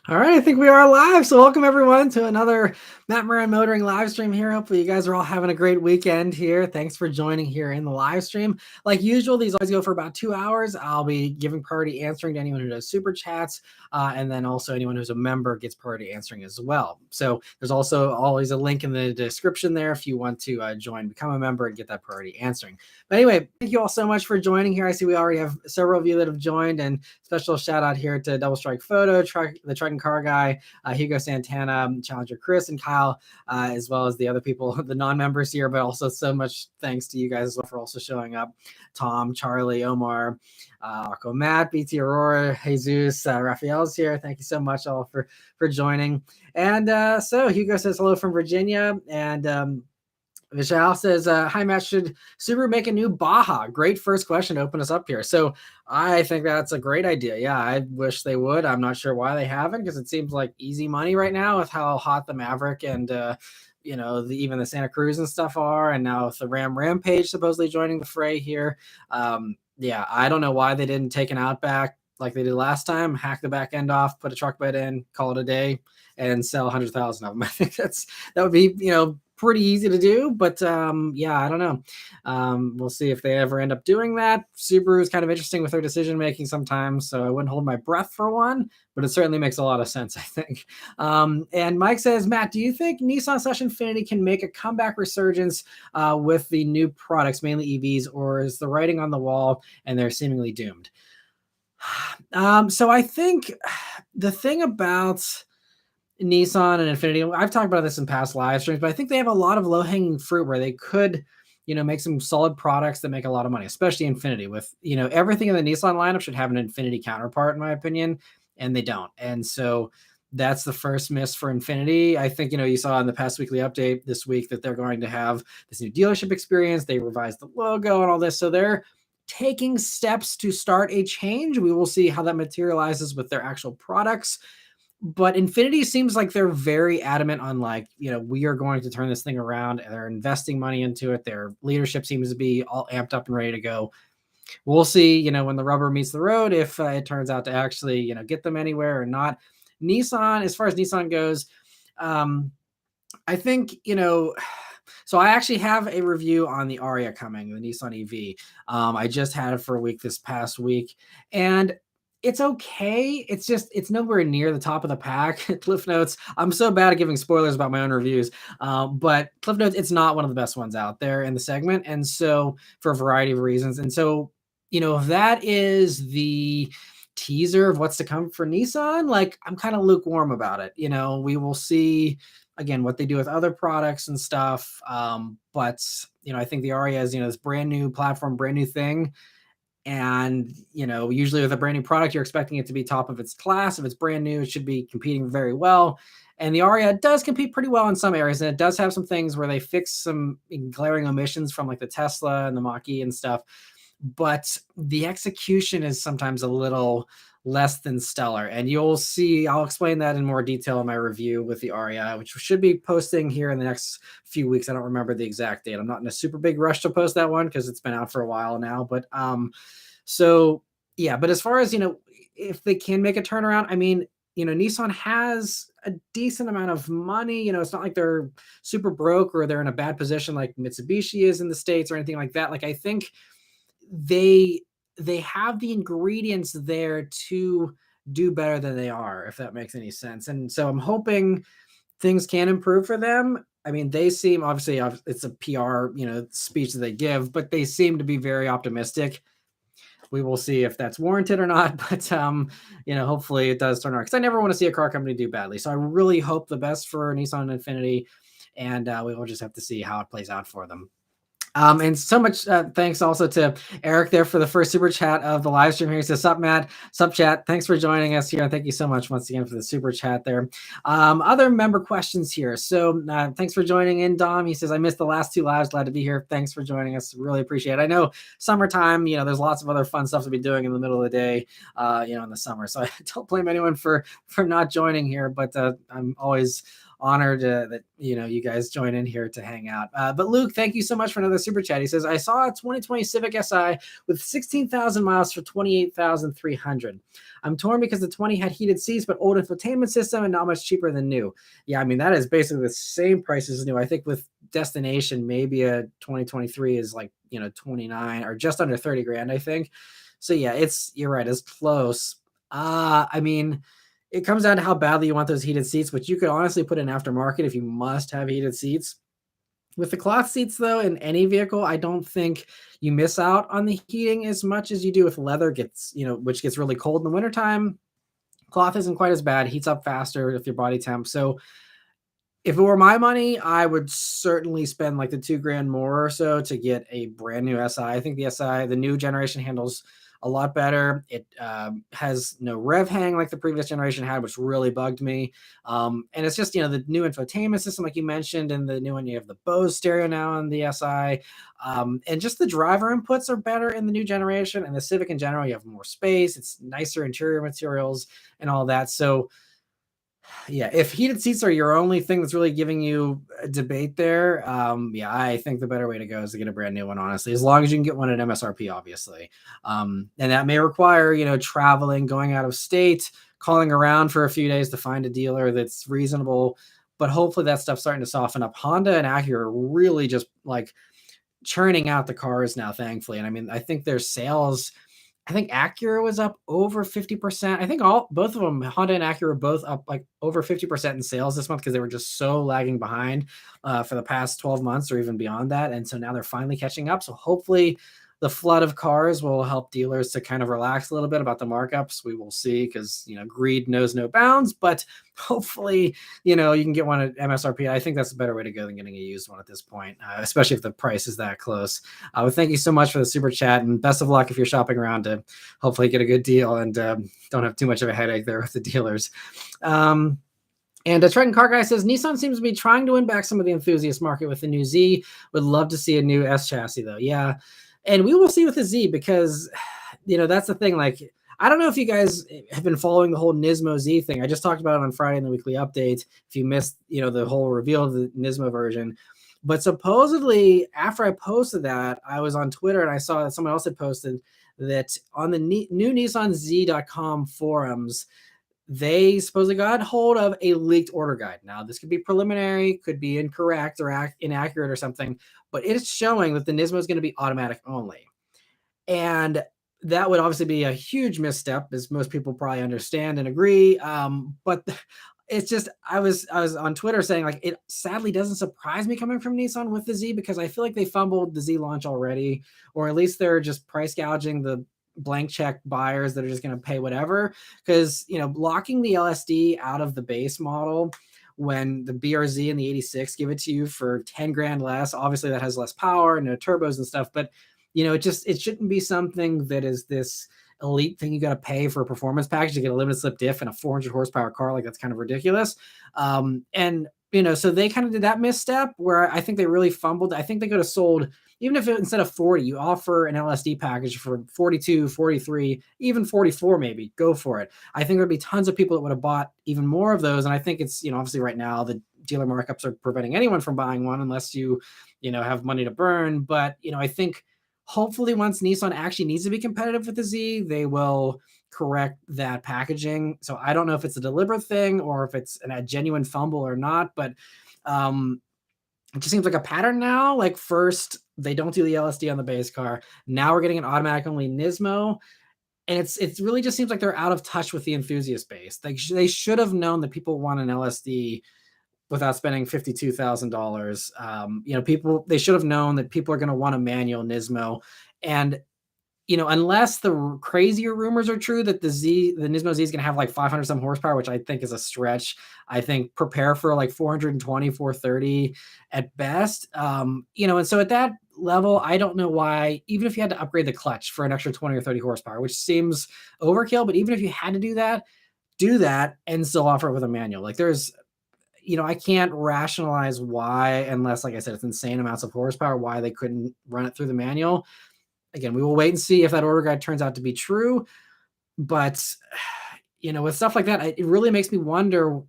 All right, I think we are live. So welcome everyone to another Matt Maran Motoring live stream here. Hopefully you guys are all having a great weekend here. Thanks for joining here in the live stream. Like usual, these always go for about 2 hours. I'll be giving priority answering to anyone who does super chats. And then also anyone who's a member gets priority answering as well. So there's also always a link in the description there if you want to join, become a member and get that priority answering. But anyway, thank you all so much for joining here. I see we already have several of you that have joined, and special shout out here to Double Strike Photo, the Truck and Car Guy, Hugo Santana, Challenger Chris, and Kyle, as well as the other people, the non-members here, but also so much thanks to you guys as well for also showing up. Tom, Charlie, Omar, Akko Matt, BT Aurora, Jesus, Raphael's here. Thank you so much all for joining. And so Hugo says hello from Virginia, and Vishal says, hi, Matt, should Subaru make a new Baja? Great first question to open us up here. So I think that's a great idea. Yeah, I wish they would. I'm not sure why they haven't, because it seems like easy money right now with how hot the Maverick and, even the Santa Cruz and stuff are. And now with the Ram Rampage supposedly joining the fray here. Yeah, I don't know why they didn't take an Outback like they did last time, hack the back end off, put a truck bed in, call it a day, and sell 100,000 of them. I think that would be, pretty easy to do, but yeah, I don't know. We'll see if they ever end up doing that. Subaru is kind of interesting with their decision making sometimes, so I wouldn't hold my breath for one, but it certainly makes a lot of sense, I think. And Mike says, Matt, do you think Nissan / Infiniti can make a comeback resurgence with the new products, mainly EVs, or is the writing on the wall and they're seemingly doomed? So I think the thing about Nissan and Infiniti, I've talked about this in past live streams, but I think they have a lot of low-hanging fruit where they could, make some solid products that make a lot of money, especially Infiniti. With, everything in the Nissan lineup should have an Infiniti counterpart, in my opinion, and they don't. And so that's the first miss for Infiniti. I think, you saw in the past weekly update this week that they're going to have this new dealership experience. They revised the logo and all this. So they're taking steps to start a change. We will see how that materializes with their actual products. But Infiniti seems like they're very adamant on we are going to turn this thing around, and they're investing money into it. Their leadership seems to be all amped up and ready to go. We'll see, when the rubber meets the road, if it turns out to actually, get them anywhere or not. Nissan, as far as Nissan goes, I think, so I actually have a review on the Ariya coming, the Nissan EV. I just had it for a week this past week, and it's okay. It's nowhere near the top of the pack. Cliff Notes, I'm so bad at giving spoilers about my own reviews, but Cliff Notes, it's not one of the best ones out there in the segment, and so for a variety of reasons. And so, if that is the teaser of what's to come for Nissan, I'm kind of lukewarm about it. We will see again what they do with other products and stuff. But I think the Ariya is this brand new platform, brand new thing. And, usually with a brand new product, you're expecting it to be top of its class. If it's brand new, it should be competing very well. And the Ariya does compete pretty well in some areas. And it does have some things where they fix some glaring omissions from the Tesla and the Mach-E and stuff. But the execution is sometimes a little less than stellar. And you'll see, I'll explain that in more detail in my review with the Ariya, which should be posting here in the next few weeks. I don't remember the exact date. I'm not in a super big rush to post that one because it's been out for a while now. But so yeah, but as far as, if they can make a turnaround, I mean, Nissan has a decent amount of money. It's not like they're super broke or they're in a bad position like Mitsubishi is in the States or anything like that. I think they have the ingredients there to do better than they are, if that makes any sense. And so I'm hoping things can improve for them. I mean, they seem, obviously it's a PR, speech that they give, but they seem to be very optimistic. We will see if that's warranted or not, but hopefully it does turn around, because I never want to see a car company do badly. So I really hope the best for Nissan and Infiniti, and we will just have to see how it plays out for them. And so much thanks also to Eric there for the first super chat of the live stream here. He says, sup, Matt, sup, chat. Thanks for joining us here. Thank you so much once again for the super chat there. Other member questions here. So thanks for joining in, Dom. He says, I missed the last two lives. Glad to be here. Thanks for joining us. Really appreciate it. I know summertime, there's lots of other fun stuff to be doing in the middle of the day, in the summer. So I don't blame anyone for not joining here, but I'm always honored that you guys join in here to hang out. But Luke, thank you so much for another super chat. He says, I saw a 2020 Civic Si with 16,000 miles for 28,300. I'm torn because the 20 had heated seats but old infotainment system and not much cheaper than new. Yeah, I mean that is basically the same price as new. I think with destination, maybe a 2023 is like 29 or just under 30 grand, I think. So yeah, you're right, it's close. I mean, it comes down to how badly you want those heated seats, but you could honestly put in aftermarket if you must have heated seats. With the cloth seats, though, in any vehicle, I don't think you miss out on the heating as much as you do with leather, which gets really cold in the wintertime. Cloth isn't quite as bad, heats up faster with your body temp. So if it were my money, I would certainly spend like the $2,000 more or so to get a brand new SI. I think the SI, the new generation, handles a lot better. It has no rev hang like the previous generation had, which really bugged me. And it's just, the new infotainment system, like you mentioned, and the new one, you have the Bose stereo now on the SI. And just the driver inputs are better in the new generation. And the Civic in general, you have more space. It's nicer interior materials and all that. So yeah, if heated seats are your only thing that's really giving you a debate there, yeah, I think the better way to go is to get a brand new one, honestly, as long as you can get one at MSRP, obviously. And that may require, traveling, going out of state, calling around for a few days to find a dealer that's reasonable. But hopefully that stuff's starting to soften up. Honda and Acura are really just like churning out the cars now, thankfully. And I mean, I think their sales, I think Acura was up over 50%. I think both of them, Honda and Acura, both up like over 50% in sales this month because they were just so lagging behind for the past 12 months or even beyond that. And so now they're finally catching up. So hopefully the flood of cars will help dealers to kind of relax a little bit about the markups. We will see because, greed knows no bounds, but hopefully, you can get one at MSRP. I think that's a better way to go than getting a used one at this point, especially if the price is that close. Well, thank you so much for the super chat and best of luck if you're shopping around to hopefully get a good deal and don't have too much of a headache there with the dealers. And Trenton Car Guy says, Nissan seems to be trying to win back some of the enthusiast market with the new Z. Would love to see a new S chassis though. Yeah. And we will see with the Z because, that's the thing. Like, I don't know if you guys have been following the whole Nismo Z thing. I just talked about it on Friday in the weekly update. If you missed, the whole reveal of the Nismo version. But supposedly, after I posted that, I was on Twitter and I saw that someone else had posted that on the new NissanZ.com forums, they supposedly got hold of a leaked order guide. Now, this could be preliminary, could be incorrect or inaccurate or something, but it's showing that the Nismo is going to be automatic only. And that would obviously be a huge misstep, as most people probably understand and agree. But it's just, I was on Twitter saying, like, it sadly doesn't surprise me coming from Nissan with the Z because I feel like they fumbled the Z launch already, or at least they're just price gouging the blank check buyers that are just going to pay whatever. Because, blocking the LSD out of the base model when the BRZ and the 86 give it to you for 10 grand less, obviously that has less power and no turbos and stuff, but it shouldn't be something that is this elite thing you got to pay for a performance package to get a limited slip diff and a 400 horsepower car. Like, that's kind of ridiculous. So they kind of did that misstep where I think they really fumbled. I think they could have sold, even if instead of 40, you offer an LSD package for 42, 43, even 44, maybe go for it. I think there'd be tons of people that would have bought even more of those. And I think it's, obviously right now the dealer markups are preventing anyone from buying one unless you have money to burn. But, I think hopefully once Nissan actually needs to be competitive with the Z, they will correct that packaging. So I don't know if it's a deliberate thing or if it's a genuine fumble or not, but it just seems like a pattern now. Like, first they don't do the LSD on the base car. Now we're getting an automatic only Nismo. And it really just seems like they're out of touch with the enthusiast base. They should have known that people want an LSD without spending $52,000. They should have known that people are going to want a manual Nismo. And, unless the crazier rumors are true that the Nismo Z is going to have like 500 some horsepower, which I think is a stretch. I think prepare for like 420, 430 at best. And so at that level, I don't know why, even if you had to upgrade the clutch for an extra 20 or 30 horsepower, which seems overkill, but even if you had to do that and still offer it with a manual. Like, there's, I can't rationalize why, unless, like I said, it's insane amounts of horsepower, why they couldn't run it through the manual. Again, we will wait and see if that order guide turns out to be true. But, with stuff like that, it really makes me wonder,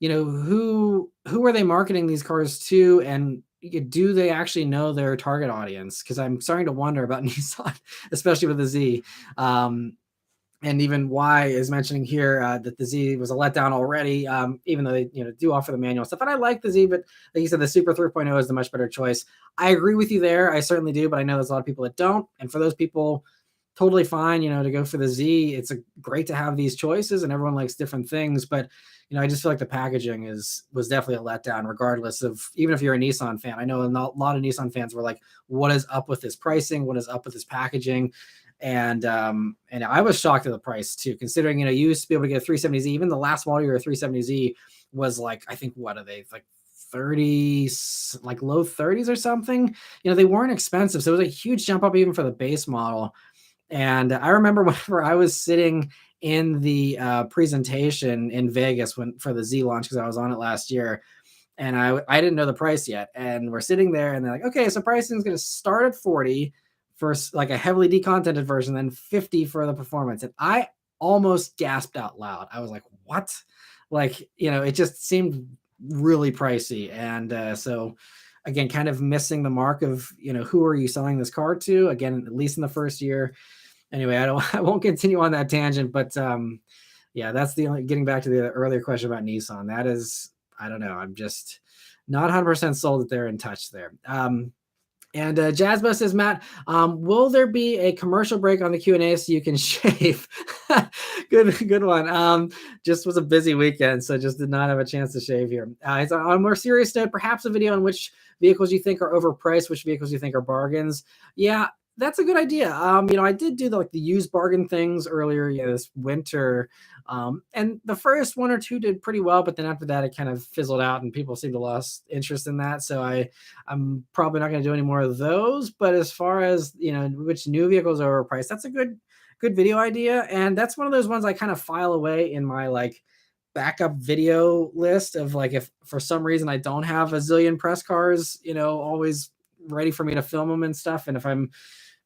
who are they marketing these cars to, and do they actually know their target audience? Because I'm starting to wonder about Nissan, especially with the Z. And even Y is mentioning here that the Z was a letdown already, even though they do offer the manual stuff. And I like the Z, but like you said, the Super 3.0 is the much better choice. I agree with you there. I certainly do, but I know there's a lot of people that don't. And for those people, totally fine, to go for the Z. It's great to have these choices, and everyone likes different things. But I just feel like the packaging was definitely a letdown, regardless of, even if you're a Nissan fan. I know a lot of Nissan fans were like, "What is up with this pricing? What is up with this packaging?" And I was shocked at the price too, considering you used to be able to get a 370Z. Even the last model year 370Z was like, I think, what are they, like 30s, like low 30s or something. They weren't expensive, so it was a huge jump up even for the base model. And I remember whenever I was sitting in the presentation in Vegas for the Z launch, because I was on it last year, and I didn't know the price yet. And we're sitting there, and they're like, okay, so pricing is going to start at 40 for like a heavily decontented version, then 50 for the performance. And I almost gasped out loud. I was like, what? Like, it just seemed really pricey. And so again, kind of missing the mark of, who are you selling this car to? Again, at least in the first year. Anyway, I won't continue on that tangent, but yeah, that's the only, getting back to the earlier question about Nissan. That is, I don't know. I'm just not 100% sold that they're in touch there. And Jazzbo says, Matt, will there be a commercial break on the Q&A so you can shave? Good one. Just was a busy weekend, so just did not have a chance to shave here. It's on a more serious note, perhaps a video on which vehicles you think are overpriced, which vehicles you think are bargains. Yeah, that's a good idea. I did do the used bargain things earlier this winter. And the first one or two did pretty well, but then after that, it kind of fizzled out and people seemed to lost interest in that. So I'm probably not going to do any more of those. But as far as, which new vehicles are overpriced, that's a good video idea. And that's one of those ones I kind of file away in my backup video list of if for some reason I don't have a zillion press cars, always ready for me to film them and stuff. And if I'm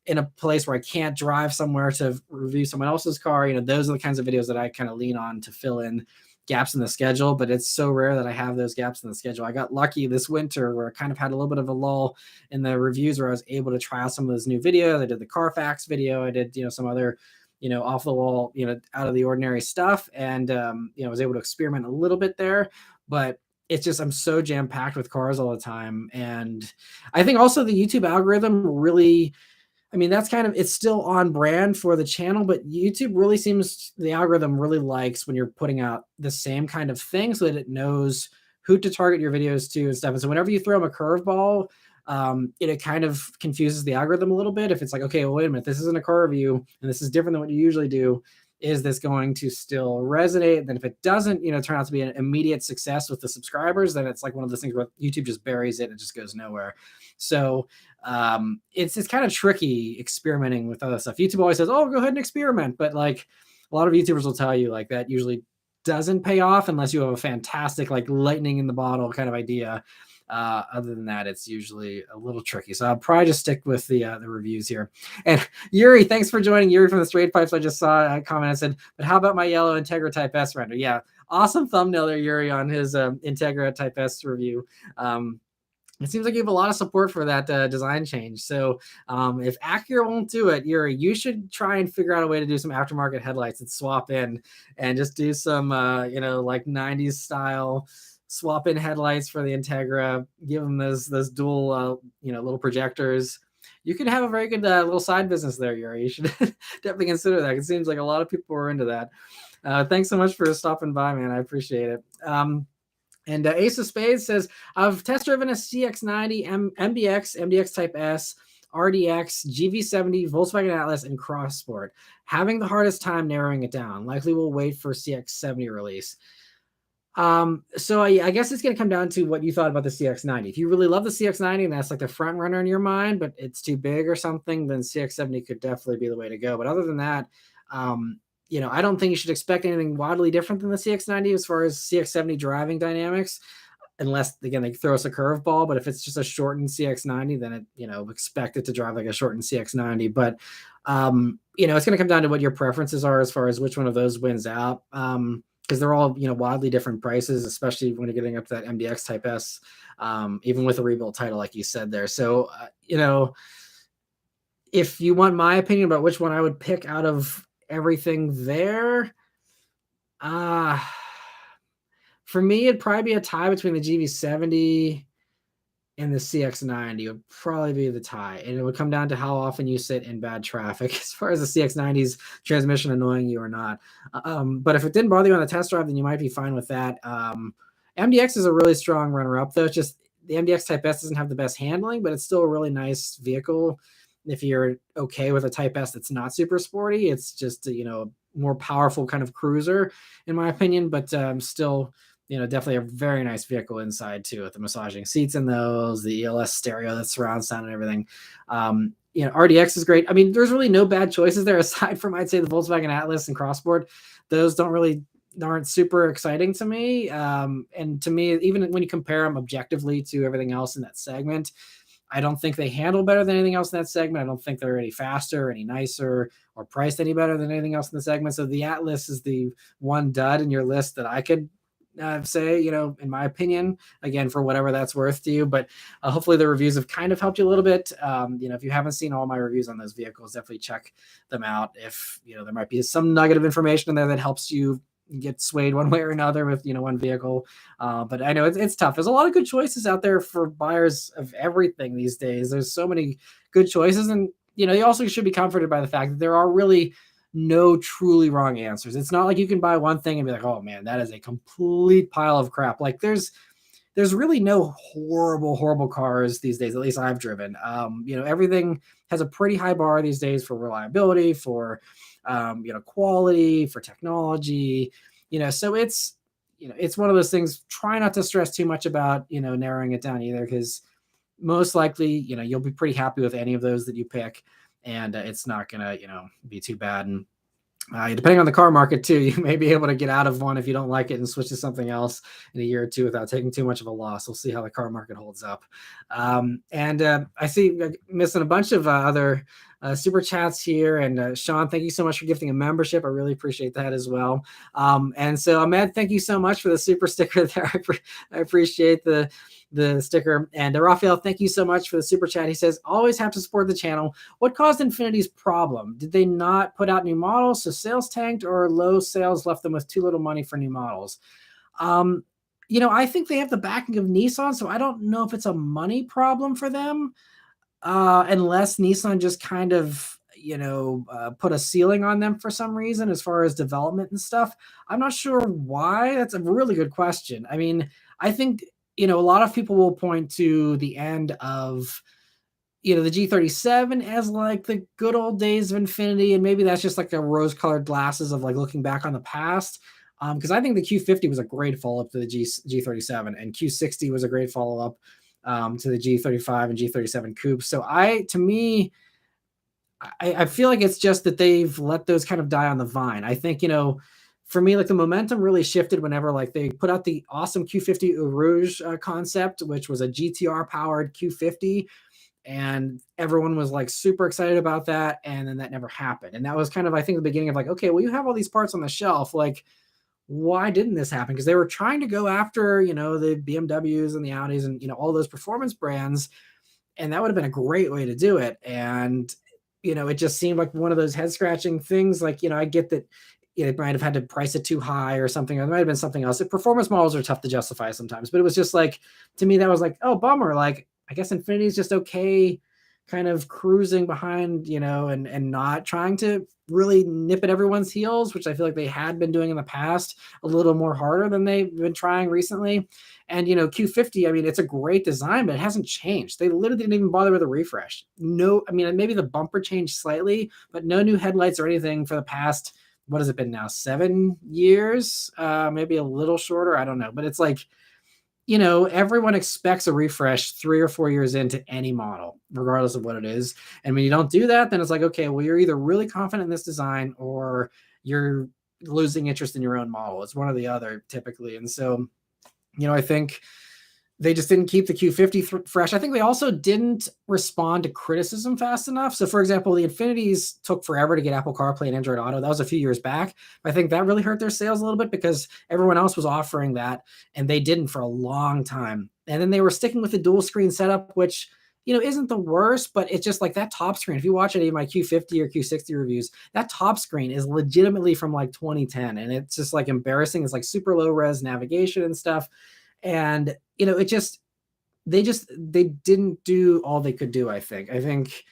in a place where I can't drive somewhere to review someone else's car, those are the kinds of videos that I kind of lean on to fill in gaps in the schedule. But it's so rare that I have those gaps in the schedule. I got lucky this winter where I kind of had a little bit of a lull in the reviews where I was able to try out some of those new videos. I did the Carfax video. I did, some other, off the wall, out of the ordinary stuff. And, I was able to experiment a little bit there, but it's just, I'm so jam packed with cars all the time. And I think also the YouTube algorithm really, that's kind of, it's still on brand for the channel, but YouTube really seems, the algorithm really likes when you're putting out the same kind of thing so that it knows who to target your videos to and stuff. And so whenever you throw them a curveball, it kind of confuses the algorithm a little bit. If it's like, okay, well, wait a minute, this isn't a car review and this is different than what you usually do. Is this going to still resonate? Then if it doesn't, turn out to be an immediate success with the subscribers, then it's like one of those things where YouTube just buries it and it just goes nowhere. So it's kind of tricky experimenting with other stuff. YouTube always says, oh, go ahead and experiment. But a lot of YouTubers will tell you that usually doesn't pay off unless you have a fantastic, lightning in the bottle kind of idea. Other than that, it's usually a little tricky. So I'll probably just stick with the reviews here. And Yuri, thanks for joining. Yuri from the Straight Pipes. I just saw a comment and said, but how about my yellow Integra Type S render? Yeah, awesome thumbnail there, Yuri, on his Integra Type S review. It seems like you have a lot of support for that design change. So if Acura won't do it, Yuri, you should try and figure out a way to do some aftermarket headlights and swap in and just do some, 90s style swap in headlights for the Integra, give them those dual, little projectors. You could have a very good little side business there, Yuri. You should definitely consider that. It seems like a lot of people are into that. Thanks so much for stopping by, man. I appreciate it. And Ace of Spades says, I've test driven a CX-90, MDX, MDX Type S, RDX, GV70, Volkswagen Atlas, and Cross Sport. Having the hardest time narrowing it down. Likely will wait for CX-70 release. So I guess it's going to come down to what you thought about the CX-90. If you really love the CX-90 and that's the front runner in your mind, but it's too big or something, then CX-70 could definitely be the way to go. But other than that, I don't think you should expect anything wildly different than the CX-90 as far as CX-70 driving dynamics, unless, again, they throw us a curveball. But if it's just a shortened CX-90, then expect it to drive like a shortened CX-90. But, it's going to come down to what your preferences are as far as which one of those wins out. because they're all, wildly different prices, especially when you're getting up to that MDX Type S, even with a rebuilt title, like you said there. So, if you want my opinion about which one I would pick out of everything there, for me, it'd probably be a tie between the GV70 and the CX90 would probably be the tie. And it would come down to how often you sit in bad traffic as far as the CX90's transmission annoying you or not. But if it didn't bother you on the test drive, then you might be fine with that. MDX is a really strong runner-up, though. It's just the MDX Type S doesn't have the best handling, but it's still a really nice vehicle. If you're okay with a Type S that's not super sporty, it's just, more powerful kind of cruiser, in my opinion, but still, definitely a very nice vehicle inside too, with the massaging seats in those, the ELS stereo, that surround sound and everything. RDX is great. I mean, there's really no bad choices there aside from, I'd say, the Volkswagen Atlas and Crossport. Those aren't super exciting to me. And to me, even when you compare them objectively to everything else in that segment, I don't think they handle better than anything else in that segment. I don't think they're any faster, any nicer, or priced any better than anything else in the segment. So the Atlas is the one dud in your list that I could say, in my opinion, again, for whatever that's worth to you. But hopefully the reviews have kind of helped you a little bit. If you haven't seen all my reviews on those vehicles, definitely check them out. If, there might be some nugget of information in there that helps you get swayed one way or another with, one vehicle. But I know it's tough. There's a lot of good choices out there for buyers of everything these days. There's so many good choices. And, you also should be comforted by the fact that there are really no truly wrong answers. It's not like you can buy one thing and be like, oh man, that is a complete pile of crap. Like there's really no horrible cars these days. At least I've driven. Everything has a pretty high bar these days for reliability, for quality, for technology. So it's one of those things. Try not to stress too much about narrowing it down either, because most likely you'll be pretty happy with any of those that you pick, and it's not gonna be too bad. And depending on the car market too, you may be able to get out of one if you don't like it and switch to something else in a year or two without taking too much of a loss. We'll see how the car market holds up. I see missing a bunch of other super chats here. And Sean, thank you so much for gifting a membership. I really appreciate that as well. And so Ahmed, thank you so much for the super sticker there. I appreciate the sticker. And Raphael, thank you so much for the super chat. He says, always have to support the channel. What caused Infiniti's problem? Did they not put out new models, so sales tanked, or low sales left them with too little money for new models? I think they have the backing of Nissan, so I don't know if it's a money problem for them, unless Nissan just kind of put a ceiling on them for some reason as far as development and stuff. I'm not sure why. That's a really good question. I mean, I think a lot of people will point to the end of, the G37 as like the good old days of Infiniti. And maybe that's just like the rose-colored glasses of like looking back on the past. Because I think the Q50 was a great follow-up to the G37, and Q60 was a great follow-up to the G35 and G37 Coupe. So I feel like it's just that they've let those kind of die on the vine. I think, for me, like the momentum really shifted whenever like they put out the awesome Q50 Eau Rouge concept, which was a GTR powered Q50. And everyone was like super excited about that. And then that never happened. And that was kind of, I think, the beginning of like, okay, well, you have all these parts on the shelf. Like, why didn't this happen? Because they were trying to go after, the BMWs and the Audis and, all those performance brands. And that would have been a great way to do it. And, it just seemed like one of those head scratching things. Like, I get that it might have had to price it too high or something, or there might have been something else. Performance models are tough to justify sometimes, but it was just like, to me, that was like, oh, bummer. Like, I guess Infiniti is just okay, kind of cruising behind, and not trying to really nip at everyone's heels, which I feel like they had been doing in the past a little more harder than they've been trying recently. And, Q50, I mean, it's a great design, but it hasn't changed. They literally didn't even bother with a refresh. No, I mean, maybe the bumper changed slightly, but no new headlights or anything for the past, what has it been now? 7 years, maybe a little shorter. I don't know, but it's like, everyone expects a refresh 3 or 4 years into any model, regardless of what it is. And when you don't do that, then it's like, okay, well, you're either really confident in this design or you're losing interest in your own model. It's one or the other typically. And so, I think, they just didn't keep the Q50 fresh. I think they also didn't respond to criticism fast enough. So, for example, the Infinitis took forever to get Apple CarPlay and Android Auto. That was a few years back. I think that really hurt their sales a little bit because everyone else was offering that and they didn't for a long time. And then they were sticking with the dual screen setup, which isn't the worst, but it's just like that top screen. If you watch any of my Q50 or Q60 reviews, that top screen is legitimately from like 2010, and it's just like embarrassing. It's like super low res navigation and stuff. And they didn't do all they could do. I think,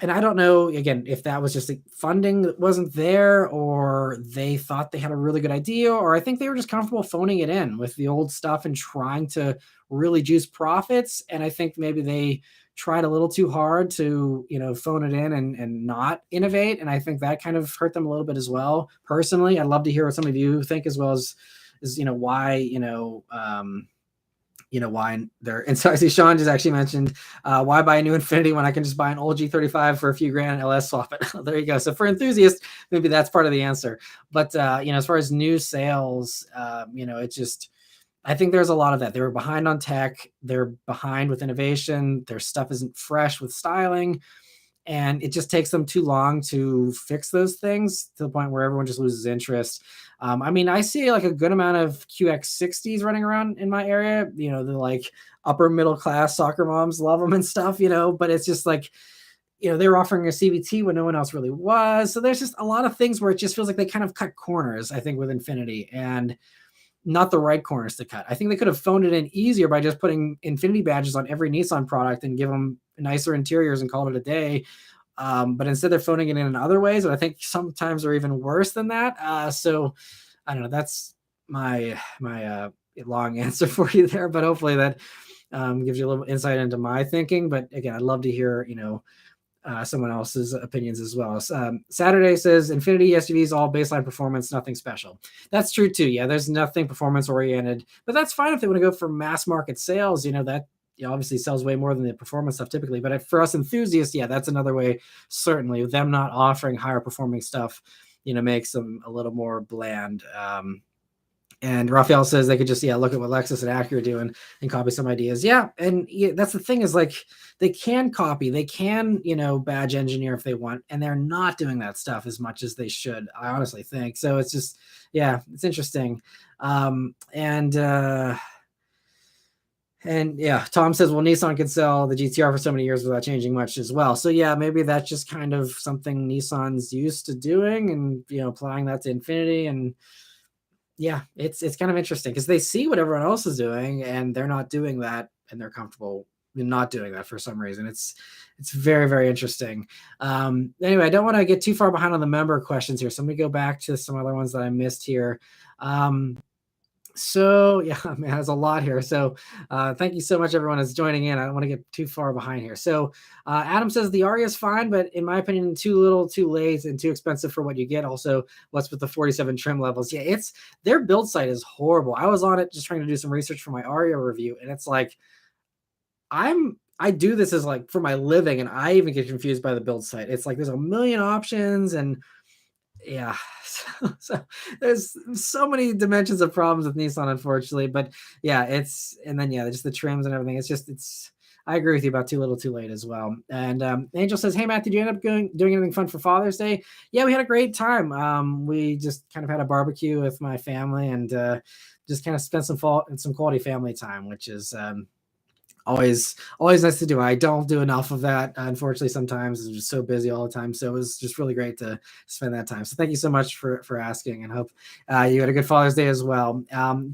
and I don't know again if that was just like funding that wasn't there, or they thought they had a really good idea, or I think they were just comfortable phoning it in with the old stuff and trying to really juice profits. And I think maybe they tried a little too hard to phone it in and not innovate. And I think that kind of hurt them a little bit as well. Personally, I'd love to hear what some of you think, as well as why why they're, and so I see Sean just actually mentioned why buy a new Infiniti when I can just buy an old G35 for a few grand and LS swap it. There you go. So for enthusiasts, maybe that's part of the answer. But as far as new sales, it just, I think there's a lot of that. They were behind on tech. They're behind with innovation. Their stuff isn't fresh with styling. And it just takes them too long to fix those things to the point where everyone just loses interest. I see like a good amount of QX60s running around in my area. The like upper middle class soccer moms love them and stuff, but it's just like, they were offering a CVT when no one else really was. So there's just a lot of things where it just feels like they kind of cut corners, I think, with Infiniti, and not the right corners to cut. I think they could have phoned it in easier by just putting Infiniti badges on every Nissan product and give them nicer interiors and call it a day. But instead they're phoning it in other ways, and I think sometimes are even worse than that. So I don't know. That's my long answer for you there, but hopefully that gives you a little insight into my thinking. But again, I'd love to hear someone else's opinions as well. Saturday says Infiniti SUVs all baseline performance, nothing special. That's true too. Yeah, there's nothing performance oriented, but that's fine if they want to go for mass market sales. That obviously sells way more than the performance stuff typically. But for us enthusiasts, yeah, that's another way. Certainly, them not offering higher performing stuff, makes them a little more bland. And Raphael says they could just, look at what Lexus and Acura do and copy some ideas. Yeah. And that's the thing, is like, they can copy, they can, badge engineer if they want, and they're not doing that stuff as much as they should, I honestly think. So it's just, it's interesting. And yeah, Tom says, well, Nissan can sell the GTR for so many years without changing much as well. So yeah, maybe that's just kind of something Nissan's used to doing, and, applying that to Infiniti. And yeah, it's kind of interesting because they see what everyone else is doing and they're not doing that, and they're comfortable in not doing that for some reason. It's very, very interesting. Anyway, I don't want to get too far behind on the member questions here, so let me go back to some other ones that I missed here. So yeah, man, there's a lot here. So thank you so much, everyone that's joining in. I don't want to get too far behind here. So Adam says the Ariya is fine, but in my opinion, too little, too late, and too expensive for what you get. Also, what's with the 47 trim levels? Yeah, their build site is horrible. I was on it just trying to do some research for my Ariya review, and it's like, I do this as like for my living, and I even get confused by the build site. It's like there's a million options, and yeah, so there's so many dimensions of problems with Nissan, unfortunately. But yeah, just the trims and everything. I agree with you about too little, too late as well. And Angel says, hey Matt, did you end up doing anything fun for Father's Day? Yeah, we had a great time. We just kind of had a barbecue with my family, and just kind of spent some quality family time, which is always nice to do. I don't do enough of that, unfortunately. Sometimes I'm just so busy all the time, so it was just really great to spend that time. So thank you so much for asking, and hope you had a good Father's Day as well.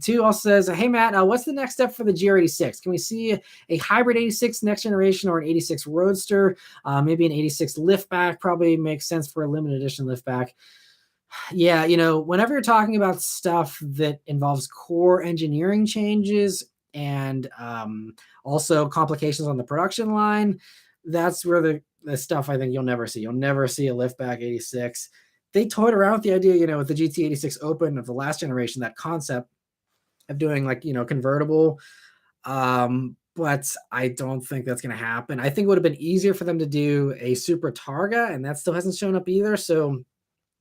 Two also says, hey Matt, what's the next step for the GR86? Can we see a hybrid 86 next generation, or an 86 Roadster? Maybe an 86 liftback probably makes sense for a limited edition liftback. Yeah, whenever you're talking about stuff that involves core engineering changes and also complications on the production line, that's where the stuff I think you'll never see. You'll never see a liftback 86. They toyed around with the idea, with the GT86 Open of the last generation, that concept of doing like, convertible. But I don't think that's going to happen. I think it would have been easier for them to do a Supra Targa, and that still hasn't shown up either. So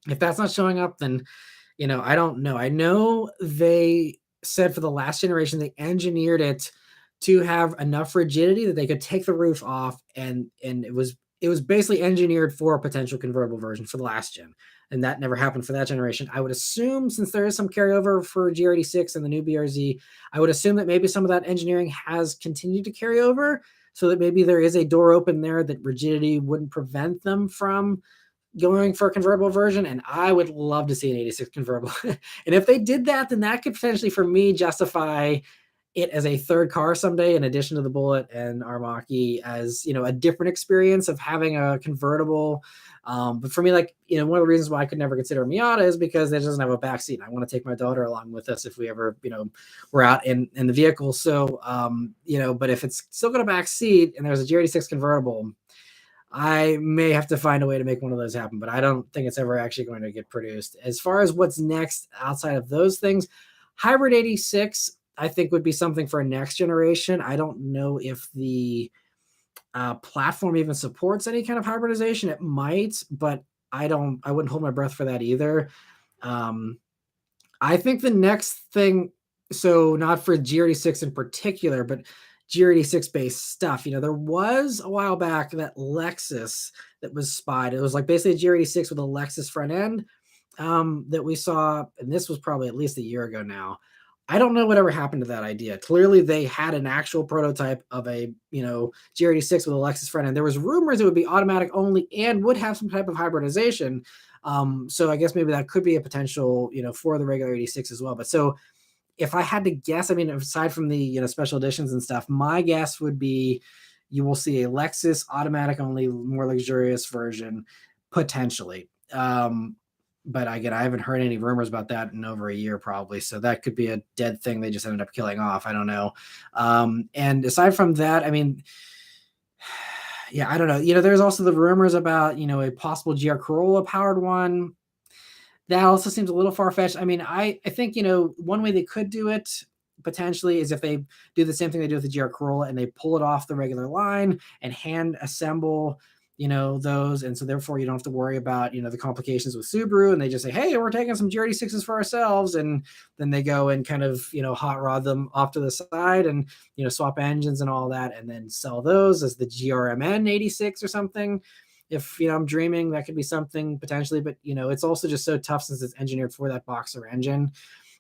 if that's not showing up, then, I don't know. I know they said for the last generation, they engineered it to have enough rigidity that they could take the roof off, and it was basically engineered for a potential convertible version for the last gen. And that never happened for that generation. I would assume, since there is some carryover for GR86 and the new BRZ, I would assume that maybe some of that engineering has continued to carry over, so that maybe there is a door open there that rigidity wouldn't prevent them from going for a convertible version. And I would love to see an 86 convertible. And if they did that, then that could potentially, for me, justify it as a third car someday, in addition to the Bullitt and Armaki, as, you know, a different experience of having a convertible. But for me, like, you know, one of the reasons why I could never consider a Miata is because it doesn't have a back seat. I want to take my daughter along with us if we ever, you know, we're out in the vehicle. So, you know, but if it's still got a back seat and there's a GR86 convertible, I may have to find a way to make one of those happen, but I don't think it's ever actually going to get produced. As far as what's next outside of those things, hybrid 86, I think, would be something for a next generation. I don't know if the platform even supports any kind of hybridization. It might, but I wouldn't hold my breath for that either. I think the next thing, so not for GR86 in particular, but GR86 based stuff. You know, there was a while back that Lexus that was spied. It was like basically a GR86 with a Lexus front end that we saw, and this was probably at least a year ago now. I don't know whatever happened to that idea. Clearly, they had an actual prototype of a, you know, GR86 with a Lexus front end. There was rumors it would be automatic only and would have some type of hybridization. So I guess maybe that could be a potential, you know, for the regular 86 as well. But so if I had to guess, I mean, aside from the, you know, special editions and stuff, my guess would be you will see a Lexus automatic only, more luxurious version potentially. But again, I haven't heard any rumors about that in over a year probably. So that could be a dead thing they just ended up killing off. I don't know. And aside from that, I mean, yeah, I don't know. You know, there's also the rumors about, you know, a possible GR Corolla powered one. That also seems a little far-fetched. I mean, I think, you know, one way they could do it potentially is if they do the same thing they do with the GR Corolla and they pull it off the regular line and hand assemble, you know, those. And so therefore you don't have to worry about, you know, the complications with Subaru, and they just say, hey, we're taking some GR86s for ourselves. And then they go and kind of, you know, hot rod them off to the side and, you know, swap engines and all that, and then sell those as the GRMN 86 or something. If, you know, I'm dreaming, that could be something potentially, but, you know, it's also just so tough since it's engineered for that boxer engine.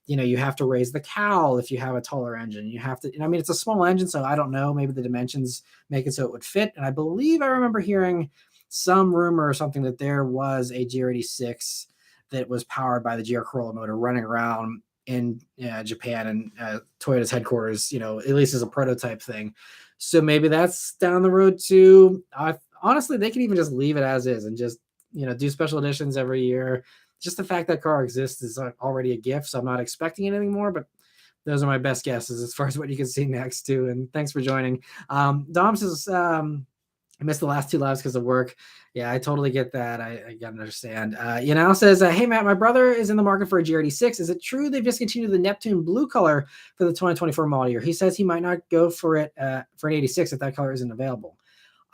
You know, you have to raise the cowl if you have a taller engine. You have to, I mean, it's a small engine, so I don't know, maybe the dimensions make it so it would fit. And I believe I remember hearing some rumor or something that there was a GR86 that was powered by the GR Corolla motor running around in Japan and Toyota's headquarters, you know, at least as a prototype thing. So maybe that's down the road too. Honestly, they could even just leave it as is and just, you know, do special editions every year. Just the fact that car exists is already a gift, so I'm not expecting anything more, but those are my best guesses as far as what you can see next too. And thanks for joining. Dom says, I missed the last two lives because of work. Yeah, I totally get that. I got to understand. You know, says, hey, Matt, my brother is in the market for a GR86. Is it true they've discontinued the Neptune blue color for the 2024 model year? He says he might not go for it for an 86 if that color isn't available.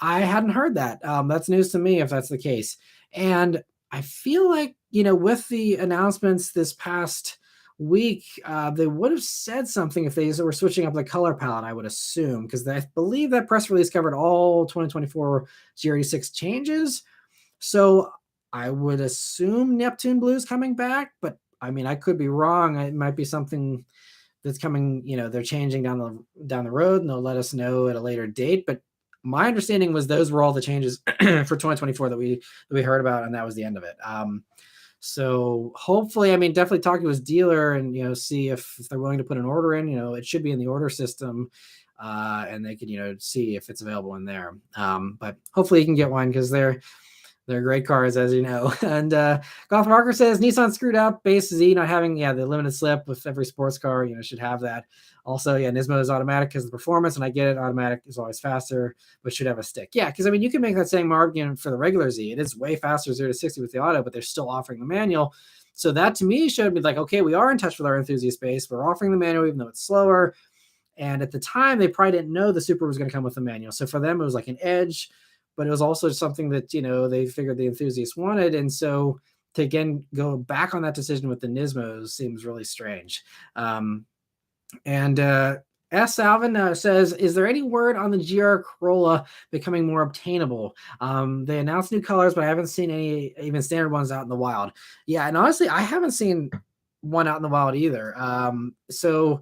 I hadn't heard that. That's news to me if that's the case. And I feel like, you know, with the announcements this past week, they would have said something if they were switching up the color palette, I would assume, because I believe that press release covered all 2024 GR86 changes. So I would assume Neptune Blue is coming back, but I mean, I could be wrong. It might be something that's coming, you know, they're changing down the road, and they'll let us know at a later date. But my understanding was those were all the changes for 2024 that we heard about, and that was the end of it. So hopefully, I mean, definitely talk to his dealer and, you know, see if they're willing to put an order in. You know, it should be in the order system, and they could, you know, see if it's available in there. But hopefully you can get one because they're great cars, as you know. And Goth Parker says Nissan screwed up base Z not having the limited slip with every sports car, you know, should have that. Also, Nismo is automatic because of the performance, and I get it. Automatic is always faster, but should have a stick. Yeah, because I mean, you can make that same argument for the regular Z. It is way faster 0 to 60 with the auto, but they're still offering the manual. So that to me showed me like, okay, we are in touch with our enthusiast base. We're offering the manual even though it's slower. And at the time, they probably didn't know the Super was going to come with the manual. So for them, it was like an edge, but it was also something that, you know, they figured the enthusiasts wanted. And so to again go back on that decision with the Nismos seems really strange. And S. Alvin says, is there any word on the GR Corolla becoming more obtainable? They announced new colors, but I haven't seen any even standard ones out in the wild. Yeah, and honestly, I haven't seen one out in the wild either. So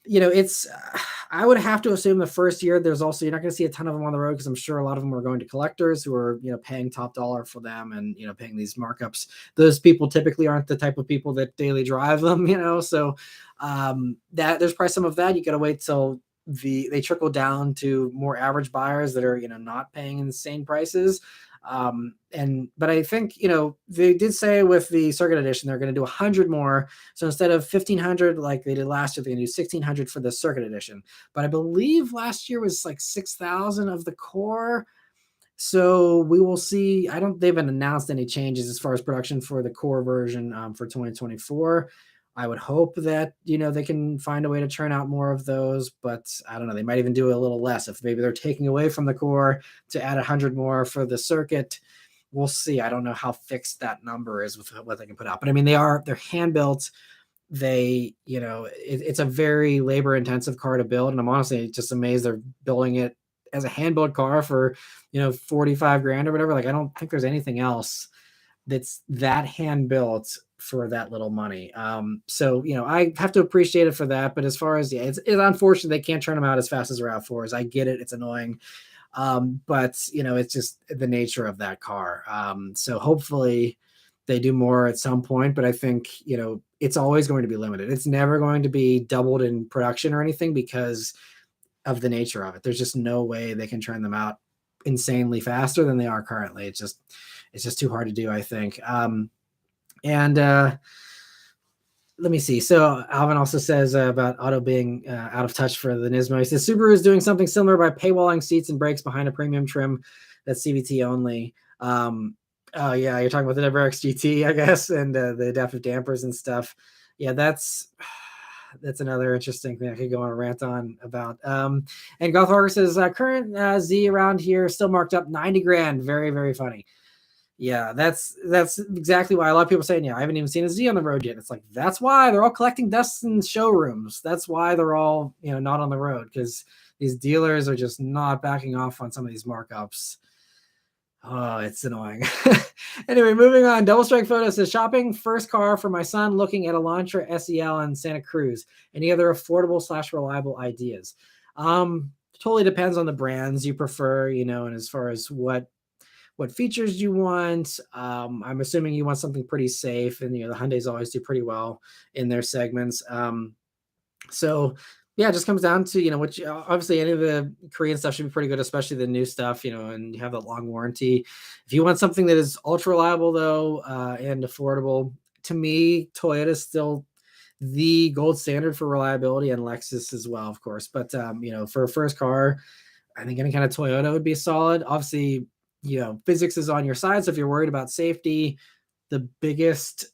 it's I would have to assume the first year there's also you're not going to see a ton of them on the road because I'm sure a lot of them are going to collectors who are paying top dollar for them and paying these markups. Those people typically aren't the type of people that daily drive them, so that there's probably some of that. You got to wait till they trickle down to more average buyers that are not paying insane prices. But I think they did say with the circuit edition they're going to do 100 more. So instead of 1,500 like they did last year, they're going to do 1,600 for the circuit edition. But I believe last year was like 6,000 of the core. So we will see. They haven't announced any changes as far as production for the core version for 2024. I would hope that they can find a way to churn out more of those, but I don't know. They might even do a little less if maybe they're taking away from the core to add 100 more for the circuit. We'll see. I don't know how fixed that number is with what they can put out, but I mean they're hand built. It's a very labor intensive car to build, and I'm honestly just amazed they're building it as a hand built car for 45 grand or whatever. Like I don't think there's anything else that's that hand built for that little money. So I have to appreciate it for that. But as far as it's unfortunate they can't turn them out as fast as RAV4s. I get it; it's annoying, but it's just the nature of that car. So hopefully they do more at some point. But I think it's always going to be limited. It's never going to be doubled in production or anything because of the nature of it. There's just no way they can turn them out insanely faster than they are currently. It's just too hard to do, I think. And let me see. So Alvin also says about auto being out of touch for the Nismo. He says Subaru is doing something similar by paywalling seats and brakes behind a premium trim that's CVT only. Oh yeah, you're talking about the WRX GT, I guess, and the adaptive dampers and stuff. Yeah, that's another interesting thing I could go on a rant on about. And Gothwarger says current Z around here still marked up 90 grand. Very, very funny. Yeah, that's exactly why a lot of people saying, I haven't even seen a Z on the road yet. It's like, that's why they're all collecting dust in showrooms. That's why they're all, not on the road, because these dealers are just not backing off on some of these markups. Oh, it's annoying. Anyway, moving on. Double Strike Photo says, shopping first car for my son, looking at Elantra SEL and Santa Cruz. Any other affordable/reliable ideas? Totally depends on the brands you prefer, and as far as what features you want. I'm assuming you want something pretty safe, and the Hyundais always do pretty well in their segments. So yeah, it just comes down to which obviously any of the Korean stuff should be pretty good, especially the new stuff, and you have that long warranty. If you want something that is ultra reliable though and affordable, to me Toyota is still the gold standard for reliability, and Lexus as well, of course. But for a first car, I think any kind of Toyota would be solid. Obviously, physics is on your side. So if you're worried about safety, the biggest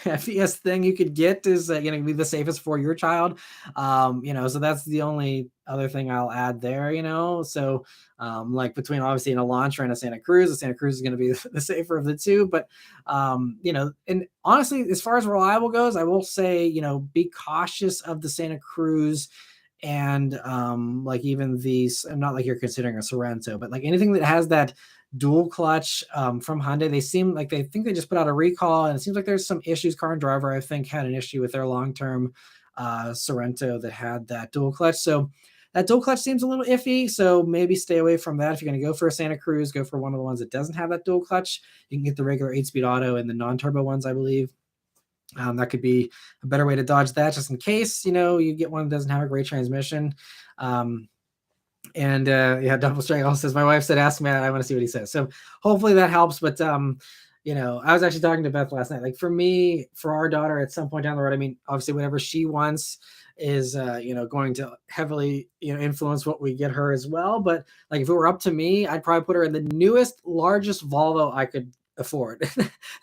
FES thing you could get is be the safest for your child. So that's the only other thing I'll add there. So like between obviously an Elantra and a Santa Cruz, the Santa Cruz is going to be the safer of the two. But and honestly, as far as reliable goes, I will say be cautious of the Santa Cruz. And like even these, not like you're considering a Sorento, but like anything that has that dual clutch from Hyundai, they think they just put out a recall, and it seems like there's some issues. Car and Driver, I think, had an issue with their long-term Sorento that had that dual clutch. So that dual clutch seems a little iffy. So maybe stay away from that. If you're going to go for a Santa Cruz, go for one of the ones that doesn't have that dual clutch. You can get the regular 8-speed auto and the non-turbo ones, I believe. That could be a better way to dodge that, just in case you get one that doesn't have a great transmission. And Double Strike also says, my wife said, ask Matt, I want to see what he says. So hopefully that helps. But I was actually talking to Beth last night. Like for me, for our daughter, at some point down the road, I mean, obviously whatever she wants is going to heavily influence what we get her as well. But like if it were up to me, I'd probably put her in the newest, largest Volvo I could afford.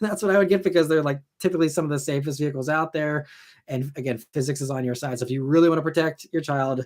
That's what I would get, because they're like typically some of the safest vehicles out there. And again, physics is on your side. So if you really want to protect your child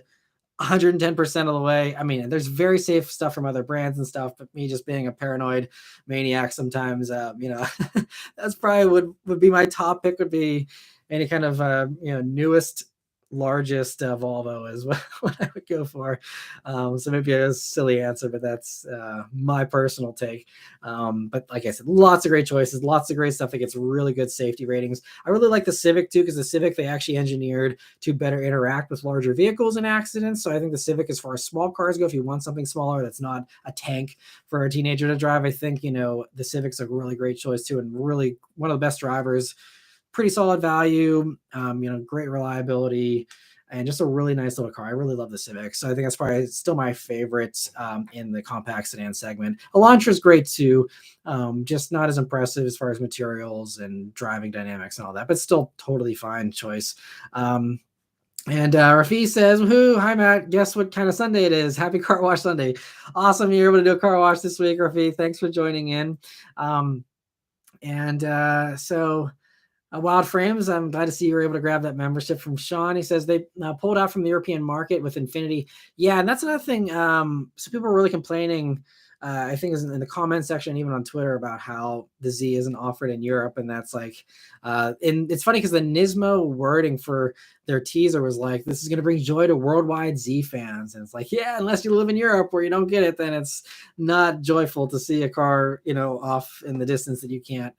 110% of the way, I mean, there's very safe stuff from other brands and stuff, but me just being a paranoid maniac sometimes, that's probably would be my top pick, would be any kind of newest largest Volvo is what I would go for. So maybe a silly answer, but that's my personal take. But like I said, lots of great choices, lots of great stuff that gets really good safety ratings. I really like the Civic too, because the Civic they actually engineered to better interact with larger vehicles in accidents. So I think the Civic, as far as small cars go, if you want something smaller that's not a tank for a teenager to drive, I think the Civic's a really great choice too, and really one of the best drivers. Pretty solid value, great reliability, and just a really nice little car. I really love the Civic. So I think that's probably still my favorite in the compact sedan segment. Elantra is great too, just not as impressive as far as materials and driving dynamics and all that, but still totally fine choice. And Rafi says, woohoo, hi Matt, guess what kind of Sunday it is? Happy Car Wash Sunday. Awesome, you're able to do a car wash this week, Rafi. Thanks for joining in. So Wild Frames, I'm glad to see you were able to grab that membership from Sean. He says they pulled out from the European market with Infiniti. Yeah, and that's another thing. So people are really complaining, I think is in the comment section, even on Twitter, about how the Z isn't offered in Europe. And that's like, and it's funny because the Nismo wording for their teaser was like, this is going to bring joy to worldwide Z fans. And it's like, yeah, unless you live in Europe where you don't get it, then it's not joyful to see a car, off in the distance that you can't,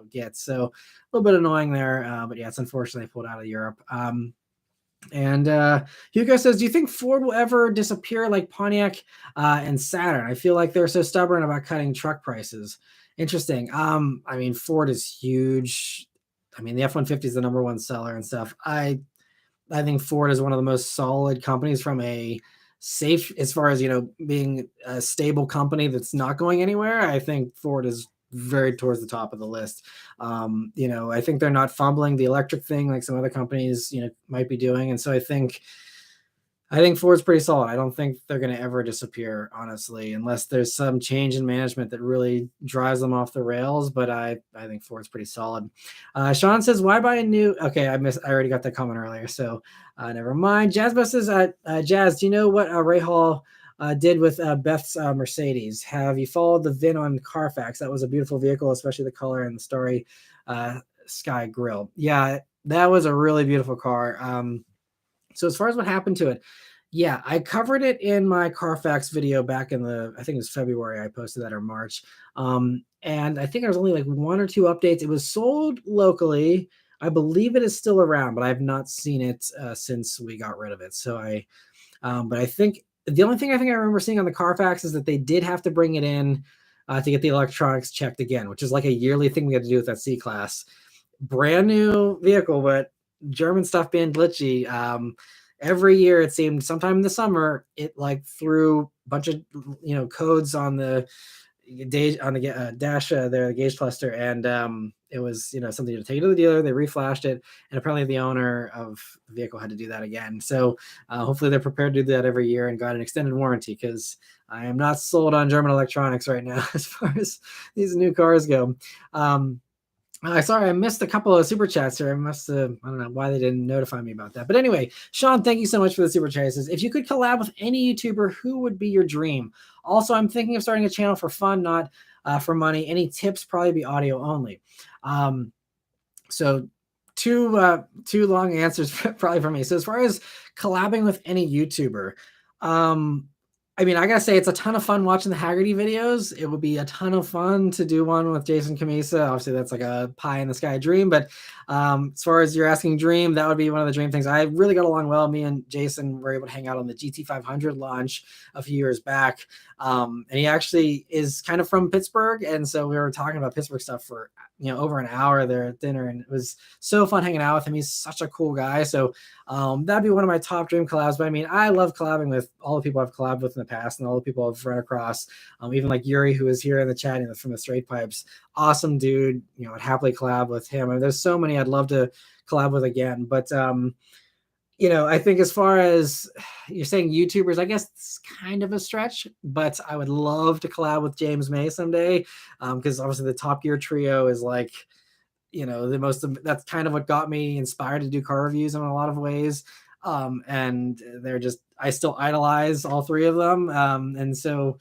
get. So, a little bit annoying there, but yeah, it's unfortunately pulled out of Europe. And Hugo says, do you think Ford will ever disappear like Pontiac and Saturn? I feel like they're so stubborn about cutting truck prices. Interesting. I mean, Ford is huge. I mean, the F-150 is the number one seller and stuff. I think Ford is one of the most solid companies from a safe, as far as, being a stable company that's not going anywhere. I think Ford is very towards the top of the list. I think they're not fumbling the electric thing like some other companies, might be doing. And so I think Ford's pretty solid. I don't think they're going to ever disappear, honestly, unless there's some change in management that really drives them off the rails. But I think Ford's pretty solid. Sean says, why buy a new? Okay, I already got that comment earlier, so never mind. Jazzbus says, Jazz, do you know what Ray Hall did with Beth's Mercedes? Have you followed the VIN on Carfax? That was a beautiful vehicle, especially the color and the starry sky grille. Yeah, that was a really beautiful car. So as far as what happened to it, yeah, I covered it in my Carfax video back in I think it was February. I posted that, or March. And I think there was only like one or two updates. It was sold locally. I believe it is still around, but I have not seen it since we got rid of it. So but I think the only thing I remember seeing on the Carfax is that they did have to bring it in to get the electronics checked again, which is like a yearly thing we had to do with that C-Class. Brand new vehicle, but German stuff being glitchy. Every year it seemed, sometime in the summer, it like threw a bunch of codes on the dash there, the gauge cluster, and it was something to take to the dealer. They reflashed it, and apparently the owner of the vehicle had to do that again. So hopefully they're prepared to do that every year and got an extended warranty, because I am not sold on German electronics right now as far as these new cars go. Sorry, I missed a couple of super chats here. I don't know why they didn't notify me about that. But anyway, Sean, thank you so much for the super chats. If you could collab with any YouTuber, who would be your dream? Also, I'm thinking of starting a channel for fun, not for money. Any tips? Probably be audio only. So two long answers probably for me. So as far as collabing with any YouTuber, I mean, I gotta say, it's a ton of fun watching the Haggerty videos. It would be a ton of fun to do one with Jason Camisa. Obviously, that's like a pie in the sky dream. But as far as you're asking dream, that would be one of the dream things. I really got along well. Me and Jason were able to hang out on the GT500 launch a few years back. And he actually is kind of from Pittsburgh. And so we were talking about Pittsburgh stuff for over an hour there at dinner. And it was so fun hanging out with him. He's such a cool guy. So that'd be one of my top dream collabs. But I mean, I love collabing with all the people I've collabed with in the past and all the people I've run across. Even like Yuri, who is here in the chat from the Straight Pipes. Awesome dude. I'd happily collab with him. I mean, there's so many I'd love to collab with again. But I think as far as you're saying YouTubers, I guess it's kind of a stretch, but I would love to collab with James May someday, because obviously the Top Gear trio is like, that's kind of what got me inspired to do car reviews in a lot of ways. And I still idolize all three of them. And so,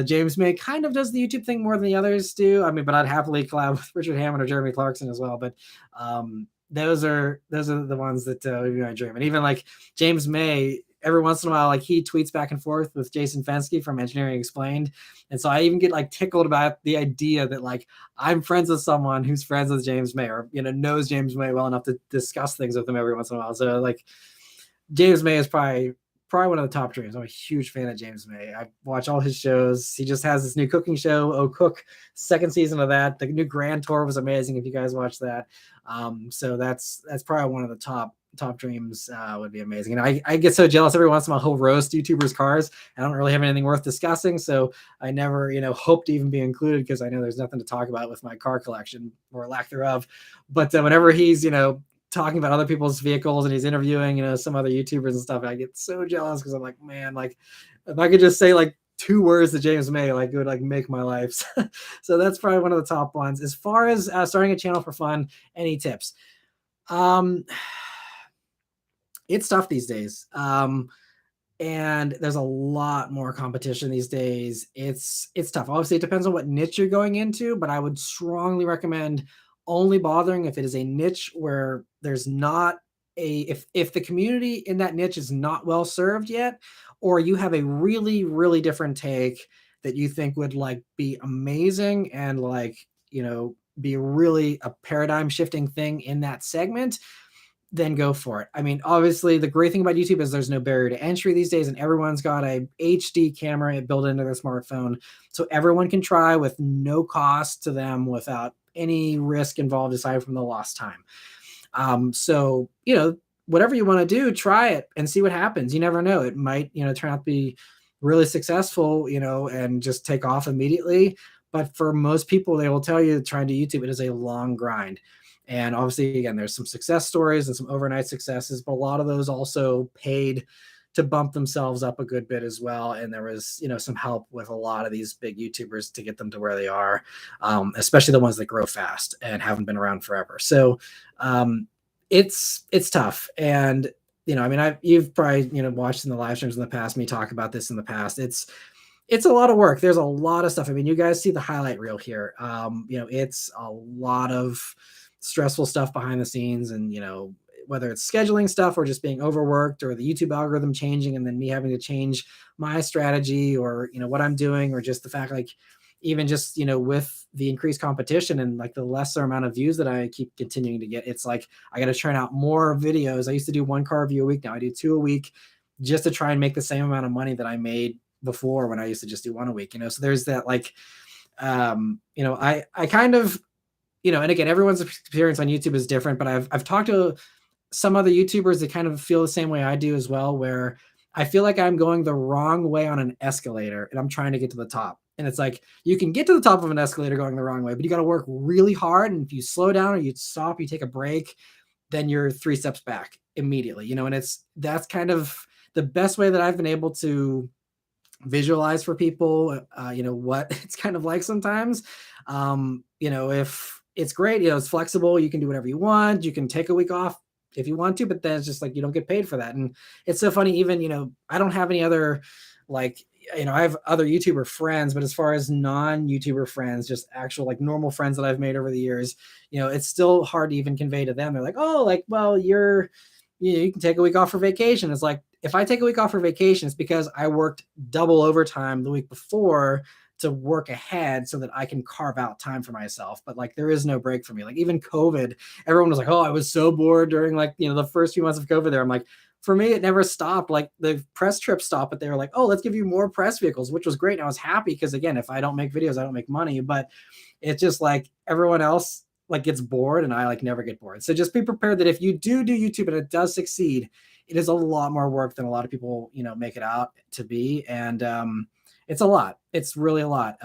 James May kind of does the YouTube thing more than the others do. I mean, but I'd happily collab with Richard Hammond or Jeremy Clarkson as well. But, those are the ones that would be my dream. And even like James May, every once in a while, like he tweets back and forth with Jason Fensky from Engineering Explained. And so I even get like tickled about the idea that like I'm friends with someone who's friends with James May, or, you know, knows James May well enough to discuss things with him every once in a while. So like James May is probably one of the top dreams. I'm a huge fan of James May. I watch all his shows. He just has this new cooking show, Oh Cook, second season of that. The new Grand Tour was amazing if you guys watched that. So that's probably one of the top dreams. Would be amazing. And I get so jealous every once in a while. He'll roast YouTubers' cars. I don't really have anything worth discussing, so I never, you know, hope to even be included because I know there's nothing to talk about with my car collection or lack thereof. But whenever he's, you know, talking about other people's vehicles and he's interviewing, you know, some other YouTubers and stuff, I get so jealous because I'm like, man, like if I could just say like 2 words to James May, like it would like make my life. So that's probably one of the top ones. As far as starting a channel for fun, any tips? It's tough these days. And there's a lot more competition these days. It's tough. Obviously, it depends on what niche you're going into, but I would strongly recommend only bothering if it is a niche where there's not if the community in that niche is not well served yet, or you have a really, really different take that you think would like be amazing and like, you know, be really a paradigm shifting thing in that segment, then go for it. I mean, obviously, the great thing about YouTube is there's no barrier to entry these days, and everyone's got a HD camera built into their smartphone, so everyone can try with no cost to them, without any risk involved aside from the lost time. So, you know, whatever you want to do, try it and see what happens. You never know; it might, you know, turn out to be really successful, you know, and just take off immediately. But for most people, they will tell you trying to YouTube, it is a long grind. And obviously, again, there's some success stories and some overnight successes, but a lot of those also paid to bump themselves up a good bit as well. And there was, you know, some help with a lot of these big YouTubers to get them to where they are, especially the ones that grow fast and haven't been around forever. So it's tough. And, you know, I mean, you've probably, you know, watched in the live streams in the past, me talk about this in the past. It's a lot of work. There's a lot of stuff. I mean, you guys see the highlight reel here. You know, it's a lot of stressful stuff behind the scenes, and, you know, whether it's scheduling stuff or just being overworked or the YouTube algorithm changing and then me having to change my strategy, or, you know, what I'm doing, or just the fact, like, even just, you know, with the increased competition and like the lesser amount of views that I keep continuing to get, it's like I got to churn out more videos. I used to do 1 car review a week. Now I do 2 a week, just to try and make the same amount of money that I made before when I used to just do 1 a week, you know? So there's that, like, you know, I kind of, you know, and again, everyone's experience on YouTube is different, but I've talked to some other YouTubers that kind of feel the same way I do as well, where I feel like I'm going the wrong way on an escalator and I'm trying to get to the top. And it's like, you can get to the top of an escalator going the wrong way, but you got to work really hard. And if you slow down or you stop, you take a break, then you're 3 steps back immediately, you know? And that's kind of the best way that I've been able to visualize for people, you know, what it's kind of like sometimes. You know, if it's great, you know, it's flexible, you can do whatever you want, you can take a week off if you want to, but then it's just like you don't get paid for that. And it's so funny, even, you know, I don't have any other, like, you know, I have other YouTuber friends, but as far as non-YouTuber friends, just actual like normal friends that I've made over the years, you know, it's still hard to even convey to them. They're like, oh, like, well, you can take a week off for vacation. It's like, if I take a week off for vacation, it's because I worked double overtime the week before to work ahead so that I can carve out time for myself. But like, there is no break for me. Like, even COVID, everyone was like, oh, I was so bored during, like, you know, the first few months of COVID there. I'm like, for me, it never stopped. Like, the press trip stopped, but they were like, oh, let's give you more press vehicles, which was great. And I was happy because, again, if I don't make videos, I don't make money. But it's just like everyone else like gets bored, and I like never get bored. So just be prepared that if you do YouTube and it does succeed, it is a lot more work than a lot of people, you know, make it out to be. And it's a lot. It's really a lot.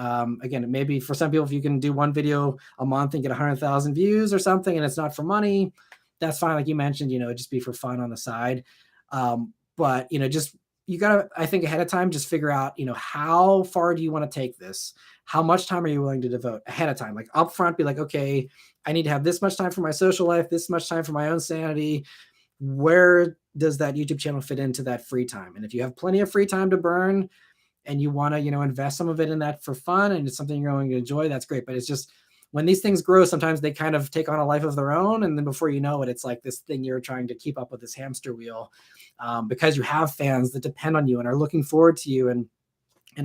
Again, maybe for some people, if you can do 1 video a month and get 100,000 views or something, and it's not for money, that's fine. Like you mentioned, you know, it'd just be for fun on the side. But, you know, just, you gotta, I think, ahead of time, just figure out, you know, how far do you want to take this? How much time are you willing to devote ahead of time? Like, upfront, be like, okay, I need to have this much time for my social life, this much time for my own sanity. Where does that YouTube channel fit into that free time? And if you have plenty of free time to burn and you want to, you know, invest some of it in that for fun, and it's something you're going to enjoy, that's great. But it's just, when these things grow, sometimes they kind of take on a life of their own. And then before you know it, it's like this thing you're trying to keep up with, this hamster wheel, because you have fans that depend on you and are looking forward to you and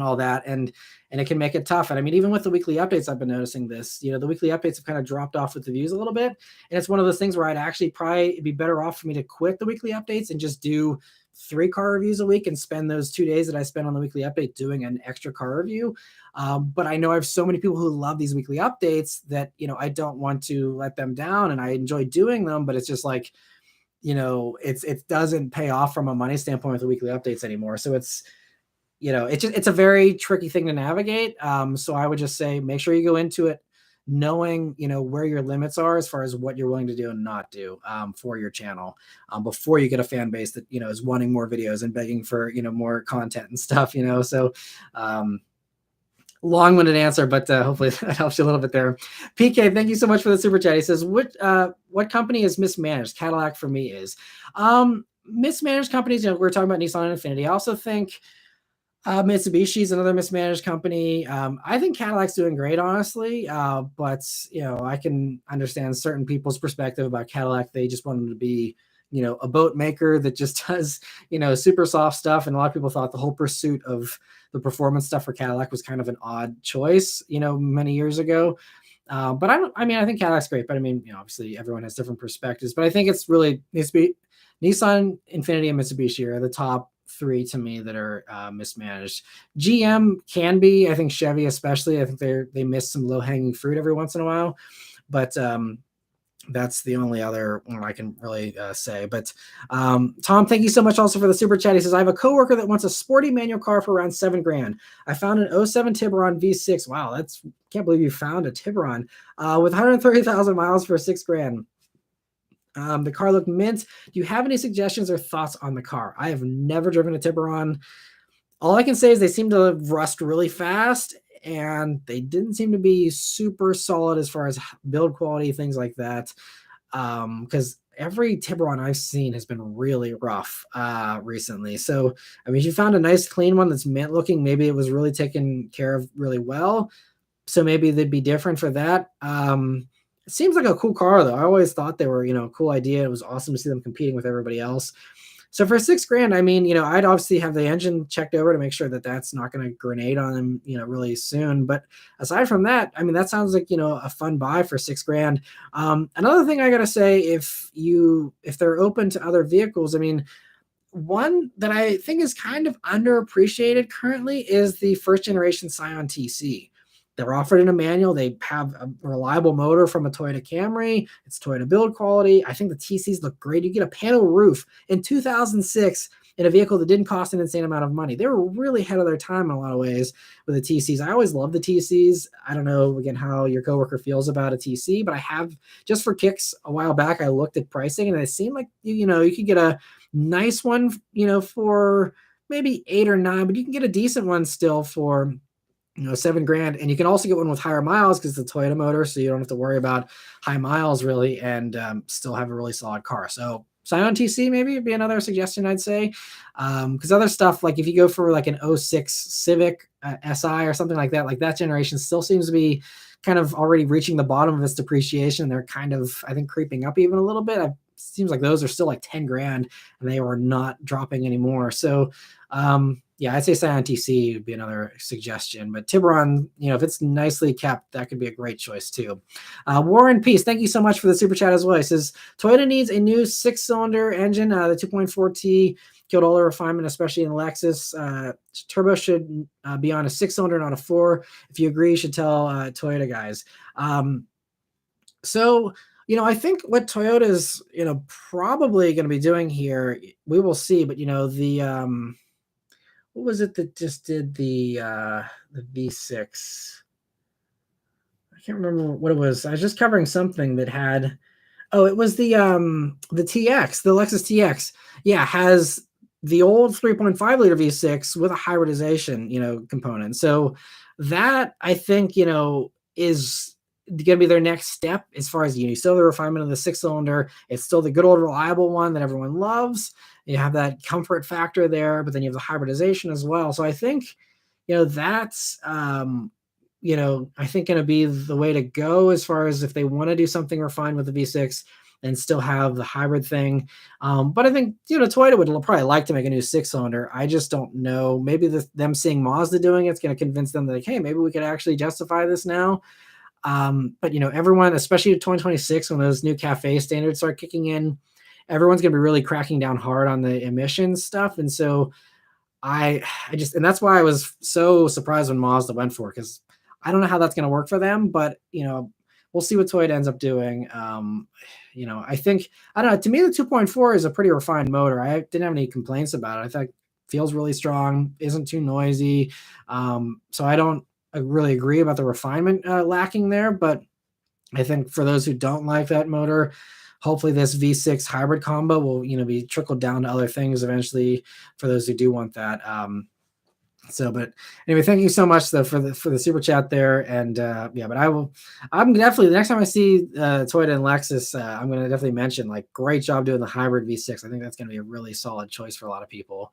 all that. And it can make it tough. And I mean, even with the weekly updates, I've been noticing this, the weekly updates have kind of dropped off with the views a little bit. And it's one of those things where I'd actually probably be better off for me to quit the weekly updates and just do 3 car reviews a week and spend those 2 days that I spend on the weekly update doing an extra car review. But I know I have so many people who love these weekly updates that, I don't want to let them down, and I enjoy doing them, but it's just like, it doesn't pay off from a money standpoint with the weekly updates anymore. So it's a very tricky thing to navigate. So I would just say, make sure you go into it knowing, where your limits are as far as what you're willing to do and not do for your channel before you get a fan base that, is wanting more videos and begging for, more content and stuff, So long-winded answer, but hopefully that helps you a little bit there. PK, thank you so much for the super chat. He says, what company is mismanaged? Cadillac for me is. Mismanaged companies, we're talking about Nissan and Infiniti. I also think Mitsubishi is another mismanaged company. I think Cadillac's doing great, honestly. But I can understand certain people's perspective about Cadillac. They just want them to be, a boat maker that just does, super soft stuff. And a lot of people thought the whole pursuit of the performance stuff for Cadillac was kind of an odd choice, many years ago. But I think Cadillac's great, but obviously everyone has different perspectives, but I think it's really needs to be Nissan, Infiniti, and Mitsubishi are the top 3 to me that are mismanaged. GM can be, I think Chevy especially, I think they miss some low-hanging fruit every once in a while, but that's the only other one I can really say. But Tom, thank you so much also for the super chat. He says, I have a coworker that wants a sporty manual car for around $7,000. I found an 07 Tiburon V6. Wow, can't believe you found a Tiburon with 130,000 miles for $6,000. The car looked mint. Do you have any suggestions or thoughts on the car? I have never driven a Tiburon. All I can say is they seem to rust really fast, and they didn't seem to be super solid as far as build quality, things like that. Because every Tiburon I've seen has been really rough recently. So, if you found a nice clean one that's mint looking, maybe it was really taken care of really well. So maybe they'd be different for that. It seems like a cool car, though. I always thought they were, a cool idea. It was awesome to see them competing with everybody else. So for $6,000, I'd obviously have the engine checked over to make sure that that's not going to grenade on them, really soon. But aside from that, that sounds like, a fun buy for $6,000. Another thing I got to say, if they're open to other vehicles, one that I think is kind of underappreciated currently is the first generation Scion TC. They're offered in a manual. They have a reliable motor from a Toyota Camry. It's Toyota build quality. I think the TCs look great. You get a panel roof in 2006 in a vehicle that didn't cost an insane amount of money. They were really ahead of their time in a lot of ways with the TCs. I always love the TCs. I don't know, again, how your coworker feels about a TC, but I have, just for kicks, a while back, I looked at pricing, and it seemed like, you could get a nice one, for maybe 8 or 9, but you can get a decent one still for $7,000, and you can also get one with higher miles because it's a Toyota motor, so you don't have to worry about high miles really, and still have a really solid car. So Scion TC maybe would be another suggestion, I'd say, because other stuff, like if you go for like an 06 Civic Si or something like that generation still seems to be kind of already reaching the bottom of its depreciation. They're kind of, I think, creeping up even a little bit. It seems like those are still like $10,000, and they are not dropping anymore. So yeah, I'd say Scion TC would be another suggestion. But Tiburon, if it's nicely kept, that could be a great choice too. War and Peace, thank you so much for the super chat as well. He says, Toyota needs a new 6-cylinder engine. The 2.4T killed all the refinement, especially in Lexus. Turbo should be on a 6-cylinder, not a 4. If you agree, you should tell Toyota guys. So, I think what Toyota is, probably going to be doing here, we will see. But, the what was it that just did the V6? I can't remember what it was. I was just covering something that had, it was the TX, the Lexus TX. Yeah, has the old 3.5 liter V6 with a hybridization, component. So that, I think, is going to be their next step as far as, still the refinement of the 6-cylinder. It's still the good old reliable one that everyone loves. You have that comfort factor there, but then you have the hybridization as well. So I think, that's I think going to be the way to go as far as if they want to do something refined with the V6 and still have the hybrid thing. But I think, Toyota would probably like to make a new 6-cylinder. I just don't know. Maybe them seeing Mazda doing it's going to convince them that, like, hey, maybe we could actually justify this now. But everyone, especially 2026, when those new cafe standards start kicking in, everyone's going to be really cracking down hard on the emissions stuff. And so I just, and that's why I was so surprised when Mazda went for it, because I don't know how that's going to work for them, but we'll see what Toyota ends up doing. I think, I don't know, to me, the 2.4 is a pretty refined motor. I didn't have any complaints about it. I thought it feels really strong, isn't too noisy. So I don't really agree about the refinement lacking there, but I think for those who don't like that motor, hopefully this V6 hybrid combo will, be trickled down to other things eventually for those who do want that. But anyway, thank you so much though for the super chat there. And but I'm definitely, the next time I see Toyota and Lexus, I'm going to definitely mention, like, great job doing the hybrid V6. I think that's going to be a really solid choice for a lot of people.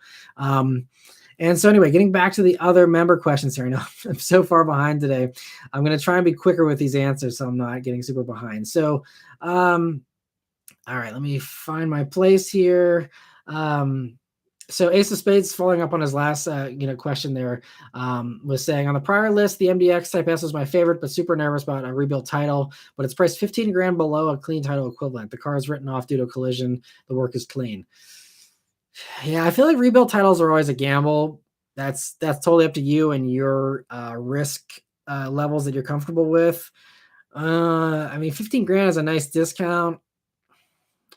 And so anyway, getting back to the other member questions here. I know I'm so far behind today. I'm going to try and be quicker with these answers so I'm not getting super behind. So, all right, let me find my place here. So Ace of Spades, following up on his last question there, was saying, on the prior list, the MDX Type S was my favorite, but super nervous about a rebuilt title, but it's priced 15 grand below a clean title equivalent. The car is written off due to a collision. The work is clean. Yeah, I feel like rebuild titles are always a gamble. That's totally up to you and your risk levels that you're comfortable with. 15 grand is a nice discount,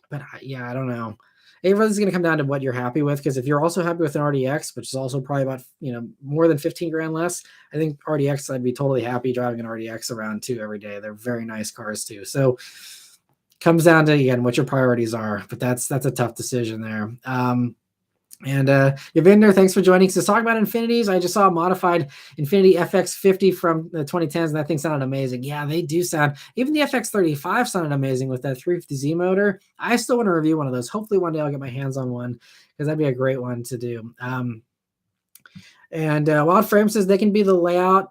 but I don't know. It really is going to come down to what you're happy with, because if you're also happy with an RDX, which is also probably about more than 15 grand less, I think RDX, I'd be totally happy driving an RDX around too every day. They're very nice cars too. So comes down to, again, what your priorities are, but that's a tough decision there. Yavinder, thanks for joining. So talking about Infinitis, I just saw a modified Infiniti FX50 from the 2010s, and that thing sounded amazing. Yeah, they do sound, even the FX35 sounded amazing with that 350Z motor. I still want to review one of those. Hopefully one day I'll get my hands on one, because that'd be a great one to do. Wild Frame says they can be the layout.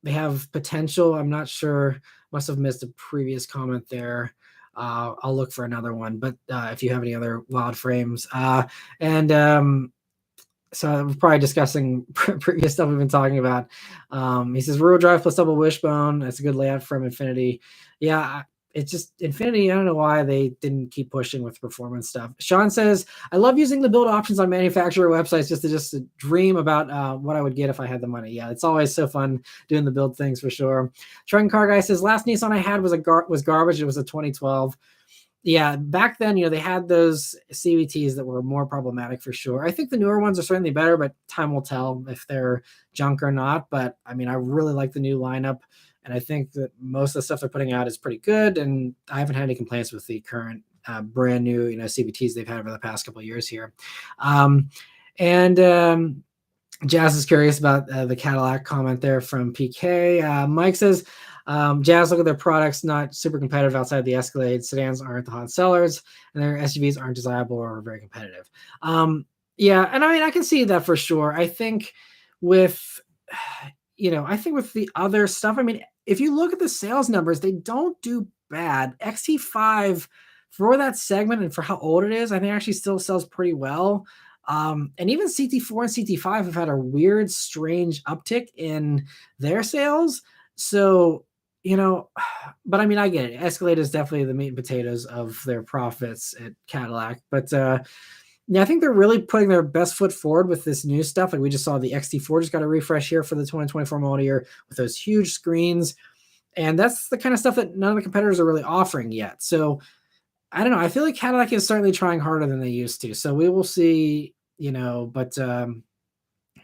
They have potential. I'm not sure. Must have missed a previous comment there. I'll look for another one, but if you have any other Wild Frames. So we're probably discussing previous stuff we've been talking about. He says rear drive plus double wishbone. That's a good layout from Infiniti. Yeah, it's just Infiniti. I don't know why they didn't keep pushing with performance stuff. Sean says, I love using the build options on manufacturer websites just to dream about what I would get if I had the money. Yeah, it's always so fun doing the build things for sure. Trunk Car Guy says, last Nissan I had was garbage. It was a 2012. Yeah, back then, they had those CVTs that were more problematic for sure. I think the newer ones are certainly better, but time will tell if they're junk or not. But I really like the new lineup, and I think that most of the stuff they're putting out is pretty good. And I haven't had any complaints with the current brand new, CVTs they've had over the past couple of years here. Jazz is curious about the Cadillac comment there from PK. Mike says, Jazz, look at their products, not super competitive outside the Escalade. Sedans aren't the hot sellers, and their SUVs aren't desirable or very competitive. Yeah, and I can see that for sure. I think with, with the other stuff, if you look at the sales numbers, they don't do bad. XT5, for that segment and for how old it is, I think actually still sells pretty well. And even CT4 and CT5 have had a weird, strange uptick in their sales. So, but I get it. Escalade is definitely the meat and potatoes of their profits at Cadillac. But I think they're really putting their best foot forward with this new stuff. Like we just saw the XT4 just got a refresh here for the 2024 model year with those huge screens. And that's the kind of stuff that none of the competitors are really offering yet. So I don't know. I feel like Cadillac is certainly trying harder than they used to. So we will see,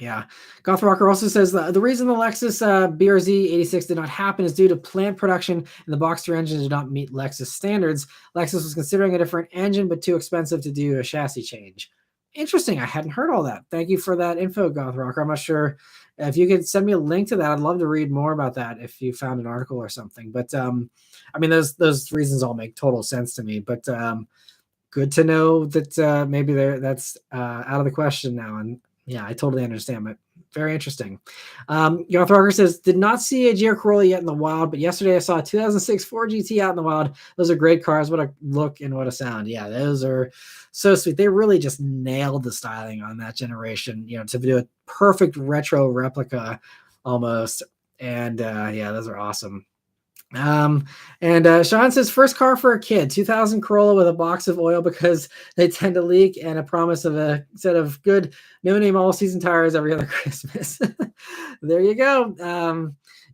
yeah. Goth Rocker also says the reason the Lexus BRZ 86 did not happen is due to plant production and the Boxster engine did not meet Lexus standards. Lexus was considering a different engine, but too expensive to do a chassis change. Interesting. I hadn't heard all that. Thank you for that info, Goth Rocker. I'm not sure if you could send me a link to that. I'd love to read more about that if you found an article or something. But those reasons all make total sense to me. But good to know that maybe that's out of the question now. And yeah, I totally understand, but Very interesting. Garth Rocker says, did not see a GR Corolla yet in the wild, but yesterday I saw a 2006 Ford GT out in the wild. Those are great cars. What a look and what a sound. Yeah, those are so sweet. They really just nailed the styling on that generation, to do a perfect retro replica almost. And yeah, those are awesome. Sean says, first car for a kid, 2000 Corolla with a box of oil because they tend to leak, and a promise of a set of good no name all season tires every other Christmas. There you go.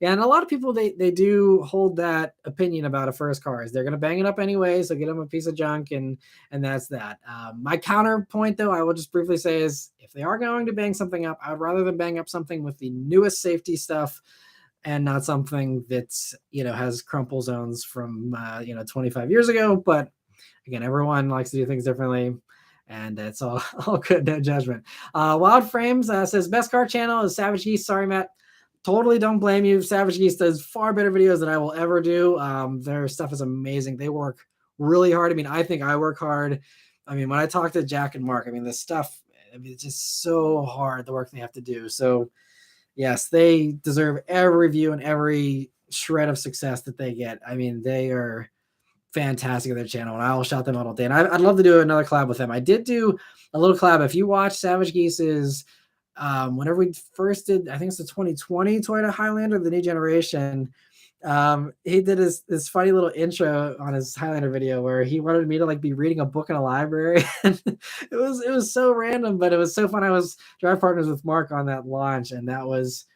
Yeah, and a lot of people, they do hold that opinion about a first car. Is they're going to bang it up anyway, so get them a piece of junk, and that's that. My counterpoint, though, I will just briefly say is, if they are going to bang something up, I would rather than bang up something with the newest safety stuff and not something that's, has crumple zones from, 25 years ago. But again, everyone likes to do things differently, and it's all good, no judgment. Wild Frames says, best car channel is SavageGeese. Sorry, Matt. Totally don't blame you. SavageGeese does far better videos than I will ever do. Their stuff is amazing. They work really hard. I mean, I think I work hard. I mean, when I talk to Jack and Mark, I mean, this stuff, it's just so hard, the work they have to do. So yes, they deserve every view and every shred of success that they get. I mean, they are fantastic at their channel, and I will shout them out all day. And I'd love to do another collab with them. I did do a little collab. If you watch SavageGeese's, whenever we first did, I think it's the 2020 Toyota Highlander, the new generation, he did this funny little intro on his Highlander video where he wanted me to be reading a book in a library. And it was so random, but it was so fun. I was drive partners with Mark on that launch, and that was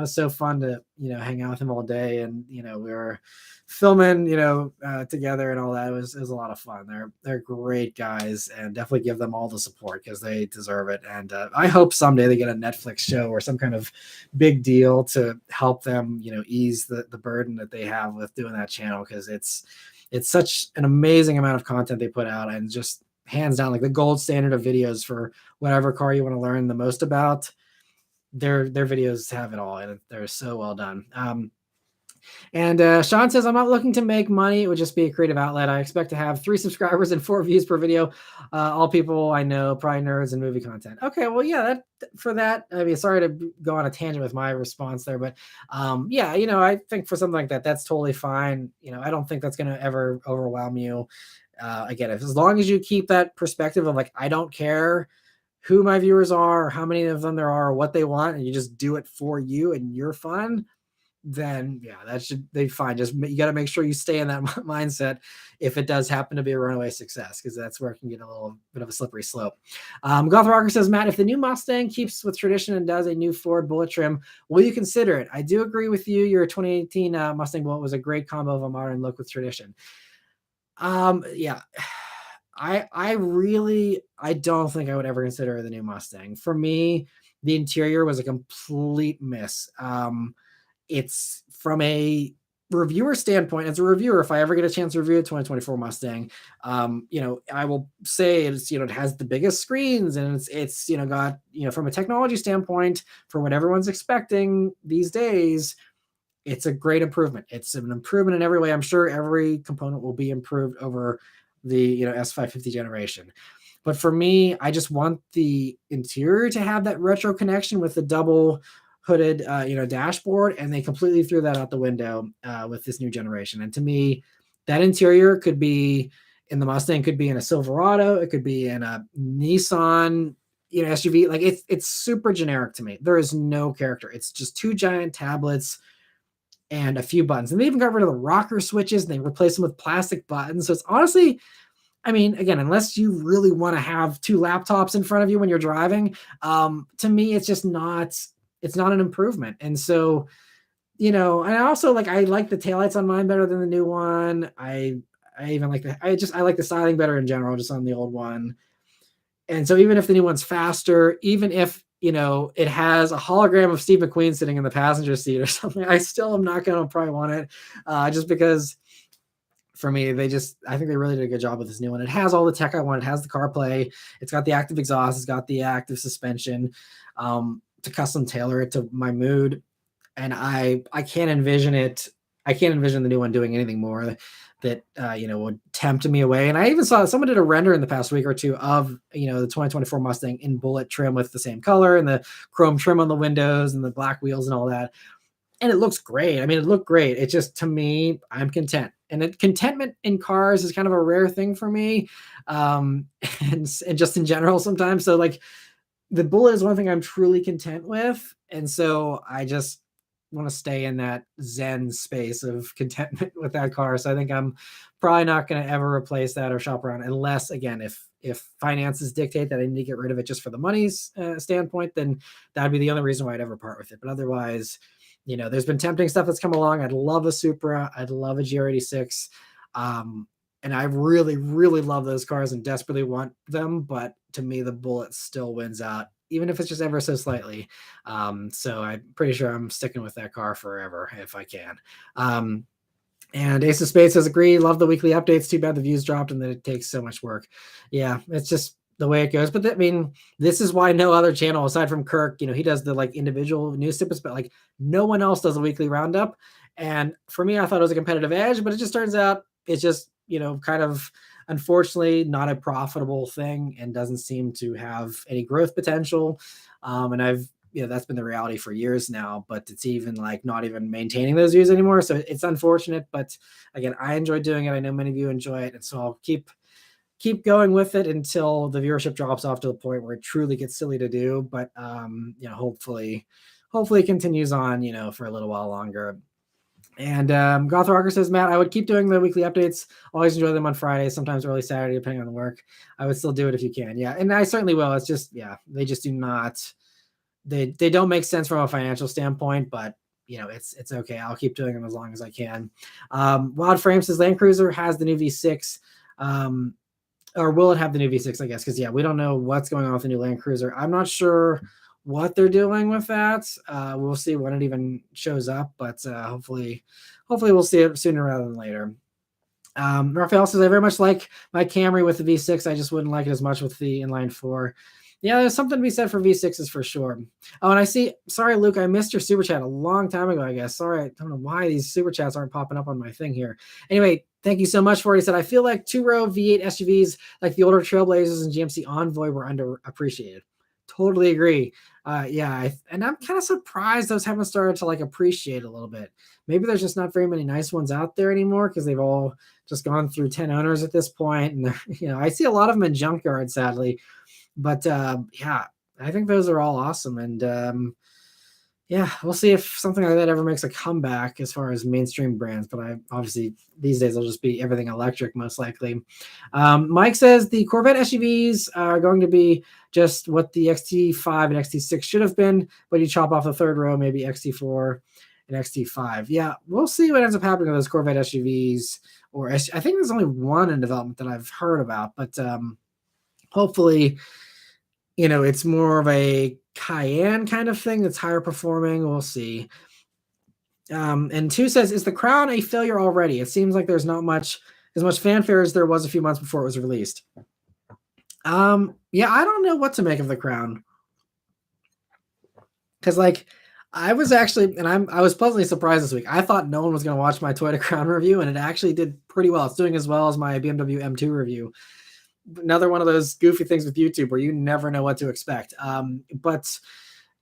so fun to hang out with him all day, and we were filming together and all that. It was a lot of fun. They're great guys, and definitely give them all the support because they deserve it. And I hope someday they get a Netflix show or some kind of big deal to help them ease the burden that they have with doing that channel, because it's such an amazing amount of content they put out, and just hands down the gold standard of videos for whatever car you want to learn the most about. Their videos have it all, and they're so well done. Sean says, I'm not looking to make money. It would just be a creative outlet. I expect to have 3 subscribers and 4 views per video. All people I know, probably nerds and movie content. Okay, well, yeah, I mean, sorry to go on a tangent with my response there, but yeah, I think for something like that, that's totally fine. I don't think that's going to ever overwhelm you. Again, as long as you keep that perspective of I don't care who my viewers are, or how many of them there are, or what they want, and you just do it for you and you're fun, then yeah, that should be fine. Just you got to make sure you stay in that mindset if it does happen to be a runaway success, because that's where it can get a little bit of a slippery slope. Goth Rocker says, Matt, if the new Mustang keeps with tradition and does a new Ford Bullitt trim, will you consider it? I do agree with you. Your 2018 Mustang Bullitt was a great combo of a modern look with tradition. Yeah. I don't think I would ever consider the new Mustang. For me, the interior was a complete miss. It's from a reviewer standpoint, as a reviewer, if I ever get a chance to review a 2024 Mustang, I will say it's, it has the biggest screens, and it's got, from a technology standpoint, for what everyone's expecting these days, it's a great improvement. It's an improvement in every way. I'm sure every component will be improved over the S550 generation. But for me, I just want the interior to have that retro connection with the double hooded dashboard, and they completely threw that out the window with this new generation. And to me, that interior could be in the Mustang, could be in a Silverado, it could be in a Nissan SUV. It's super generic to me. There is no character. It's just 2 giant tablets and a few buttons. And they even got rid of the rocker switches, and they replaced them with plastic buttons. So it's honestly, I mean, again, unless you really want to have 2 laptops in front of you when you're driving, to me, it's just not, it's not an improvement. And so, and I also I like the taillights on mine better than the new one. I even like I like the styling better in general, just on the old one. And so even if the new one's faster, even if it has a hologram of Steve McQueen sitting in the passenger seat or something, I still am not going to probably want it, just because for me, I think they really did a good job with this new one. It has all the tech I want. It has the CarPlay. It's got the active exhaust. It's got the active suspension, to custom tailor it to my mood. And I can't envision it. I can't envision the new one doing anything more. that would tempt me away. And I even saw someone did a render in the past week or two of the 2024 Mustang in Bullitt trim with the same color and the chrome trim on the windows and the black wheels and all that. And it looks great. I mean, it looked great. It just, to me, I'm content. And contentment in cars is kind of a rare thing for me, and just in general sometimes. So like the Bullitt is one thing I'm truly content with, and so I just want to stay in that zen space of contentment with that car. So I think I'm probably not going to ever replace that or shop around, unless, again, if finances dictate that I need to get rid of it just for the money's standpoint, then that'd be the only reason why I'd ever part with it. But otherwise, there's been tempting stuff that's come along. I'd love a Supra. I'd love a GR86. And I really, really love those cars and desperately want them. But to me, the Bullitt still wins out, even if it's just ever so slightly. So I'm pretty sure I'm sticking with that car forever if I can. And Ace of Spades says, agree. Love the weekly updates. Too bad the views dropped and that it takes so much work. Yeah, it's just the way it goes. But this is why no other channel aside from Kirk, he does the like individual news snippets, but like no one else does a weekly roundup. And for me, I thought it was a competitive edge, but it just turns out it's just, kind of unfortunately not a profitable thing and doesn't seem to have any growth potential. And I've, that's been the reality for years now, but it's even like not even maintaining those views anymore. So it's unfortunate, but again, I enjoy doing it. I know many of you enjoy it. And so I'll keep going with it until the viewership drops off to the point where it truly gets silly to do. But, hopefully it continues on, for a little while longer. And Goth Rocker says, Matt, I would keep doing the weekly updates. Always enjoy them on Friday, sometimes early Saturday, depending on the work. I would still do it if you can. Yeah, and I certainly will. It's just, they just do not, they don't make sense from a financial standpoint, but it's okay. I'll keep doing them as long as I can. Wild Frame says Land Cruiser has the new V6. Or will it have the new V6, I guess? Because, we don't know what's going on with the new Land Cruiser. I'm not sure what they're doing with that. We'll see when it even shows up, but hopefully we'll see it sooner rather than later. Raphael says, I very much like my Camry with the V6. I just wouldn't like it as much with the inline 4. Yeah, there's something to be said for V6s for sure. Oh, and sorry, Luke, I missed your super chat a long time ago, I guess. Sorry, I don't know why these super chats aren't popping up on my thing here. Anyway, thank you so much for it. He said, I feel like two-row V8 SUVs like the older Trailblazers and GMC Envoy were underappreciated. Totally agree. And I'm kind of surprised those haven't started to like appreciate a little bit. Maybe there's just not very many nice ones out there anymore because they've all just gone through 10 owners at this point. And I see a lot of them in junkyard, sadly. But I think those are all awesome. And we'll see if something like that ever makes a comeback as far as mainstream brands. But obviously these days it'll just be everything electric, most likely. Mike says the Corvette SUVs are going to be just what the XT5 and XT6 should have been, but you chop off the third row, maybe XT4 and XT5. Yeah, we'll see what ends up happening to those Corvette SUVs. I think there's only one in development that I've heard about, but hopefully, it's more of a Cayenne kind of thing that's higher performing. We'll see. And 2 says, is the Crown a failure already? It seems like there's not as much fanfare as there was a few months before it was released. I don't know what to make of the Crown. Because I was actually, and I was pleasantly surprised this week. I thought no one was going to watch my Toyota Crown review, and it actually did pretty well. It's doing as well as my BMW M2 review. Another one of those goofy things with YouTube where you never know what to expect. But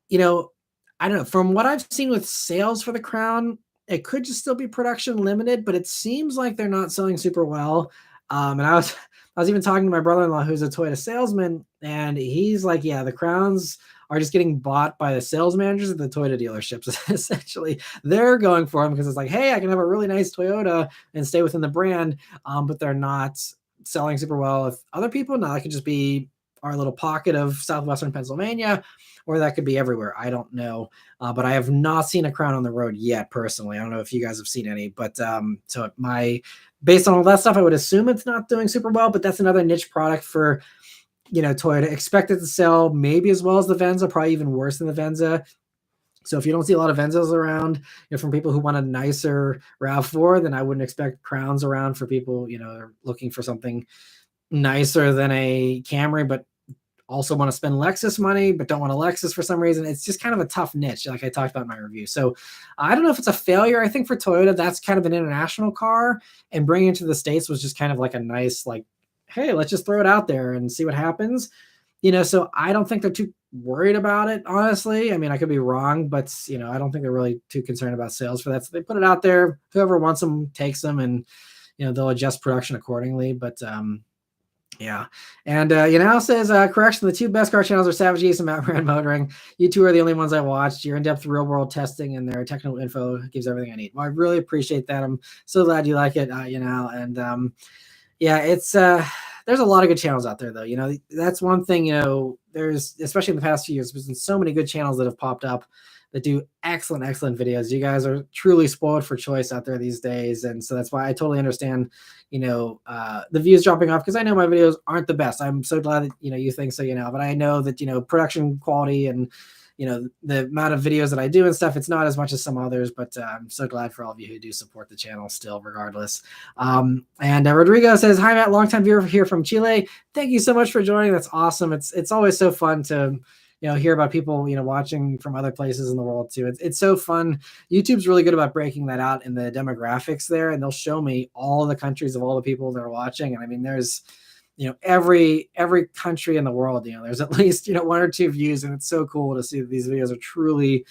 I don't know. From what I've seen with sales for the Crown, it could just still be production limited, but it seems like they're not selling super well. And I was even talking to my brother-in-law who's a Toyota salesman, and he's like, yeah, the Crowns are just getting bought by the sales managers at the Toyota dealerships. Essentially, they're going for them because it's like, hey, I can have a really nice Toyota and stay within the brand, but they're not selling super well with other people. Now that could just be our little pocket of southwestern Pennsylvania, or that could be everywhere. I don't know, but I have not seen a Crown on the road yet personally. I don't know if you guys have seen any, but so based on all that stuff, I would assume it's not doing super well, but that's another niche product for Toyota. Expected to sell maybe as well as the Venza, probably even worse than the Venza. So if you don't see a lot of Venzas around, from people who want a nicer RAV4, then I wouldn't expect Crowns around for people, looking for something nicer than a Camry. But also want to spend Lexus money, but don't want a Lexus for some reason. It's just kind of a tough niche, like I talked about in my review. So I don't know if it's a failure. I think for Toyota, that's kind of an international car, and bringing it to the States was just kind of like a nice, like, hey, let's just throw it out there and see what happens. So I don't think they're too worried about it, honestly. I mean, I could be wrong, but I don't think they're really too concerned about sales for that. So they put it out there. Whoever wants them takes them, and they'll adjust production accordingly. But yeah. And Yanal says, correction, the two best car channels are SavageGeese and Maran Motoring. You two are the only ones I watched. Your in-depth real-world testing and their technical info gives everything I need. Well, I really appreciate that. I'm so glad you like it, Yanal. And yeah, it's there's a lot of good channels out there, though. That's one thing, there's, especially in the past few years, there's been so many good channels that have popped up that do excellent videos. You guys are truly spoiled for choice out there these days. And so that's why I totally understand, the views dropping off, because I know my videos aren't the best. I'm so glad that, you think so, but I know that, production quality and, the amount of videos that I do and stuff, it's not as much as some others, but I'm so glad for all of you who do support the channel still, regardless. And Rodrigo says, hi, Matt, longtime viewer here from Chile. Thank you so much for joining. That's awesome. It's always so fun to, hear about people, watching from other places in the world too. It's so fun. YouTube's really good about breaking that out in the demographics there, and they'll show me all the countries of all the people that are watching. And I mean, there's, every country in the world, there's at least, one or two views, and it's so cool to see that these videos are truly,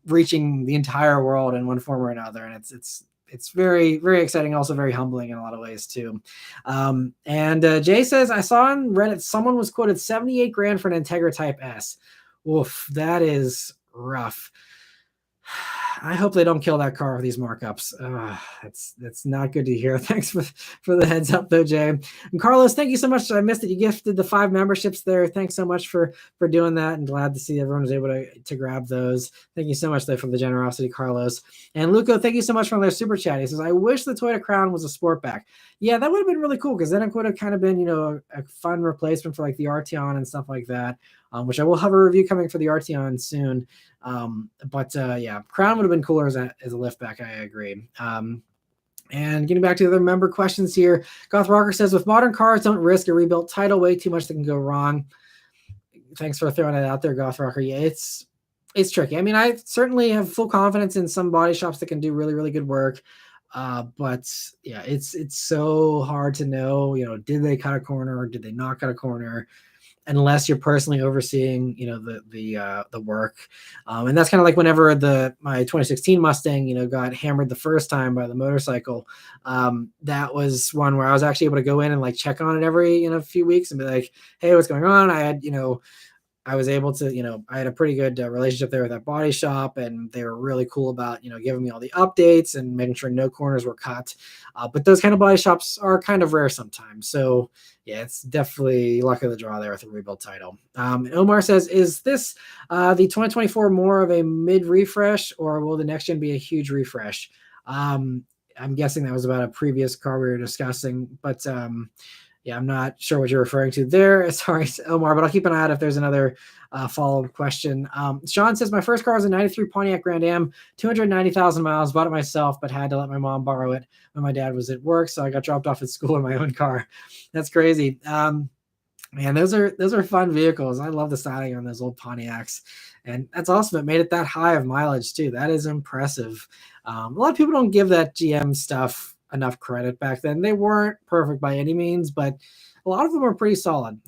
reaching the entire world in one form or another. And it's very, very exciting, also very humbling in a lot of ways too. And Jay says, I saw on Reddit someone was quoted 78 grand for an Integra Type S. Oof, that is rough. I hope they don't kill that car with these markups. That's not good to hear. Thanks for the heads up, though, Jay. And Carlos, thank you so much. I missed it. You gifted the 5 memberships there. Thanks so much for doing that, and glad to see everyone was able to grab those. Thank you so much, though, for the generosity, Carlos. And Luco, thank you so much for their super chat. He says, I wish the Toyota Crown was a Sportback. Yeah, that would have been really cool, because then it would have kind of been, a fun replacement for like the Arteon and stuff like that, which I will have a review coming for the Arteon soon. But yeah, Crown would have been cooler as a liftback. I agree. And getting back to the other member questions here, Goth Rocker says, with modern cars, don't risk a rebuilt title, way too much that can go wrong. Thanks for throwing it out there, Goth Rocker. Yeah, it's tricky. I mean, I certainly have full confidence in some body shops that can do really, really good work. But yeah, it's so hard to know, did they cut a corner or did they not cut a corner, unless you're personally overseeing, the work. And that's kind of like whenever my 2016 Mustang, got hammered the first time by the motorcycle. That was one where I was actually able to go in and like check on it every, few weeks and be like, hey, what's going on? I had, I was able to, I had a pretty good relationship there with that body shop, and they were really cool about, giving me all the updates and making sure no corners were cut. But those kind of body shops are kind of rare sometimes. So yeah, it's definitely luck of the draw there with a rebuild title. Omar says, is this the 2024 more of a mid refresh, or will the next gen be a huge refresh? I'm guessing that was about a previous car we were discussing, but yeah, I'm not sure what you're referring to there. Sorry, Omar, but I'll keep an eye out if there's another follow-up question. Sean says, my first car was a 93 Pontiac Grand Am, 290,000 miles, bought it myself, but had to let my mom borrow it when my dad was at work, so I got dropped off at school in my own car. That's crazy. Man, those are fun vehicles. I love the styling on those old Pontiacs. And that's awesome. It made it that high of mileage, too. That is impressive. A lot of people don't give that GM stuff enough credit back then. They weren't perfect by any means, but a lot of them were pretty solid.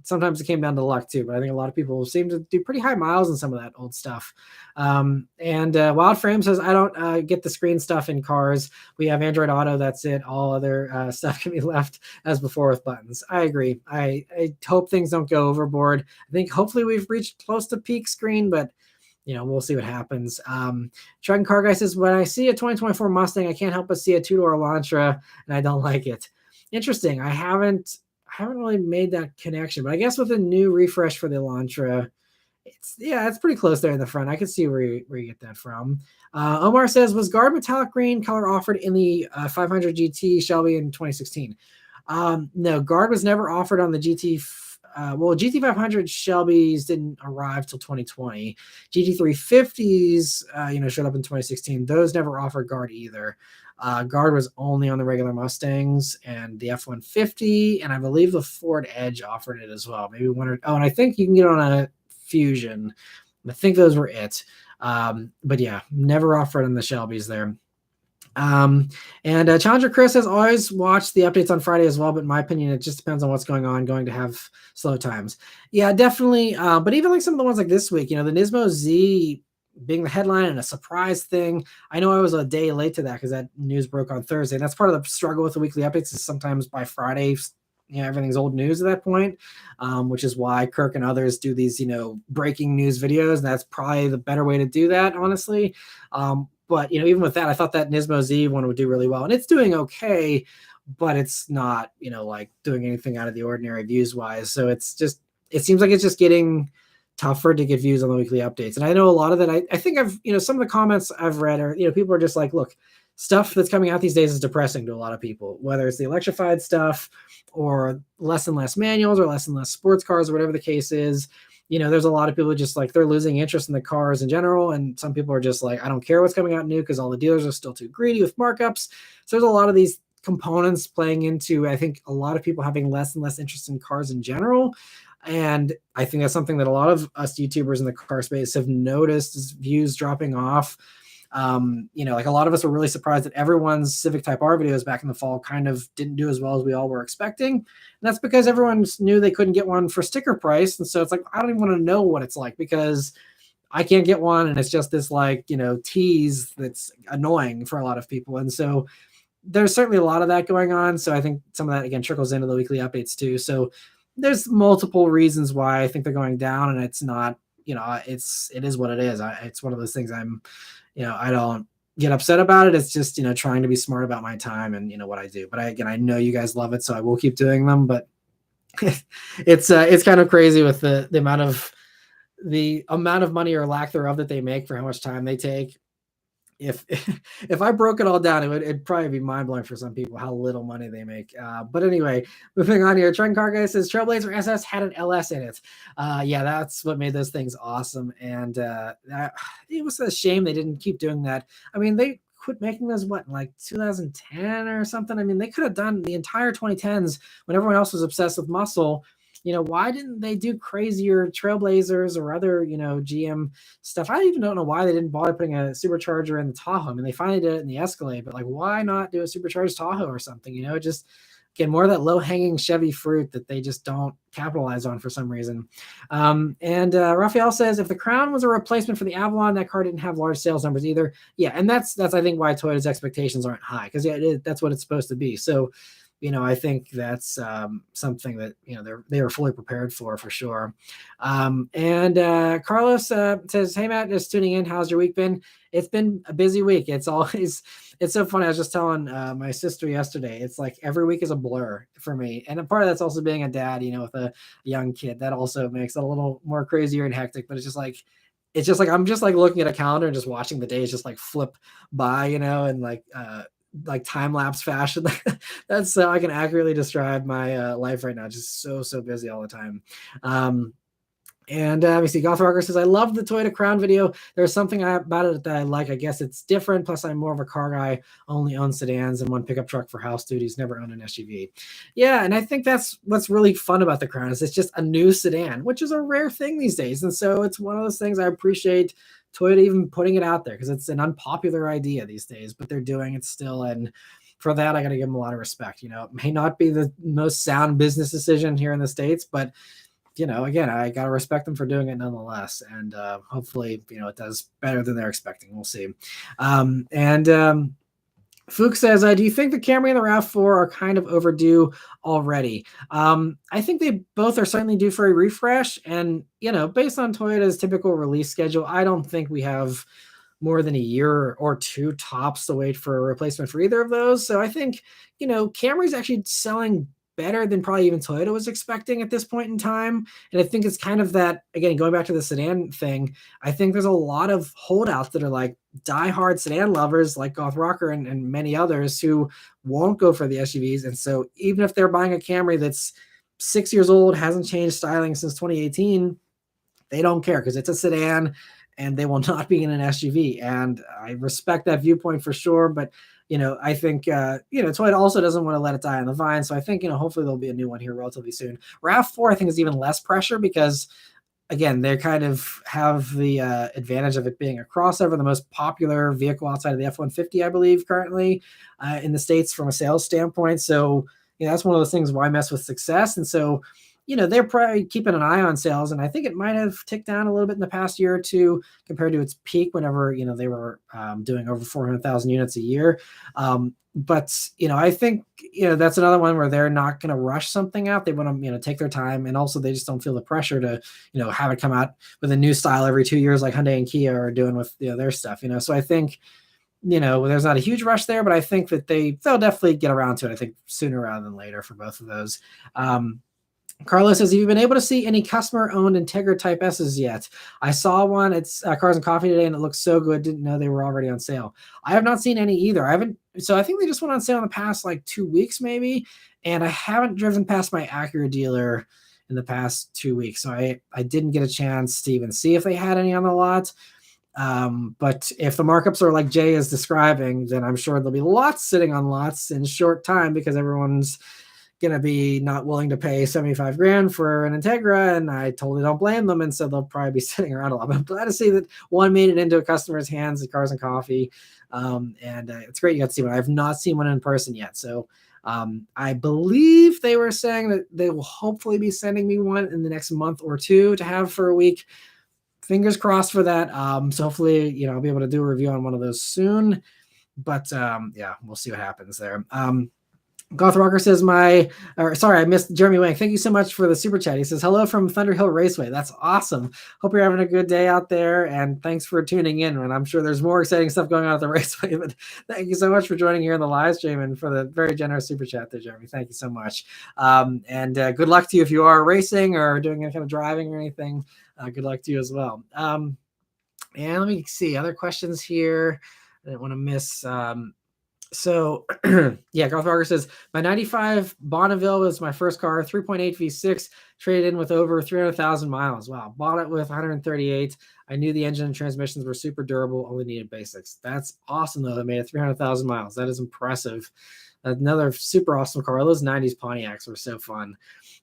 Sometimes it came down to luck too, but I think a lot of people seem to do pretty high miles in some of that old stuff. And Wild Frame says, I don't get the screen stuff in cars. We have Android Auto. That's it. All other stuff can be left as before with buttons. I agree. I hope things don't go overboard. I think hopefully we've reached close to peak screen, but we'll see what happens. Truck and Car Guy says, when I see a 2024 Mustang, I can't help but see a two-door Elantra, and I don't like it. Interesting. I haven't really made that connection, but I guess with a new refresh for the Elantra, it's pretty close there in the front. I can see where you get that from. Omar says, was Guard metallic green color offered in the 500 GT Shelby in 2016? No, Guard was never offered on the GT. GT500 Shelbys didn't arrive till 2020. GT350s, showed up in 2016. Those never offered Guard either. Guard was only on the regular Mustangs and the F-150, and I believe the Ford Edge offered it as well. Maybe one or and I think you can get on a Fusion. I think those were it. But yeah, never offered on the Shelbys there. And Challenger Chris has always watched the updates on Friday as well, but in my opinion, it just depends on what's going on, going to have slow times. Yeah, definitely. But even like some of the ones like this week, the Nismo Z being the headline and a surprise thing. I know I was a day late to that because that news broke on Thursday. And that's part of the struggle with the weekly updates is sometimes by Friday, everything's old news at that point, which is why Kirk and others do these, breaking news videos. And that's probably the better way to do that, honestly. But, even with that, I thought that Nismo Z one would do really well. And it's doing okay, but it's not, like doing anything out of the ordinary views-wise. So it seems like it's just getting tougher to get views on the weekly updates. And I know a lot of that, I think some of the comments I've read are, people are just like, look, stuff that's coming out these days is depressing to a lot of people, whether it's the electrified stuff or less and less manuals or less and less sports cars or whatever the case is. There's a lot of people just like they're losing interest in the cars in general. And some people are just like, I don't care what's coming out new because all the dealers are still too greedy with markups. So there's a lot of these components playing into, I think, a lot of people having less and less interest in cars in general. And I think that's something that a lot of us YouTubers in the car space have noticed is views dropping off. Like a lot of us were really surprised that everyone's Civic Type R videos back in the fall kind of didn't do as well as we all were expecting. And that's because everyone knew they couldn't get one for sticker price. And so it's like, I don't even want to know what it's like because I can't get one. And it's just this tease that's annoying for a lot of people. And so there's certainly a lot of that going on. So I think some of that, again, trickles into the weekly updates too. So there's multiple reasons why I think they're going down, and it's not, it is what it is. It's one of those things I don't get upset about it. It's just, trying to be smart about my time and, what I do. But I know you guys love it, so I will keep doing them. But it's kind of crazy with the amount of money or lack thereof that they make for how much time they take. If I broke it all down, it'd probably be mind blowing for some people how little money they make. But anyway, moving on here. Trend Car Guy says Trailblazer SS had an LS in it. Yeah, that's what made those things awesome. And it was a shame they didn't keep doing that. I mean, they quit making those in like 2010 or something. I mean, they could have done the entire 2010s when everyone else was obsessed with muscle. Why didn't they do crazier Trailblazers or other, GM stuff? I even don't know why they didn't bother putting a supercharger in the Tahoe. I mean, they finally did it in the Escalade, but why not do a supercharged Tahoe or something? Just get more of that low-hanging Chevy fruit that they just don't capitalize on for some reason. And Raphael says, if the Crown was a replacement for the Avalon, that car didn't have large sales numbers either. Yeah, and that's I think why Toyota's expectations aren't high, because that's what it's supposed to be. So I think that's something that, they were fully prepared for sure. And Carlos says, hey, Matt, just tuning in. How's your week been? It's been a busy week. It's so funny. I was just telling my sister yesterday, it's like every week is a blur for me. And a part of that's also being a dad, with a young kid. That also makes it a little more crazier and hectic, but it's just like I'm just like looking at a calendar and just watching the days just like flip by, and like time-lapse fashion. That's how I can accurately describe my life right now. Just so busy all the time. And let me see. Goth Rocker says, I love the Toyota Crown video. There's something about it that I like. I guess it's different. Plus, I'm more of a car guy, only own sedans and one pickup truck for house duties, never owned an SUV. Yeah, and I think that's what's really fun about the Crown is it's just a new sedan, which is a rare thing these days. And so it's one of those things I appreciate Toyota even putting it out there because it's an unpopular idea these days, but they're doing it still. And for that, I got to give them a lot of respect. It may not be the most sound business decision here in the States, but again, I got to respect them for doing it nonetheless. And hopefully, it does better than they're expecting. We'll see. Fuchs says, do you think the Camry and the RAV4 are kind of overdue already? I think they both are certainly due for a refresh. And, based on Toyota's typical release schedule, I don't think we have more than a year or two tops to wait for a replacement for either of those. So I think, Camry's actually selling better than probably even Toyota was expecting at this point in time. And I think it's kind of that, again, going back to the sedan thing, I think there's a lot of holdouts that are like diehard sedan lovers like Goth Rocker and many others who won't go for the SUVs. And so even if they're buying a Camry that's 6 years old, hasn't changed styling since 2018, they don't care because it's a sedan and they will not be in an SUV. And I respect that viewpoint for sure. But I think, Toyota also doesn't want to let it die on the vine. So I think, hopefully there'll be a new one here relatively soon. RAV4, I think, is even less pressure because, again, they kind of have the advantage of it being a crossover, the most popular vehicle outside of the F-150, I believe, currently in the States from a sales standpoint. So, that's one of those things why mess with success. And so, they're probably keeping an eye on sales. And I think it might have ticked down a little bit in the past year or two compared to its peak whenever, they were doing over 400,000 units a year. But, I think, that's another one where they're not going to rush something out. They want to, take their time. And also they just don't feel the pressure to, have it come out with a new style every 2 years like Hyundai and Kia are doing with their stuff, So I think, there's not a huge rush there, but I think that they'll definitely get around to it. I think sooner rather than later for both of those. Carlos says, have you been able to see any customer-owned Integra Type S's yet? I saw one. It's Cars and Coffee today, and it looks so good. Didn't know they were already on sale. I have not seen any either. So I think they just went on sale in the past 2 weeks maybe, and I haven't driven past my Acura dealer in the past 2 weeks. So I didn't get a chance to even see if they had any on the lot. But if the markups are like Jay is describing, then I'm sure there'll be lots sitting on lots in short time because everyone's going to be not willing to pay 75 grand for an Integra, and I totally don't blame them. And so they'll probably be sitting around a lot. But I'm glad to see that one made it into a customer's hands at Cars and Coffee. It's great you got to see one. I've not seen one in person yet. So I believe they were saying that they will hopefully be sending me one in the next month or two to have for a week. Fingers crossed for that. So hopefully, I'll be able to do a review on one of those soon. But we'll see what happens there. Goth Rocker says, I missed Jeremy Wang. Thank you so much for the super chat. He says, hello from Thunder Hill Raceway. That's awesome. Hope you're having a good day out there. And thanks for tuning in. And I'm sure there's more exciting stuff going on at the raceway, but thank you so much for joining here in the live stream and for the very generous super chat there, Jeremy. Thank you so much. Good luck to you if you are racing or doing any kind of driving or anything. Good luck to you as well. And let me see other questions here. I didn't want to miss, So, Golf Rocker says, my 95 Bonneville was my first car, 3.8 V6, traded in with over 300,000 miles. Wow. Bought it with 138. I knew the engine and transmissions were super durable, only needed basics. That's awesome, though. They made it 300,000 miles. That is impressive. Another super awesome car. Those 90s Pontiacs were so fun.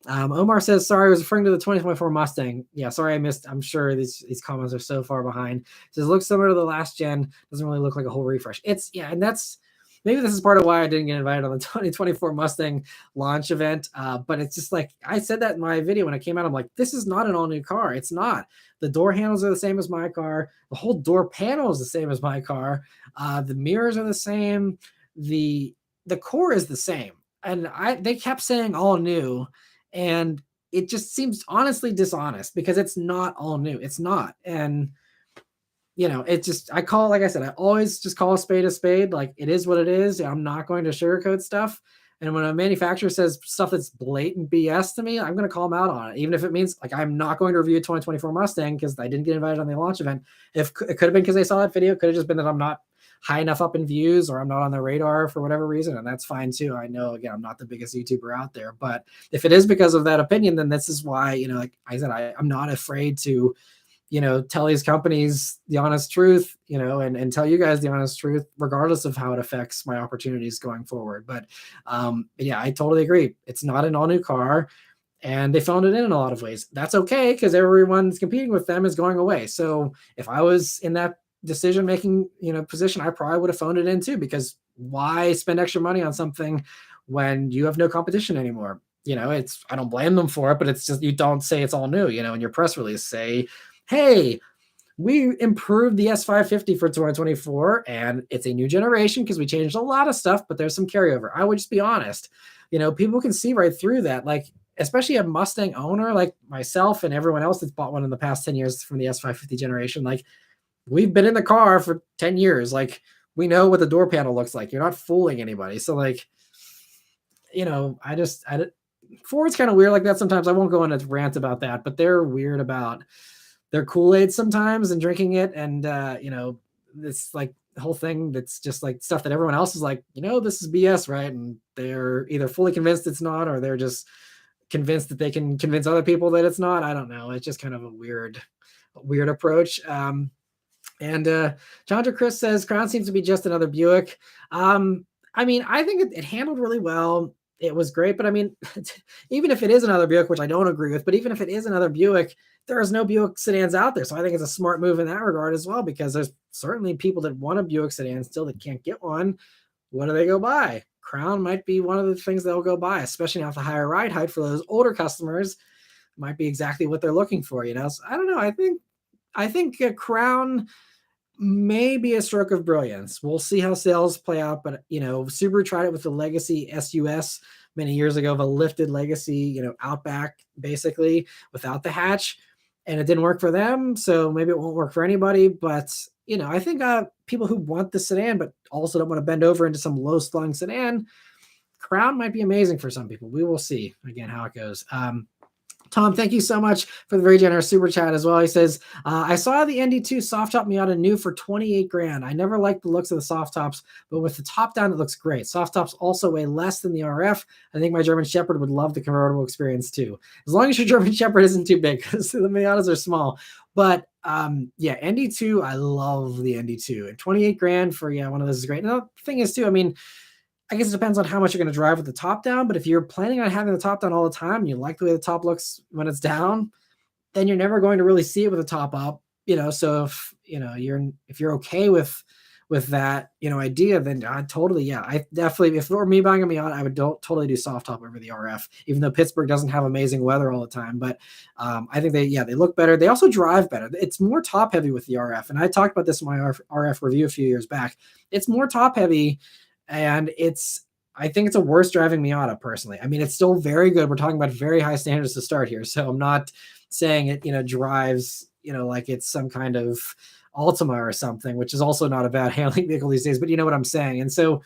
Omar says, sorry, I was referring to the 2024 Mustang. Yeah, sorry I missed. I'm sure these comments are so far behind. It says, looks similar to the last gen. Doesn't really look like a whole refresh. And that's, maybe this is part of why I didn't get invited on the 2024 Mustang launch event. But it's just like, I said that in my video when it came out, I'm like, this is not an all new car. It's not. The door handles are the same as my car. The whole door panel is the same as my car. The mirrors are the same. The core is the same. And they kept saying all new. And it just seems honestly dishonest because it's not all new. It's not. And it just, like I said, I always just call a spade. Like, it is what it is. I'm not going to sugarcoat stuff. And when a manufacturer says stuff that's blatant BS to me, I'm going to call them out on it. Even if it means I'm not going to review a 2024 Mustang because I didn't get invited on the launch event. If it could have been because they saw that video, could have just been that I'm not high enough up in views or I'm not on their radar for whatever reason. And that's fine too. I know, again, I'm not the biggest YouTuber out there, but if it is because of that opinion, then this is why, like I said, I'm not afraid to, tell these companies the honest truth, and tell you guys the honest truth, regardless of how it affects my opportunities going forward. But I totally agree. It's not an all new car and they phoned it in a lot of ways. That's okay because everyone's competing with them is going away. So if I was in that decision-making, position, I probably would have phoned it in too, because why spend extra money on something when you have no competition anymore? I don't blame them for it, but it's just, you don't say it's all new, in your press release, say, hey, we improved the S550 for 2024 and it's a new generation because we changed a lot of stuff, but there's some carryover. I would just be honest. People can see right through that. Like, especially a Mustang owner like myself and everyone else that's bought one in the past 10 years from the S550 generation. Like, we've been in the car for 10 years. Like, we know what the door panel looks like. You're not fooling anybody. So Ford's kind of weird like that sometimes. I won't go on a rant about that, but they're weird about their Kool-Aid sometimes and drinking it. And, this like the whole thing that's just like stuff that everyone else is like, this is BS, right? And they're either fully convinced it's not, or they're just convinced that they can convince other people that it's not. I don't know. It's just kind of a weird approach. And Chandra Chris says Crown seems to be just another Buick. I mean, I think it handled really well. It was great, but I mean, even if it is another Buick, which I don't agree with, but even if it is another Buick, there is no Buick sedans out there. So I think it's a smart move in that regard as well, because there's certainly people that want a Buick sedan still that can't get one. What do they go buy? Crown might be one of the things they'll go buy, especially now with the higher ride height for those older customers. Might be exactly what they're looking for, you know. So I don't know. I think a Crown may be a stroke of brilliance. We'll see how sales play out, but you know, Subaru tried it with the Legacy SUS many years ago, the lifted Legacy, you know, Outback basically without the hatch, and it didn't work for them. So maybe it won't work for anybody. But you know, I think people who want the sedan but also don't want to bend over into some low-slung sedan, Crown might be amazing for some people. We will see again how it goes. Tom, thank you so much for the very generous super chat as well. He says, I saw the ND2 soft top Miata new for 28 grand. I never liked the looks of the soft tops, but with the top down, it looks great. Soft tops also weigh less than the RF. I think my German Shepherd would love the convertible experience too. As long as your German Shepherd isn't too big, because the Miatas are small. But yeah, ND2, I love the ND2. And 28 grand for, yeah, one of those is great. Now, the thing is too, I mean, I guess it depends on how much you're going to drive with the top down, but if you're planning on having the top down all the time, and you like the way the top looks when it's down, then you're never going to really see it with the top up, you know. So if you're okay with that, you know, idea, then I totally, yeah, I definitely, if it were me buying a Miata, I would totally do soft top over the RF, even though Pittsburgh doesn't have amazing weather all the time. But I think they look better. They also drive better. It's more top heavy with the RF, and I talked about this in my RF review a few years back. It's more top heavy. And I think it's a worse driving Miata personally. I mean, it's still very good. We're talking about very high standards to start here. So I'm not saying it, you know, drives, you know, like it's some kind of Altima or something, which is also not a bad handling vehicle these days, but you know what I'm saying. And so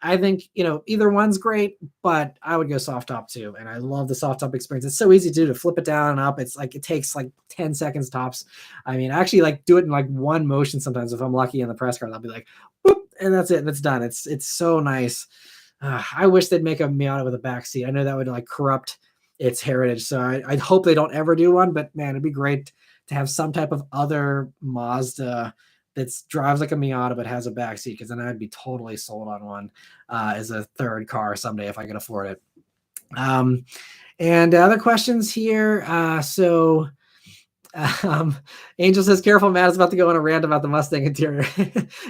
I think, you know, either one's great, but I would go soft top too. And I love the soft top experience. It's so easy to do, to flip it down and up. It's like, it takes like 10 seconds tops. I mean, I actually like do it in like one motion sometimes. If I'm lucky in the press car, I'll be like, whoop, and that's it. And it's done. It's so nice. I wish they'd make a Miata with a back seat. I know that would like corrupt its heritage. So I hope they don't ever do one, but man, it'd be great to have some type of other Mazda that drives like a Miata but has a backseat, because then I'd be totally sold on one as a third car someday if I could afford it. And other questions here. Angel says, careful, Matt is about to go on a rant about the Mustang interior.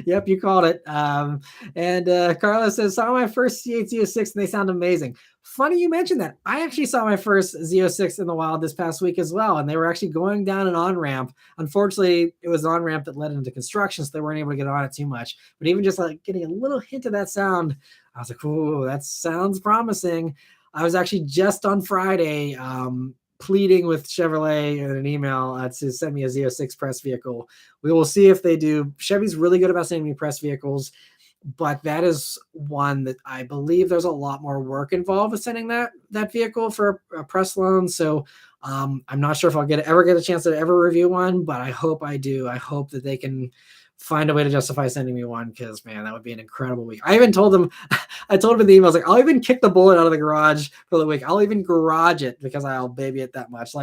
Yep, you called it. And Carla says, saw my first C8 Z06 and they sound amazing. Funny you mentioned that. I actually saw my first Z06 in the wild this past week as well, and they were actually going down an on-ramp. Unfortunately, it was an on-ramp that led into construction, so they weren't able to get on it too much. But even just like getting a little hint of that sound, I was like, ooh, that sounds promising. I was actually just on Friday pleading with Chevrolet in an email to send me a Z06 press vehicle. We will see if they do. Chevy's really good about sending me press vehicles, but that is one that I believe there's a lot more work involved with sending that vehicle for a press loan. So I'm not sure if I'll ever get a chance to ever review one, but I hope I do. I hope that they can find a way to justify sending me one, because man, that would be an incredible week. I even told them, I told them in the email, I was like, I'll even kick the Bullitt out of the garage for the week. I'll even garage it because I'll baby it that much.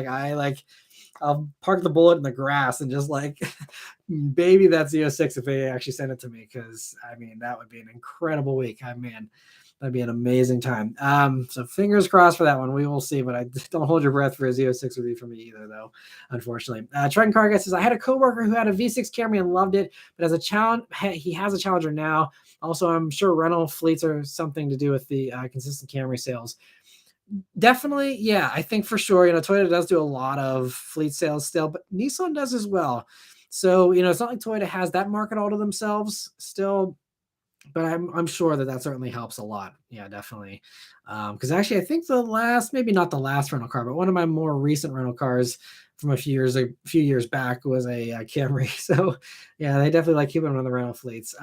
I'll park the Bullitt in the grass and just like baby that Z06 if they actually send it to me, because I mean, that would be an incredible week. Man, that'd be an amazing time. So fingers crossed for that one. We will see, but I don't hold your breath for a Z06 review for me either, though, unfortunately. Trenton Car Guy says, I had a coworker who had a V6 Camry and loved it, but as a challenge, he has a Challenger now. Also, I'm sure rental fleets are something to do with the consistent Camry sales. Definitely, yeah, I think for sure, you know, Toyota does do a lot of fleet sales still, but Nissan does as well. So, you know, it's not like Toyota has that market all to themselves still, but I'm sure that certainly helps a lot. Yeah, definitely. Because actually, I think maybe not the last rental car, but one of my more recent rental cars from a few years back was a Camry. So yeah, they definitely like keeping them on the rental fleets.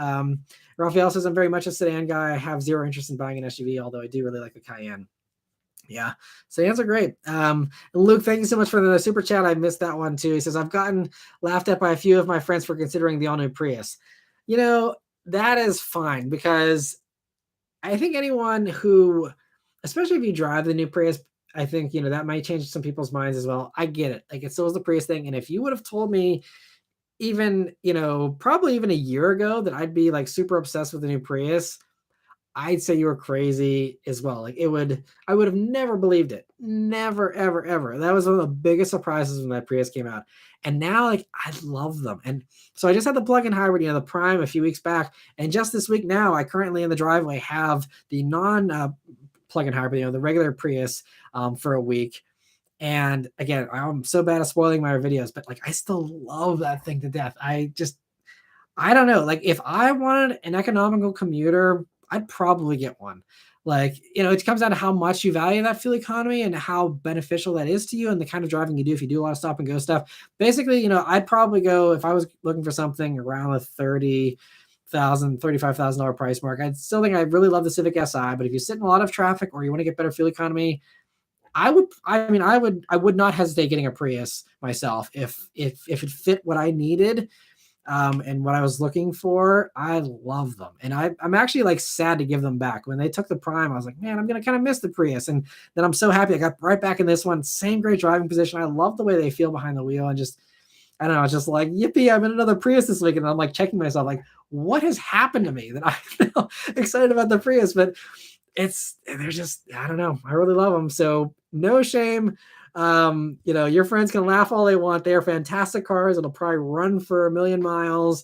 Raphael says, I'm very much a sedan guy. I have zero interest in buying an SUV, although I do really like the Cayenne. Yeah, sedans are great. Luke, thank you so much for the super chat. I missed that one too. He says, I've gotten laughed at by a few of my friends for considering the all-new Prius. You know, that is fine, because I think anyone who, especially if you drive the new Prius, I think, you know, that might change some people's minds as well. I get it. Like, it still is the Prius thing. And if you would have told me even, probably even a year ago that I'd be like super obsessed with the new Prius, I'd say you were crazy as well. Like I would have never believed it. Never, ever, ever. That was one of the biggest surprises when that Prius came out. And now, like, I love them. And so I just had the plug-in hybrid, the Prime a few weeks back. And just this week now, I currently in the driveway have the plug-in hybrid, the regular Prius for a week. And again, I'm so bad at spoiling my videos, but like, I still love that thing to death. I don't know. Like if I wanted an economical commuter, I'd probably get one. Like, it comes down to how much you value that fuel economy and how beneficial that is to you and the kind of driving you do. If you do a lot of stop and go stuff, basically, I'd probably go, if I was looking for something around the $35,000 price mark. I'd still think I really love the Civic Si, but if you sit in a lot of traffic or you want to get better fuel economy, I would not hesitate getting a Prius myself if it fit what I needed. And what I was looking for. I love them. And I'm actually like sad to give them back. When they took the Prime, I was like, man, I'm going to kind of miss the Prius. And then I'm so happy I got right back in this one. Same great driving position. I love the way they feel behind the wheel. And just, I don't know, it's just like, yippee, I'm in another Prius this week. And I'm like checking myself, like, what has happened to me that I'm now excited about the Prius? But they're just, I don't know. I really love them. So no shame. Your friends can laugh all they want. They are fantastic cars. It'll probably run for 1 million miles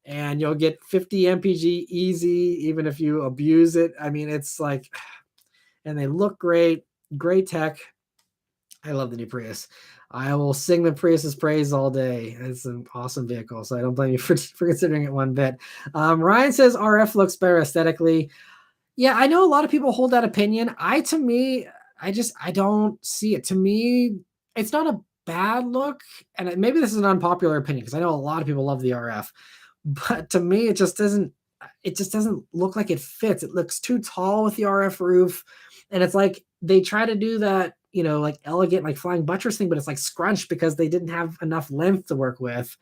and you'll get 50 mpg easy, even if you abuse it. I mean, it's like, and they look great tech. I love the new Prius. I will sing the Prius's praise all day. It's an awesome vehicle, so I don't blame you for considering it one bit. Ryan says RF looks better aesthetically. Yeah, I know a lot of people hold that opinion. I don't see it. To me, it's not a bad look. And maybe this is an unpopular opinion because I know a lot of people love the RF, but to me, it just doesn't look like it fits. It looks too tall with the RF roof. And it's like they try to do that, like elegant, like flying buttress thing, but it's like scrunched because they didn't have enough length to work with.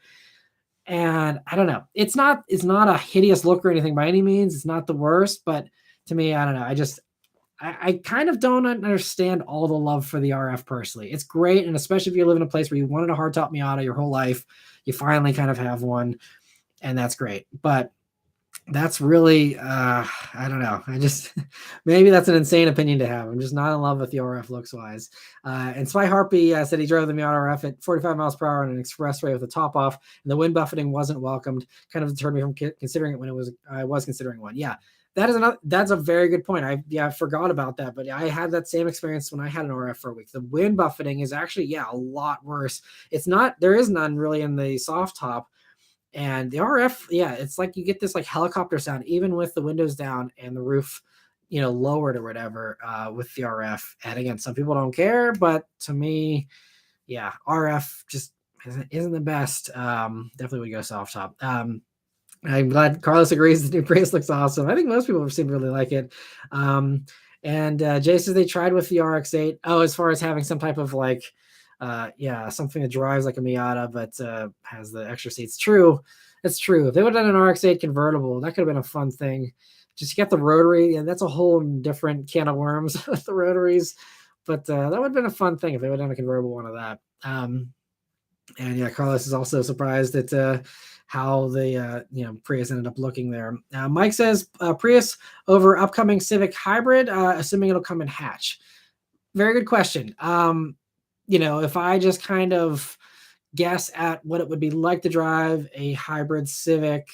And I don't know. It's not a hideous look or anything by any means. It's not the worst, but to me, I don't know. I kind of don't understand all the love for the RF personally. It's great, and especially if you live in a place where you wanted a hardtop Miata your whole life, you finally kind of have one, and that's great. But that's really, I don't know. Maybe that's an insane opinion to have. I'm just not in love with the RF looks-wise. And Spy Harpy said he drove the Miata RF at 45 miles per hour on an expressway with the top off, and the wind buffeting wasn't welcomed. Kind of deterred me from considering it when I was considering one. Yeah. That's a very good point. I forgot about that, but I had that same experience when I had an RF for a week. The wind buffeting is actually, a lot worse. There is none really in the soft top, and the RF, it's like you get this like helicopter sound, even with the windows down and the roof, lowered or whatever, with the RF. And again, some people don't care, but to me, RF just isn't the best. Definitely would go soft top. I'm glad Carlos agrees the new Prius looks awesome. I think most people seem to really like it. And Jay says they tried with the RX-8. Oh, as far as having some type of like, something that drives like a Miata, but has the extra seats. True. It's true. If they would have done an RX-8 convertible, that could have been a fun thing. Just get the rotary, and that's a whole different can of worms with the rotaries. But that would have been a fun thing if they would have done a convertible one of that. And Carlos is also surprised at how the Prius ended up looking there. Mike says Prius over upcoming Civic hybrid, assuming it'll come in hatch. Very good question. If I just kind of guess at what it would be like to drive a hybrid Civic,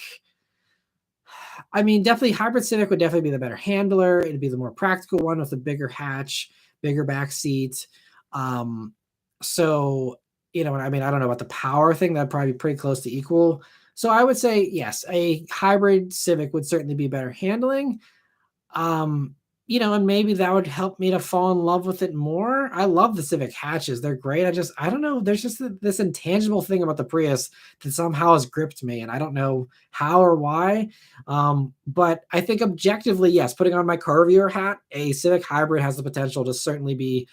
I mean, definitely hybrid Civic would definitely be the better handler. It'd be the more practical one with a bigger hatch, bigger back seat. So, I don't know about the power thing. That'd probably be pretty close to equal. So I would say, yes, a hybrid Civic would certainly be better handling. And maybe that would help me to fall in love with it more. I love the Civic hatches. They're great. I don't know. There's just this intangible thing about the Prius that somehow has gripped me, and I don't know how or why. But I think objectively, yes, putting on my car reviewer hat, a Civic hybrid has the potential to certainly be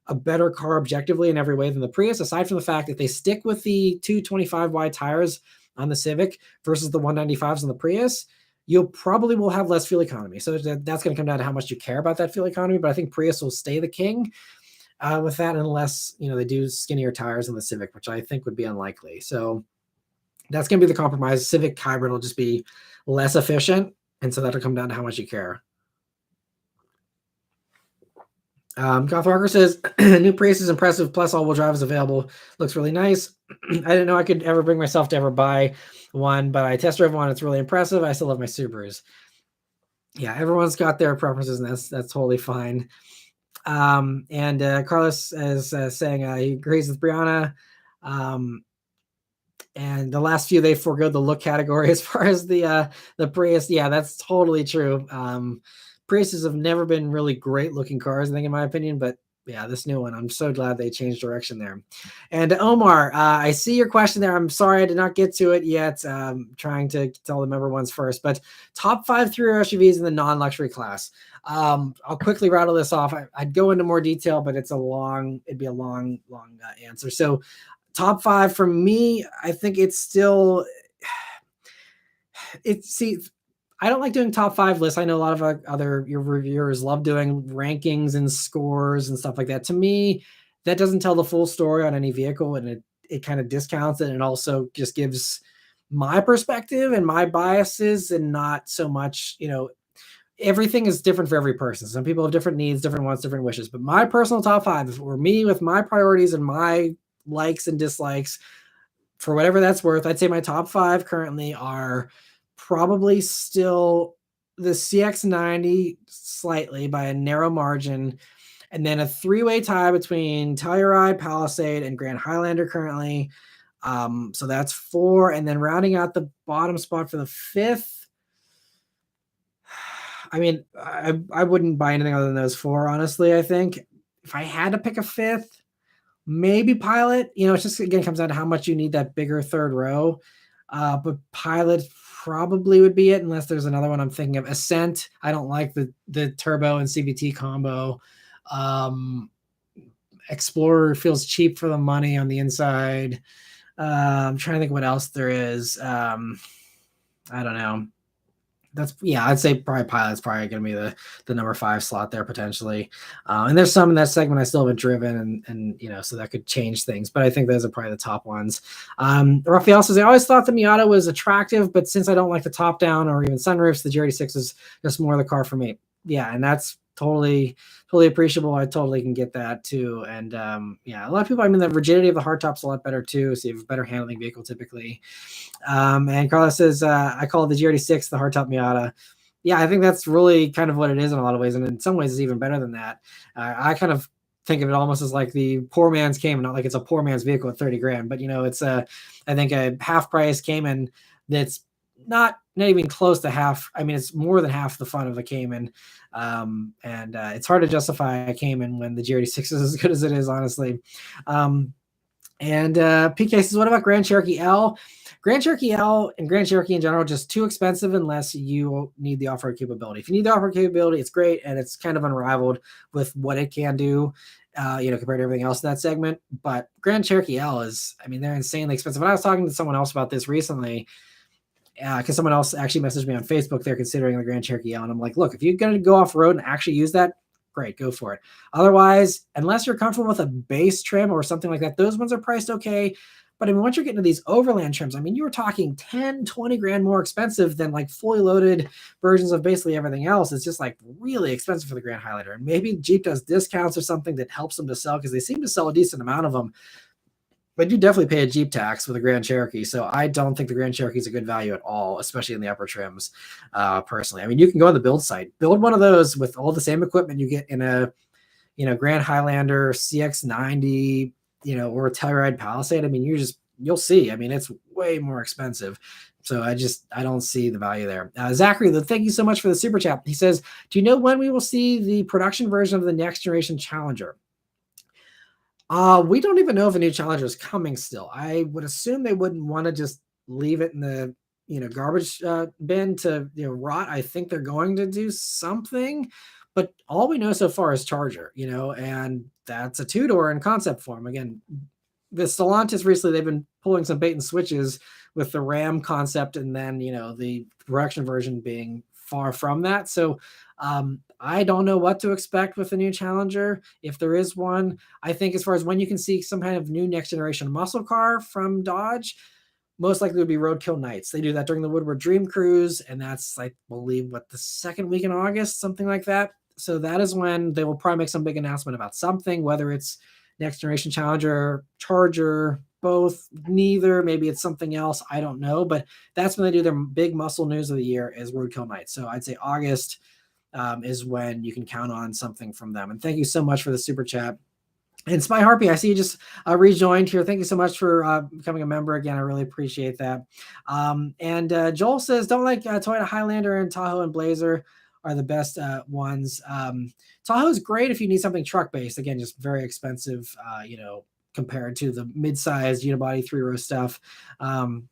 a better car objectively in every way than the Prius, aside from the fact that they stick with the 225 wide tires on the Civic versus the 195s on the Prius, you probably will have less fuel economy. So that's going to come down to how much you care about that fuel economy. But I think Prius will stay the king with that, unless they do skinnier tires in the Civic, which I think would be unlikely. So That's going to be the compromise. Civic Hybrid will just be less efficient, and so that'll come down to how much you care. Goth Walker says, new Prius is impressive, plus all-wheel drive is available. Looks really nice. I didn't know I could ever bring myself to ever buy one, but I test drove one. It's really impressive. I still love my Subarus. Yeah, everyone's got their preferences, and that's totally fine. And Carlos is saying he agrees with Brianna. And the last few, they forego the look category as far as the Prius. Yeah, that's totally true. Priuses have never been really great looking cars, I think, in my opinion, but yeah, this new one, I'm so glad they changed direction there. And Omar, I see your question there. I'm sorry I did not get to it yet. Trying to tell the member ones first, but top 5 three-row SUVs in the non-luxury class. I'll quickly rattle this off. I'd go into more detail, but it'd be a long answer. So top 5 for me, I think I don't like doing top 5 lists. I know a lot of other your reviewers love doing rankings and scores and stuff like that. To me, that doesn't tell the full story on any vehicle, and it kind of discounts it, and also just gives my perspective and my biases, and not so much, everything is different for every person. Some people have different needs, different wants, different wishes. But my personal top 5 for me, with my priorities and my likes and dislikes, for whatever that's worth, I'd say my top 5 currently are probably still the CX-90 slightly by a narrow margin, and then a 3-way tie between Telluride, Palisade, and Grand Highlander currently. So that's 4, and then rounding out the bottom spot for the 5th. I mean, I wouldn't buy anything other than those 4, honestly. I think if I had to pick a 5th, maybe Pilot. It's just, again, comes down to how much you need that bigger third row. But Pilot probably would be it, unless there's another one I'm thinking of. Ascent, I don't like the turbo and CVT combo. Explorer feels cheap for the money on the inside. I'm trying to think what else there is. I don't know. I'd say probably Pilot's probably going to be the number 5 slot there potentially. And there's some in that segment I still haven't driven, and so that could change things. But I think those are probably the top ones. Raphael says, I always thought the Miata was attractive, but since I don't like the top down or even sunroofs, the GRD6 is just more the car for me. Yeah, and that's totally appreciable. I totally can get that too. And a lot of people, the rigidity of the hardtop's a lot better too, so you have a better handling vehicle typically. And Carlos says, I call it the GRD6 the hardtop Miata. Yeah, I think that's really kind of what it is in a lot of ways, and in some ways it's even better than that. I kind of think of it almost as like the poor man's Cayman, not like it's a poor man's vehicle at 30 grand, but it's I think a half price Cayman that's not even close to half. It's more than half the fun of a Cayman. And it's hard to justify a Cayman when the GRD6 is as good as it is, honestly. And PK says, what about Grand Cherokee L? Grand Cherokee L and Grand Cherokee in general, just too expensive unless you need the off-road capability. If you need the off-road capability, it's great, and it's kind of unrivaled with what it can do, compared to everything else in that segment. But Grand Cherokee L is, they're insanely expensive. And I was talking to someone else about this recently, because someone else actually messaged me on Facebook. They're considering the Grand Cherokee L, and I'm like, look, if you're going to go off-road and actually use that, great, go for it. Otherwise, unless you're comfortable with a base trim or something like that, those ones are priced okay. But once you're getting to these overland trims, you were talking 10, 20 grand more expensive than like fully loaded versions of basically everything else. It's just like really expensive for the Grand Highlander. And maybe Jeep does discounts or something that helps them to sell, because they seem to sell a decent amount of them. But you definitely pay a Jeep tax with a Grand Cherokee. So I don't think the Grand Cherokee is a good value at all, especially in the upper trims, personally. You can go on the build site, build one of those with all the same equipment you get in a, Grand Highlander, CX-90, or a Telluride Palisade. You'll see. It's way more expensive. So I don't see the value there. Zachary, thank you so much for the super chat. He says, do you know when we will see the production version of the next generation Challenger? We don't even know if a new Challenger is coming still. I would assume they wouldn't want to just leave it in the, garbage bin to, rot. I think they're going to do something, but all we know so far is Charger, and that's a 2-door in concept form. Again, the Stellantis recently, they've been pulling some bait and switches with the Ram concept, and then, the production version being far from that. So I don't know what to expect with the new Challenger, if there is one. I think as far as when you can see some kind of new next generation muscle car from Dodge, most likely would be Roadkill Nights. They do that during the Woodward Dream Cruise, and that's, I believe, the second week in August, something like that. So that is when they will probably make some big announcement about something, whether it's next generation Challenger, Charger, both, neither, maybe it's something else, I don't know. But that's when they do their big muscle news of the year, is Roadkill Nights. So I'd say August is when you can count on something from them. And thank you so much for the super chat. And Spy Harpy, I see you just rejoined here. Thank you so much for becoming a member again. I really appreciate that. And Joel says, don't like Toyota Highlander and Tahoe and Blazer are the best ones. Tahoe is great if you need something truck-based. Again, just very expensive, compared to the mid-size unibody 3-row stuff. And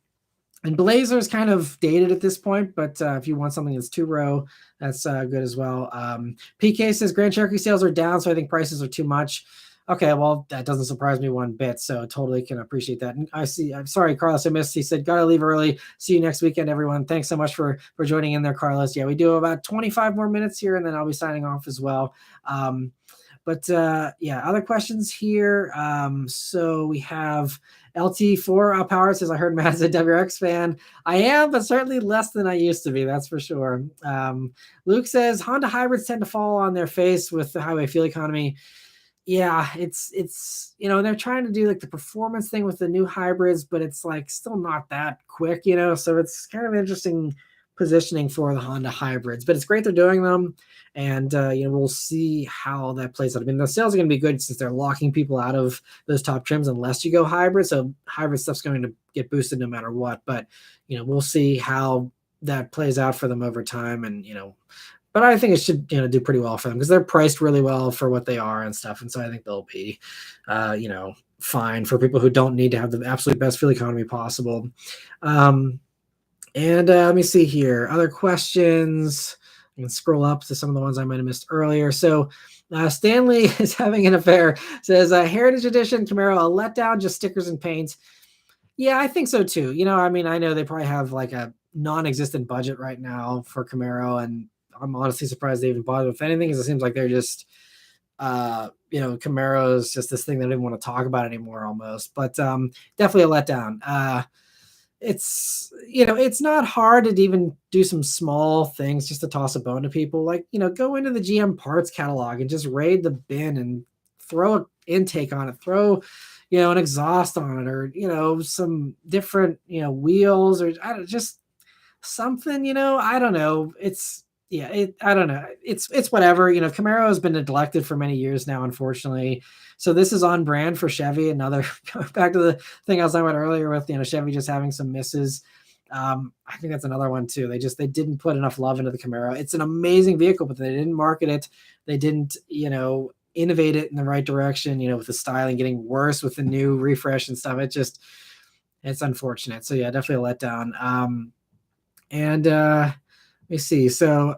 Blazer is kind of dated at this point, but if you want something that's 2-row, that's good as well. PK says Grand Cherokee sales are down, so I think prices are too much. Okay, well, that doesn't surprise me one bit, so totally can appreciate that. And I'm sorry, Carlos, I missed. He said, gotta leave early. See you next weekend, everyone. Thanks so much for joining in there, Carlos. Yeah, we do about 25 more minutes here, and then I'll be signing off as well. Other questions here. So we have LT4 Power says, I heard Matt's a WRX fan. I am, but certainly less than I used to be, that's for sure. Luke says, Honda hybrids tend to fall on their face with the highway fuel economy. Yeah, it's they're trying to do like the performance thing with the new hybrids, but it's like still not that quick, so it's kind of interesting positioning for the Honda hybrids, but it's great they're doing them. And we'll see how that plays out. I mean, the sales are going to be good since they're locking people out of those top trims unless you go hybrid. So hybrid stuff's going to get boosted no matter what, but we'll see how that plays out for them over time. And but I think it should do pretty well for them because they're priced really well for what they are and stuff. And so I think they'll be fine for people who don't need to have the absolute best fuel economy possible. And let me see here. Other questions. I can scroll up to some of the ones I might have missed earlier. So Stanley is having an affair. Says Heritage Edition Camaro, a letdown, just stickers and paint. Yeah, I think so too. I mean, I know they probably have like a non-existent budget right now for Camaro, and I'm honestly surprised they even bothered with anything because it seems like they're just, Camaro is just this thing they don't even want to talk about anymore almost. But definitely a letdown. It's not hard to even do some small things just to toss a bone to people. Like, go into the GM parts catalog and just raid the bin and throw an intake on it, throw, an exhaust on it, or, some different, wheels, or just something, I don't know. I don't know. It's whatever. Camaro has been neglected for many years now, unfortunately. So this is on brand for Chevy. Another back to the thing I was talking about earlier with Chevy just having some misses. I think that's another one too. They didn't put enough love into the Camaro. It's an amazing vehicle, but they didn't market it. They didn't innovate it in the right direction. With the styling getting worse with the new refresh and stuff. It's unfortunate. So yeah, definitely a letdown. Let me see. So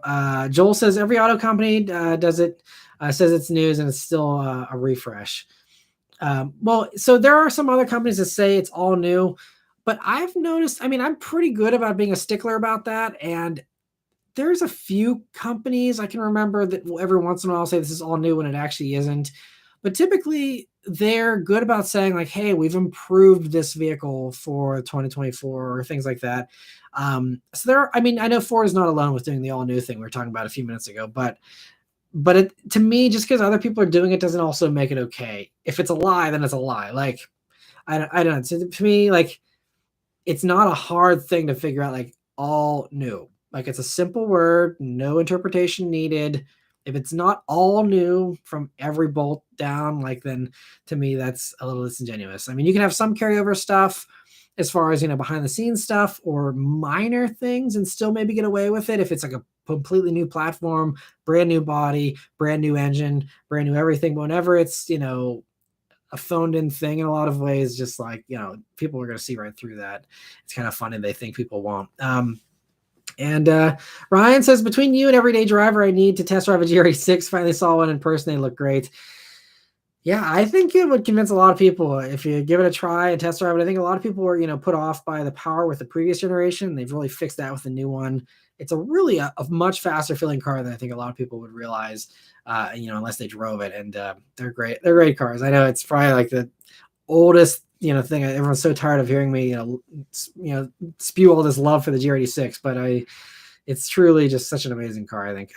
Joel says every auto company does it, says it's news and it's still a refresh. So there are some other companies that say it's all new, but I've noticed, I'm pretty good about being a stickler about that. And there's a few companies I can remember that will every once in a while say this is all new when it actually isn't. But typically they're good about saying like, hey, we've improved this vehicle for 2024 or things like that. So I know Ford is not alone with doing the all new thing we were talking about a few minutes ago, but to me, just because other people are doing it doesn't also make it okay. If it's a lie, then it's a lie. Like, I don't know. To me, like, it's not a hard thing to figure out, like, all new. Like, it's a simple word, no interpretation needed. If it's not all new from every bolt down, like, then to me, that's a little disingenuous. You can have some carryover stuff as far as, behind the scenes stuff or minor things and still maybe get away with it if it's like a completely new platform, brand new body, brand new engine, brand new everything. But whenever it's, a phoned in thing in a lot of ways, just like, people are going to see right through that. It's kind of funny. They think people won't. And Ryan says, between you and everyday driver, I need to test drive a GR6. Finally saw one in person. They look great. Yeah, I think it would convince a lot of people if you give it a try and test drive it. I think a lot of people were, put off by the power with the previous generation. They've really fixed that with the new one. It's a much faster feeling car than I think a lot of people would realize, unless they drove it. And they're great. They're great cars. I know it's probably like the oldest, thing. Everyone's so tired of hearing me, spew all this love for the GR86, but it's truly just such an amazing car, I think.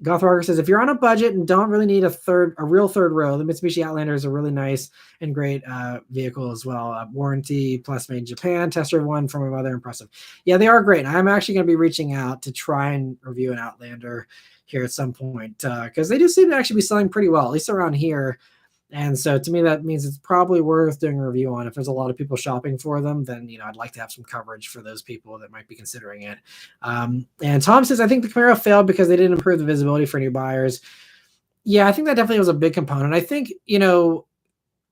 Goth Rocker says, if you're on a budget and don't really need a real third row, the Mitsubishi Outlander is a really nice and great vehicle as well. Warranty plus made in Japan. Test drive one from my mother. Impressive. Yeah, they are great. I'm actually going to be reaching out to try and review an Outlander here at some point because they do seem to actually be selling pretty well, at least around here. And so to me, that means it's probably worth doing a review on. If there's a lot of people shopping for them, then, I'd like to have some coverage for those people that might be considering it. And Tom says, I think the Camaro failed because they didn't improve the visibility for new buyers. Yeah, I think that definitely was a big component. I think,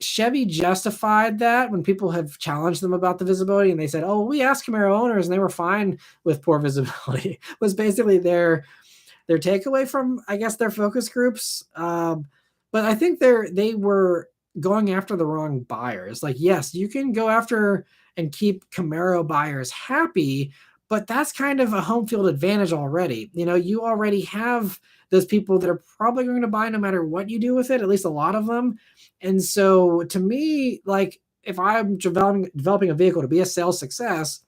Chevy justified that when people have challenged them about the visibility and they said, oh, we asked Camaro owners and they were fine with poor visibility. Was basically their takeaway from, I guess, their focus groups. But I think they were going after the wrong buyers. Like, yes, you can go after and keep Camaro buyers happy, but that's kind of a home field advantage already. You already have those people that are probably going to buy no matter what you do with it, at least a lot of them. And so to me, like, if I'm developing a vehicle to be a sales success,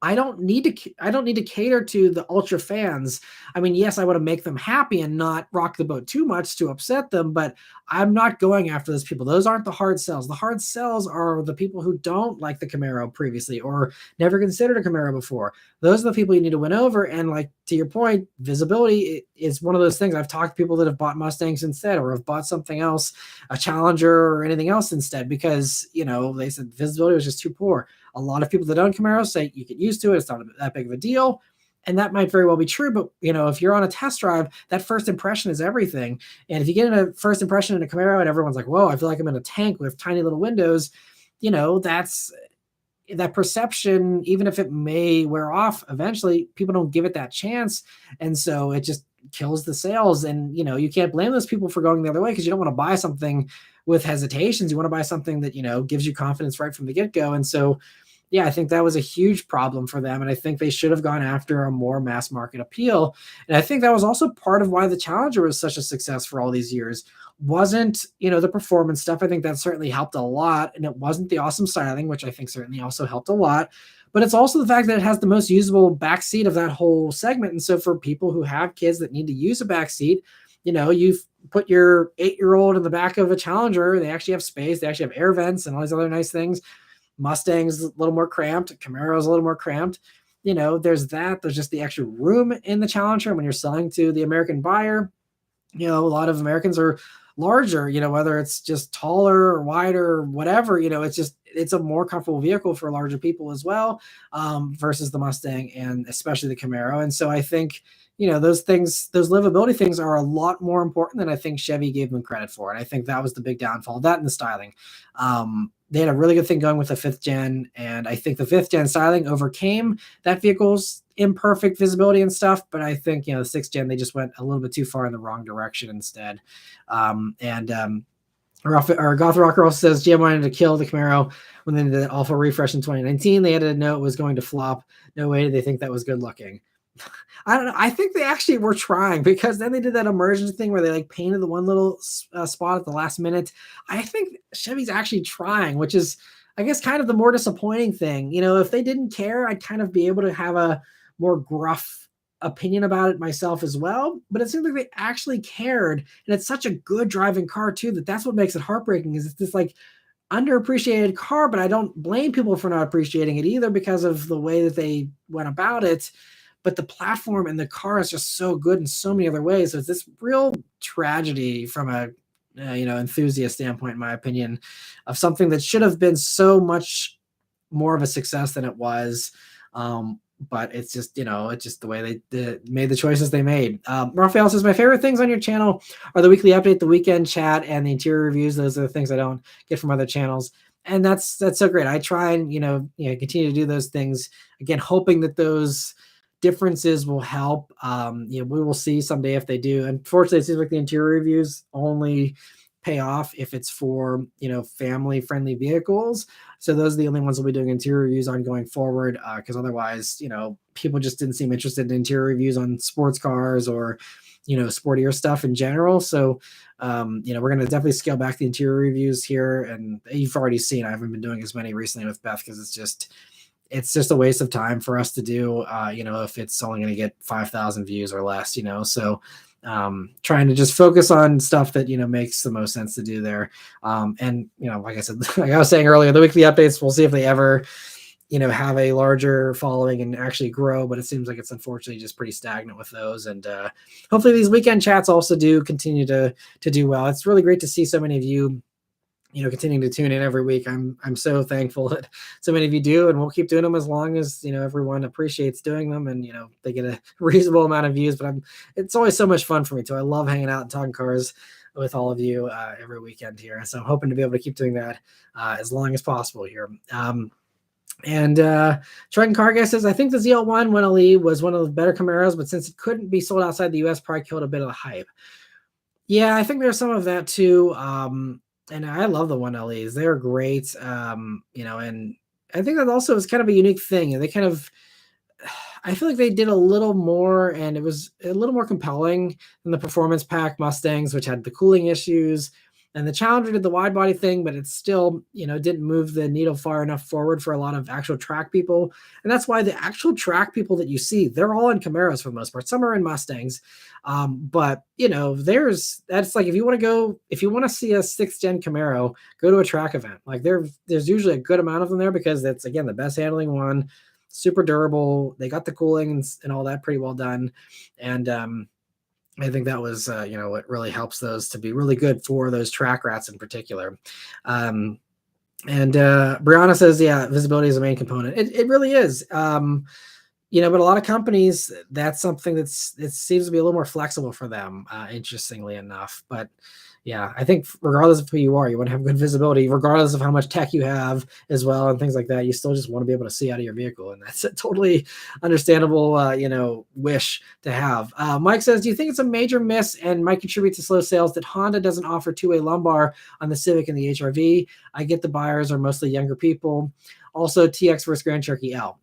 I don't need to cater to the ultra fans. I mean, yes, I want to make them happy and not rock the boat too much to upset them, but I'm not going after those people. Those aren't the hard sells. The hard sells are the people who don't like the Camaro previously or never considered a Camaro before. Those are the people you need to win over. And like, to your point, visibility is one of those things. I've talked to people that have bought Mustangs instead or have bought something else, a Challenger or anything else instead, because, they said visibility was just too poor. A lot of people that own Camaros say you get used to it. It's not that big of a deal. And that might very well be true. But, if you're on a test drive, that first impression is everything. And if you get in a first impression in a Camaro and everyone's like, whoa, I feel like I'm in a tank with tiny little windows, that's that perception, even if it may wear off eventually, people don't give it that chance. And so it just kills the sales. And, you can't blame those people for going the other way because you don't want to buy something with hesitations. You want to buy something that, gives you confidence right from the get-go. And so, yeah, I think that was a huge problem for them. And I think they should have gone after a more mass market appeal. And I think that was also part of why the Challenger was such a success for all these years. Wasn't, the performance stuff. I think that certainly helped a lot. And it wasn't the awesome styling, which I think certainly also helped a lot. But it's also the fact that it has the most usable back seat of that whole segment. And so for people who have kids that need to use a back seat, you've put your 8-year-old in the back of a Challenger. They actually have space. They actually have air vents and all these other nice things. Mustang's a little more cramped. Camaro's a little more cramped. There's that. There's just the extra room in the Challenger. When you're selling to the American buyer, a lot of Americans are larger, whether it's just taller or wider or whatever, it's a more comfortable vehicle for larger people as well, versus the Mustang and especially the Camaro. And so I think, those livability things are a lot more important than I think Chevy gave them credit for. And I think that was the big downfall, that and the styling. They had a really good thing going with the 5th gen. And I think the 5th gen styling overcame that vehicle's imperfect visibility and stuff. But I think, the 6th gen, they just went a little bit too far in the wrong direction instead. Our Goth Rocker also says GM wanted to kill the Camaro when they did that awful refresh in 2019. They had to know it was going to flop. No way did they think that was good looking. I don't know. I think they actually were trying, because then they did that immersion thing where they like painted the one little spot at the last minute. I think Chevy's actually trying, which is, I guess, kind of the more disappointing thing. If they didn't care, I'd kind of be able to have a more gruff opinion about it myself as well. But it seems like they actually cared. And it's such a good driving car too, that's what makes it heartbreaking, is it's this like underappreciated car, but I don't blame people for not appreciating it either because of the way that they went about it. But the platform and the car is just so good in so many other ways. So it's this real tragedy from a enthusiast standpoint, in my opinion, of something that should have been so much more of a success than it was. But it's just, it's just the way they made the choices they made. Raphael says, my favorite things on your channel are the weekly update, the weekend chat, and the interior reviews. Those are the things I don't get from other channels. And that's so great. I try and, continue to do those things, again, hoping that those differences will help. We will see someday if they do. Unfortunately, it seems like the interior reviews only pay off if it's for, family friendly vehicles. So those are the only ones we'll be doing interior reviews on going forward. Cause otherwise, people just didn't seem interested in interior reviews on sports cars or, sportier stuff in general. So, we're going to definitely scale back the interior reviews here. And you've already seen, I haven't been doing as many recently with Beth because it's just a waste of time for us to do, if it's only going to get 5,000 views or less, so trying to just focus on stuff that, makes the most sense to do there. And, like I said, like I was saying earlier, the weekly updates, we'll see if they ever, have a larger following and actually grow, but it seems like it's unfortunately just pretty stagnant with those. And hopefully these weekend chats also do continue to do well. It's really great to see so many of you, continuing to tune in every week. I'm so thankful that so many of you do, and we'll keep doing them as long as, everyone appreciates doing them and, they get a reasonable amount of views, but it's always so much fun for me too. I love hanging out and talking cars with all of you every weekend here. So I'm hoping to be able to keep doing that as long as possible here. And Triton Car Guy says, I think the ZL1 1LE was one of the better Camaros, but since it couldn't be sold outside the US, probably killed a bit of the hype. Yeah, I think there's some of that too. And I love the 1LEs. They're great. And I think that also is kind of a unique thing. And I feel like they did a little more, and it was a little more compelling than the performance pack Mustangs, which had the cooling issues. And the Challenger did the wide body thing, but it still, didn't move the needle far enough forward for a lot of actual track people. And that's why the actual track people that you see, they're all in Camaros for the most part. Some are in Mustangs. But that's like, if you want to see a 6th gen Camaro, go to a track event. Like there's usually a good amount of them there because that's, again, the best handling one, super durable. They got the cooling and all that pretty well done. And, I think that was, what really helps those to be really good for those track rats in particular. And Brianna says, yeah, visibility is a main component. It really is. But a lot of companies, that's something it seems to be a little more flexible for them, interestingly enough. But yeah, I think regardless of who you are, you want to have good visibility, regardless of how much tech you have as well and things like that. You still just want to be able to see out of your vehicle. And that's a totally understandable, wish to have. Mike says, do you think it's a major miss and might contribute to slow sales that Honda doesn't offer two-way lumbar on the Civic and the HR-V? I get the buyers are mostly younger people. Also, TX versus Grand Cherokee L.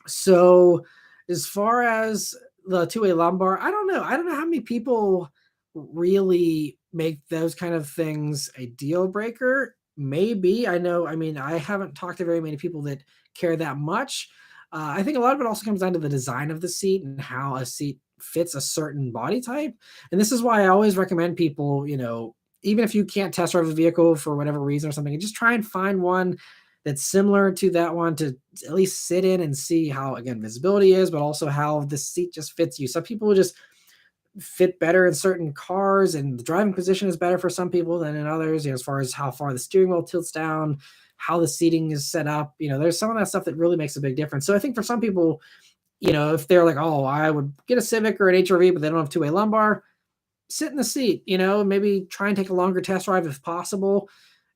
So as far as the two-way lumbar, I don't know. I don't know how many people really make those kind of things a deal breaker. Maybe. I haven't talked to very many people that care that much. I think a lot of it also comes down to the design of the seat and how a seat fits a certain body type. And this is why I always recommend people, even if you can't test drive a vehicle for whatever reason or something, just try and find one that's similar to that one to at least sit in and see how, again, visibility is, but also how the seat just fits you. Some people just fit better in certain cars, and the driving position is better for some people than in others, as far as how far the steering wheel tilts down, how the seating is set up. There's some of that stuff that really makes a big difference. So I think for some people, if they're like, oh, I would get a Civic or an HR-V, but they don't have two-way lumbar, sit in the seat, maybe try and take a longer test drive if possible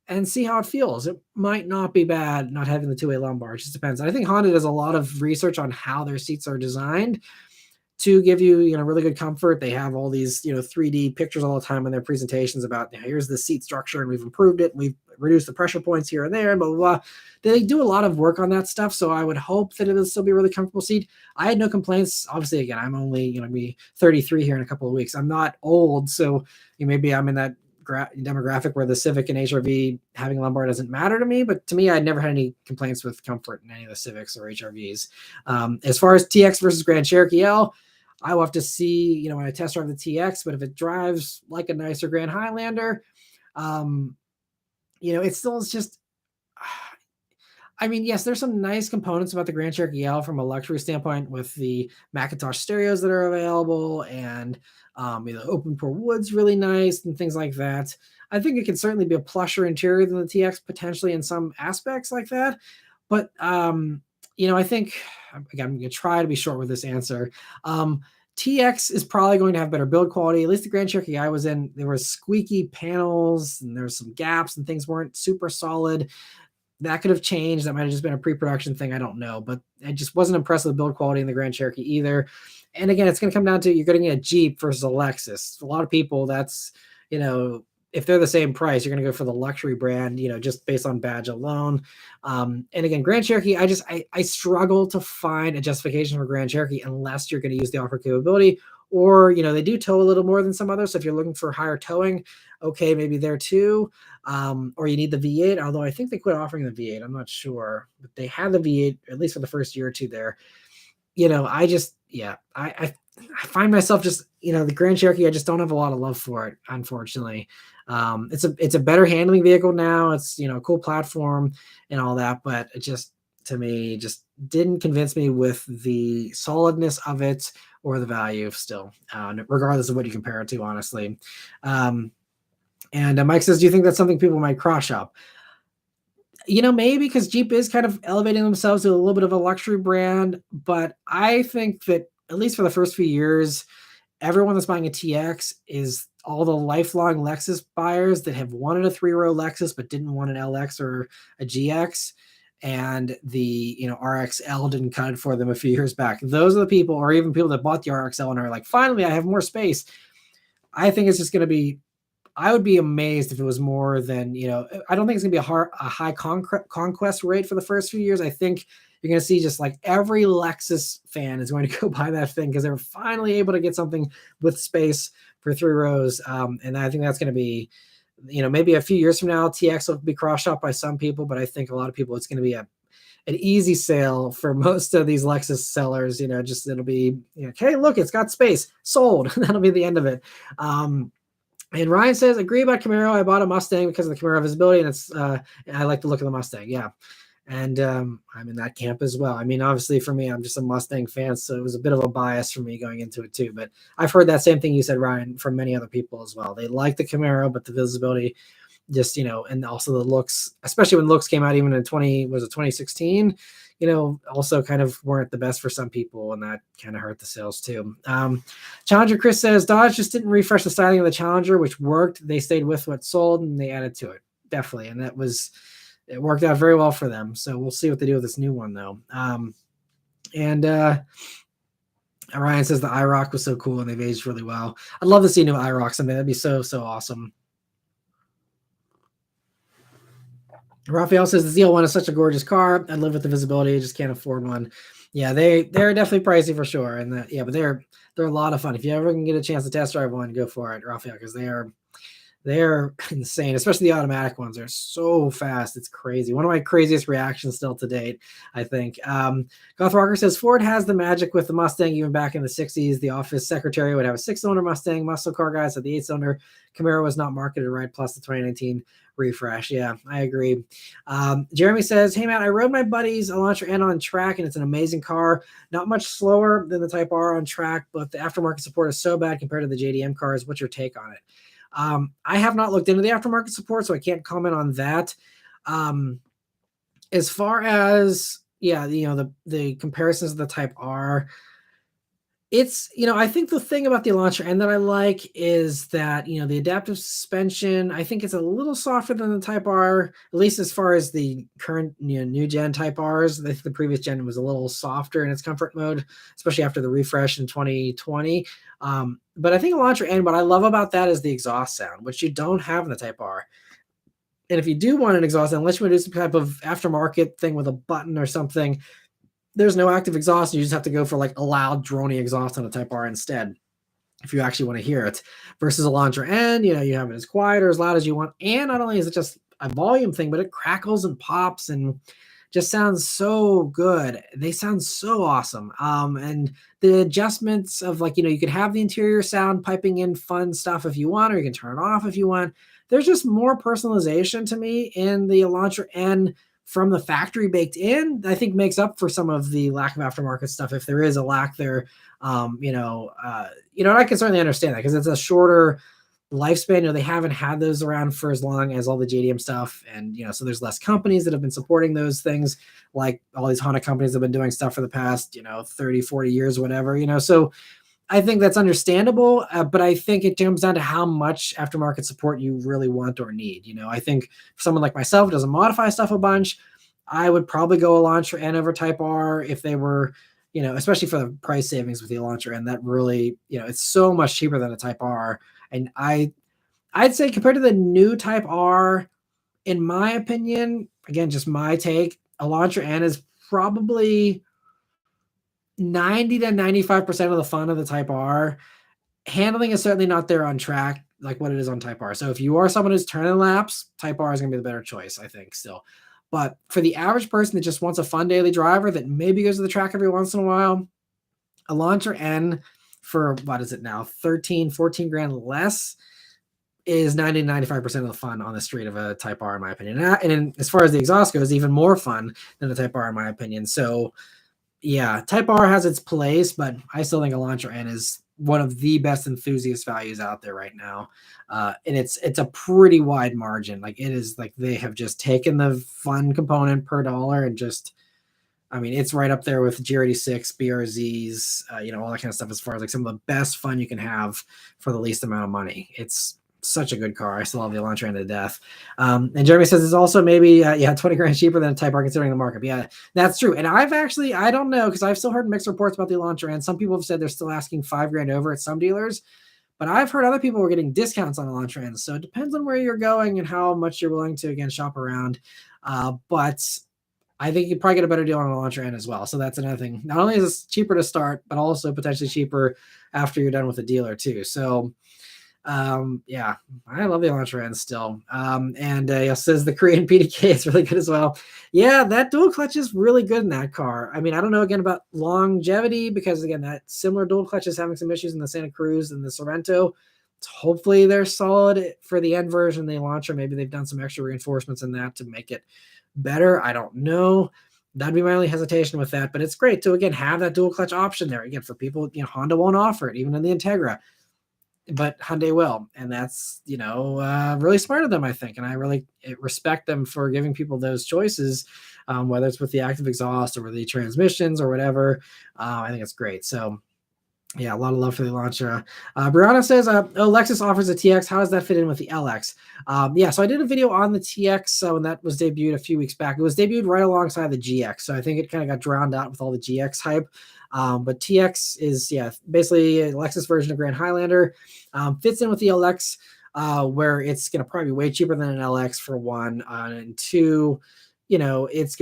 and see how it feels. It might not be bad not having the two-way lumbar. It just depends. I think Honda does a lot of research on how their seats are designed to give you, really good comfort. They have all these, 3D pictures all the time in their presentations about, here's the seat structure and we've improved it. And we've reduced the pressure points here and there and blah, blah, blah. They do a lot of work on that stuff. So I would hope that it will still be a really comfortable seat. I had no complaints. Obviously, again, I'm only, be 33 here in a couple of weeks. I'm not old. So maybe I'm in that demographic where the Civic and HR-V having lumbar doesn't matter to me, but to me, I'd never had any complaints with comfort in any of the Civics or HR-Vs. As far as TX versus Grand Cherokee L, I will have to see, when I test drive the TX, but if it drives like a nicer Grand Highlander, it's just, yes, there's some nice components about the Grand Cherokee L from a luxury standpoint with the Macintosh stereos that are available, and open pore wood's really nice and things like that. I think it can certainly be a plusher interior than the TX potentially in some aspects like that. But, I think, again, I'm going to try to be short with this answer. TX is probably going to have better build quality. At least the Grand Cherokee I was in, there were squeaky panels and there's some gaps and things weren't super solid. That could have changed. That might have just been a pre-production thing. I don't know, but I just wasn't impressed with the build quality in the Grand Cherokee either. And again, it's going to come down to, you're getting a Jeep versus a Lexus. A lot of people, that's, if they're the same price, you're going to go for the luxury brand, just based on badge alone. And again, Grand Cherokee, I struggle to find a justification for Grand Cherokee unless you're going to use the off-road capability or, they do tow a little more than some others. So if you're looking for higher towing, okay, maybe there too. Or you need the V8, although I think they quit offering the V8. I'm not sure, but they had the V8 at least for the first year or two there. I just, yeah, I find myself just, the Grand Cherokee, I just don't have a lot of love for it, unfortunately. It's a better handling vehicle now. It's, a cool platform and all that, but it just, to me, just didn't convince me with the solidness of it or the value still, regardless of what you compare it to, honestly. And Mike says, do you think that's something people might cross shop? Maybe because Jeep is kind of elevating themselves to a little bit of a luxury brand, but I think that at least for the first few years, everyone that's buying a TX is all the lifelong Lexus buyers that have wanted a 3-row Lexus but didn't want an LX or a GX, and the RXL didn't cut it for them a few years back. Those are the people, or even people that bought the RXL and are like, finally, I have more space. I think it's just going to be, I would be amazed if it was more than, I don't think it's going to be a high conquest rate for the first few years. I think you're going to see just like every Lexus fan is going to go buy that thing because they're finally able to get something with space for 3 rows. And I think that's going to be, maybe a few years from now, TX will be cross-shopped by some people, but I think a lot of people, it's going to be an easy sale for most of these Lexus sellers. Just it'll be, hey, look, it's got space, sold. That'll be the end of it. And Ryan says, agree about Camaro. I bought a Mustang because of the Camaro visibility, and it's I like the look of the Mustang. Yeah. And I'm in that camp as well. I mean, obviously for me, I'm just a Mustang fan, so it was a bit of a bias for me going into it too. But I've heard that same thing you said, Ryan, from many other people as well. They like the Camaro, but the visibility just, and also the looks, especially when looks came out even in 2016, also kind of weren't the best for some people, and that kind of hurt the sales too. Challenger Chris says, Dodge just didn't refresh the styling of the Challenger, which worked. They stayed with what sold and they added to it. Definitely. And it worked out very well for them. So we'll see what they do with this new one though. And Ryan says the IROC was so cool and they've aged really well. I'd love to see new IROCs. I mean, that'd be so awesome. Raphael says the ZL1 is such a gorgeous car. I'd live with the visibility. I just can't afford one. Yeah, they're definitely pricey for sure. And but they're a lot of fun. If you ever can get a chance to test drive one, go for it, Raphael, because they're insane, especially the automatic ones. They're so fast. It's crazy. One of my craziest reactions still to date, I think. Goth Rocker says Ford has the magic with the Mustang. Even back in the 60s, the office secretary would have a 6-cylinder Mustang. Muscle car guys had the 8-cylinder. Camaro was not marketed right, plus the 2019 refresh. Yeah, I agree. Jeremy says, hey, Matt, I rode my buddy's Elantra N on track, and it's an amazing car. Not much slower than the Type R on track, but the aftermarket support is so bad compared to the JDM cars. What's your take on it? I have not looked into the aftermarket support, so I can't comment on that. As far as, the comparisons of the Type R, it's, I think the thing about the Elantra N that I like is that, the adaptive suspension, I think it's a little softer than the Type R, at least as far as the current, new gen Type Rs. I think the previous gen was a little softer in its comfort mode, especially after the refresh in 2020. But I think Elantra N, what I love about that is the exhaust sound, which you don't have in the Type R. And if you do want an exhaust sound, unless you want to do some type of aftermarket thing with a button or something, there's no active exhaust. You just have to go for like a loud, drony exhaust on a Type R instead, if you actually want to hear it. Versus Elantra N, you have it as quiet or as loud as you want. And not only is it just a volume thing, but it crackles and pops and just sounds so good. They sound so awesome. And the adjustments of you could have the interior sound piping in fun stuff if you want, or you can turn it off if you want. There's just more personalization to me in the Elantra N from the factory baked in, I think makes up for some of the lack of aftermarket stuff. If there is a lack there, and I can certainly understand that because it's a shorter lifespan. They haven't had those around for as long as all the JDM stuff. And, so there's less companies that have been supporting those things, like all these Honda companies have been doing stuff for the past, 30, 40 years, whatever, so I think that's understandable, but I think it comes down to how much aftermarket support you really want or need. I think for someone like myself who doesn't modify stuff a bunch, I would probably go Elantra N over Type R if they were, especially for the price savings with the Elantra N. That really, it's so much cheaper than a Type R. And I'd say compared to the new Type R, in my opinion, again, just my take, Elantra N is probably 90 to 95% of the fun of the Type R. Handling is certainly not there on track like what it is on Type R. So if you are someone who's turning laps, Type R is going to be the better choice, I think, still. But for the average person that just wants a fun daily driver that maybe goes to the track every once in a while, Elantra N for, what is it now, 13, 14 grand less is 90 to 95% of the fun on the street of a Type R, in my opinion. And as far as the exhaust goes, even more fun than the Type R, in my opinion. So yeah, Type R has its place, but I still think Elantra N is one of the best enthusiast values out there right now. And it's a pretty wide margin. Like it is like they have just taken the fun component per dollar and just, I mean, it's right up there with GR86, BRZs, all that kind of stuff as far as like some of the best fun you can have for the least amount of money. It's such a good car. I still love the Elantra N to death. And Jeremy says it's also maybe 20 grand cheaper than a Type R considering the markup. Yeah, that's true. And I don't know, because I've still heard mixed reports about the Elantra N. Some people have said they're still asking 5 grand over at some dealers, but I've heard other people were getting discounts on Elantra N. So it depends on where you're going and how much you're willing to, again, shop around. But I think you probably get a better deal on an Elantra N as well. So that's another thing. Not only is it cheaper to start, but also potentially cheaper after you're done with the dealer too. So yeah, I love the Elantra N still. And says the Korean PDK is really good as well. Yeah, that dual clutch is really good in that car. I mean, I don't know again about longevity, because again, that similar dual clutch is having some issues in the Santa Cruz and the Sorrento. Hopefully they're solid for the end version, the Elantra. Maybe they've done some extra reinforcements in that to make it better. I don't know. That'd be my only hesitation with that, but it's great to again have that dual clutch option there. Again, for people, Honda won't offer it, even in the Integra, but Hyundai will, and that's really smart of them, I think, and I really respect them for giving people those choices, whether it's with the active exhaust or with the transmissions or whatever. I think it's great. So yeah, a lot of love for the Elantra. Brianna says, Lexus offers a TX. How does that fit in with the LX? Yeah, so I did a video on the TX when that was debuted a few weeks back. It was debuted right alongside the GX, so I think it kind of got drowned out with all the GX hype. But TX is, basically a Lexus version of Grand Highlander. Fits in with the LX, where it's going to probably be way cheaper than an LX for one, and two, it's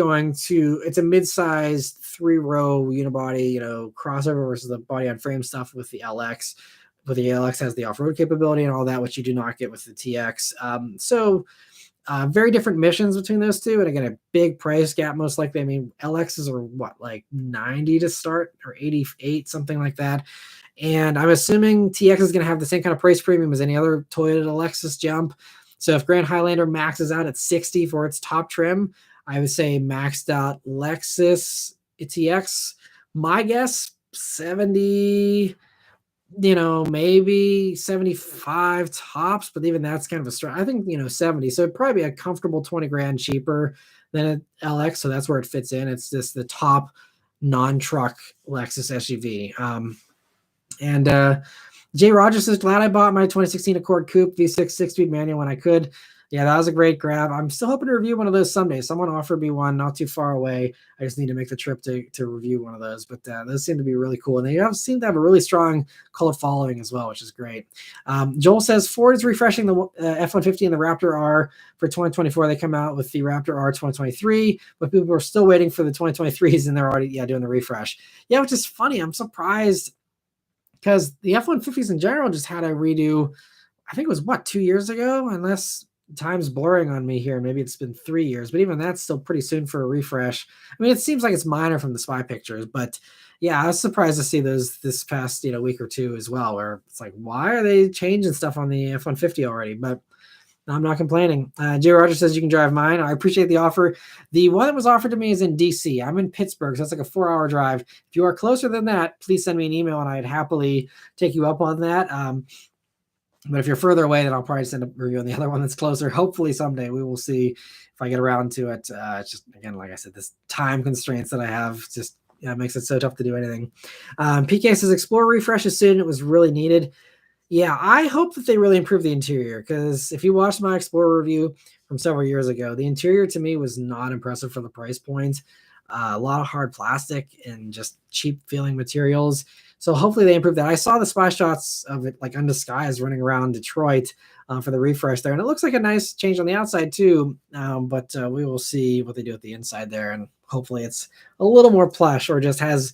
a mid-sized 3-row unibody, crossover versus the body on frame stuff with the LX. But the LX has the off-road capability and all that, which you do not get with the TX. So very different missions between those two. And again, a big price gap, most likely. I mean, LXs are what, like 90 to start, or 88, something like that. And I'm assuming TX is going to have the same kind of price premium as any other Toyota Lexus jump. So if Grand Highlander maxes out at 60 for its top trim, I would say maxed out Lexus TX, my guess, 70, maybe 75 tops, but even that's kind of a stretch. I think, 70. So it'd probably be a comfortable 20 grand cheaper than an LX. So that's where it fits in. It's just the top non-truck Lexus SUV. And Jay Rogers says, glad I bought my 2016 Accord Coupe V6 6-speed manual when I could. Yeah, that was a great grab. I'm still hoping to review one of those someday. Someone offered me one not too far away. I just need to make the trip to review one of those. But those seem to be really cool. And they seem to have a really strong cult following as well, which is great. Joel says, Ford is refreshing the F-150 and the Raptor R for 2024. They come out with the Raptor R 2023, but people are still waiting for the 2023s, and they're already doing the refresh. Yeah, which is funny. I'm surprised, because the F-150s in general just had a redo, I think it was, 2 years ago? Unless time's blurring on me here. Maybe it's been 3 years, but even that's still pretty soon for a refresh. I mean, it seems like it's minor from the spy pictures, but yeah, I was surprised to see those this past week or two as well, where it's like, why are they changing stuff on the F-150 already? But I'm not complaining. Jay Rogers says you can drive mine. I appreciate the offer. The one that was offered to me is in DC. I'm in Pittsburgh, so that's like a 4-hour drive. If you are closer than that, please send me an email and I'd happily take you up on that. But if you're further away, then I'll probably send a review on the other one that's closer. Hopefully someday. We will see if I get around to it. It's just, again, like I said, this time constraints that I have just makes it so tough to do anything. PK says Explorer refreshes soon. It was really needed. Yeah, I hope that they really improve the interior, because if you watched my Explorer review from several years ago, the interior to me was not impressive for the price point. A lot of hard plastic and just cheap feeling materials. So hopefully they improve that. I saw the spy shots of it like undisguised running around Detroit for the refresh there. And it looks like a nice change on the outside too. But we will see what they do with the inside there. And hopefully it's a little more plush, or just has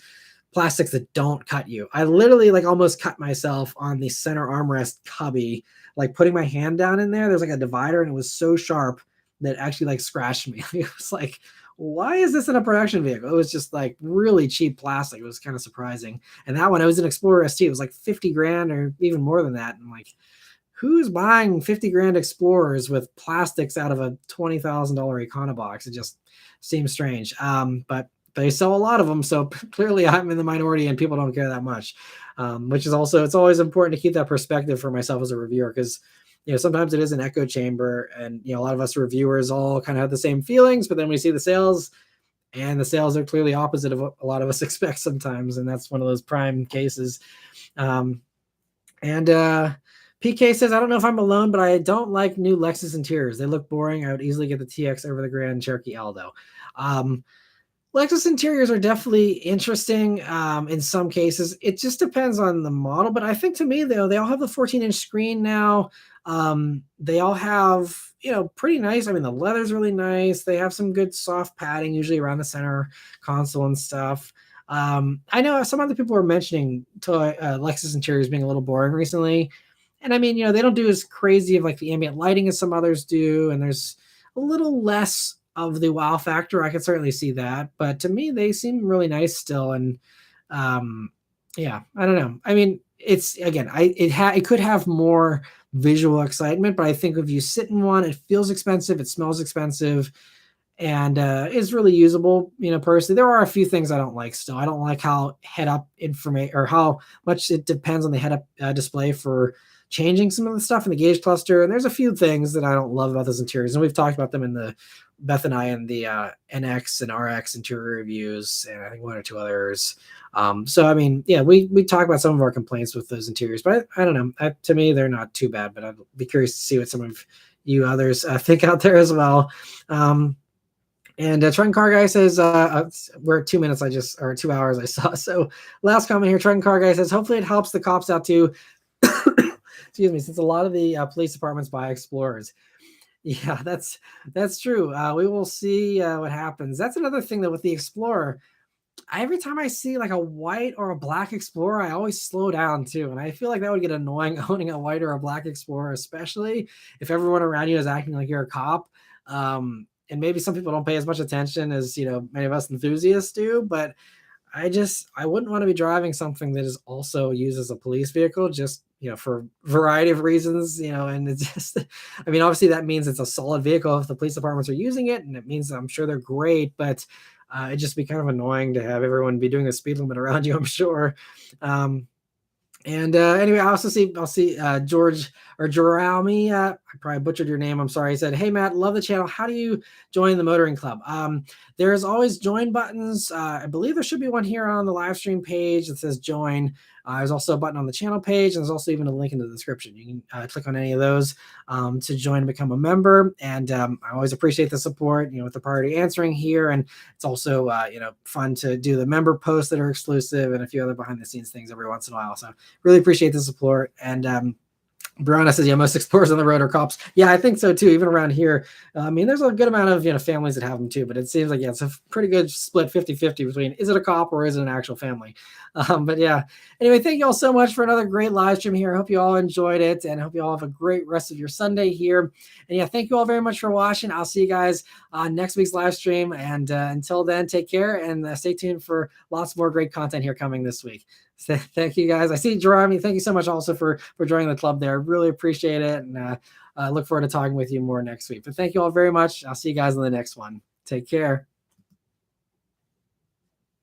plastics that don't cut you. I literally like almost cut myself on the center armrest cubby, like putting my hand down in there. There's like a divider and it was so sharp that actually like scratched me. It was like, why is this in a production vehicle? It was just like really cheap plastic. It was kind of surprising. And that one, I was an Explorer ST. It was like 50 grand or even more than that. And like, who's buying 50 grand Explorers with plastics out of a $20,000 Econobox? It just seems strange. But they sell a lot of them. So clearly I'm in the minority and people don't care that much, which is also, it's always important to keep that perspective for myself as a reviewer, because sometimes it is an echo chamber, and a lot of us reviewers all kind of have the same feelings, but then we see the sales, and the sales are clearly opposite of what a lot of us expect sometimes, and that's one of those prime cases. PK says, I don't know if I'm alone, but I don't like new Lexus interiors. They look boring. I would easily get the TX over the Grand Cherokee L, though. Lexus interiors are definitely interesting in some cases. It just depends on the model. But I think to me, though, they all have the 14-inch screen now. They all have, pretty nice. I mean, the leather's really nice. They have some good soft padding, usually around the center console and stuff. I know some other people were mentioning Lexus interiors being a little boring recently. And I mean, they don't do as crazy of like the ambient lighting as some others do. And there's a little less of the wow factor. I could certainly see that, but to me, they seem really nice still. And yeah, I don't know. I mean, it's again, it could have more visual excitement, but I think if you sit in one, it feels expensive, it smells expensive, and is really usable. Personally, there are a few things I don't like still. I don't like how head-up information, or how much it depends on the head-up display for changing some of the stuff in the gauge cluster. And there's a few things that I don't love about those interiors, and we've talked about them in the Beth and I in the NX and RX interior reviews, and I think one or two others. So I mean, yeah, we talk about some of our complaints with those interiors, but I don't know. To me, they're not too bad, but I'd be curious to see what some of you others think out there as well. And Trenton Car Guy says, we're at 2 minutes, or 2 hours I saw. So last comment here, Trenton Car Guy says, hopefully it helps the cops out too. Excuse me, since a lot of the police departments buy Explorers. Yeah, that's true. We will see what happens. That's another thing that with the Explorer, every time I see like a white or a black Explorer, I always slow down too. And I feel like that would get annoying owning a white or a black Explorer, especially if everyone around you is acting like you're a cop. And maybe some people don't pay as much attention as, many of us enthusiasts do, but I wouldn't want to be driving something that is also used as a police vehicle, just, for a variety of reasons, and it's just, I mean, obviously that means it's a solid vehicle if the police departments are using it, and it means I'm sure they're great, but it'd just be kind of annoying to have everyone be doing the speed limit around you, I'm sure. Anyway, I'll see George or Jeremy. I probably butchered your name. I'm sorry. He said, "Hey Matt, love the channel. How do you join the motoring club?" There's always join buttons. I believe there should be one here on the live stream page that says join. There's also a button on the channel page, and there's also even a link in the description. You can click on any of those to join and become a member. And I always appreciate the support, with the priority answering here. And it's also, fun to do the member posts that are exclusive and a few other behind the scenes things every once in a while. So really appreciate the support. And Brianna says, yeah, most Explorers on the road are cops. Yeah, I think so too. Even around here, I mean, there's a good amount of, families that have them too, but it seems like, yeah, it's a pretty good split 50-50 between, is it a cop or is it an actual family? But yeah, anyway, thank you all so much for another great live stream here. I hope you all enjoyed it, and I hope you all have a great rest of your Sunday here. And yeah, thank you all very much for watching. I'll see you guys on next week's live stream. And until then, take care and stay tuned for lots more great content here coming this week. So thank you guys. I see Jeremy. Thank you so much also for joining the club there. Really appreciate it. And I look forward to talking with you more next week. But thank you all very much. I'll see you guys in the next one. Take care.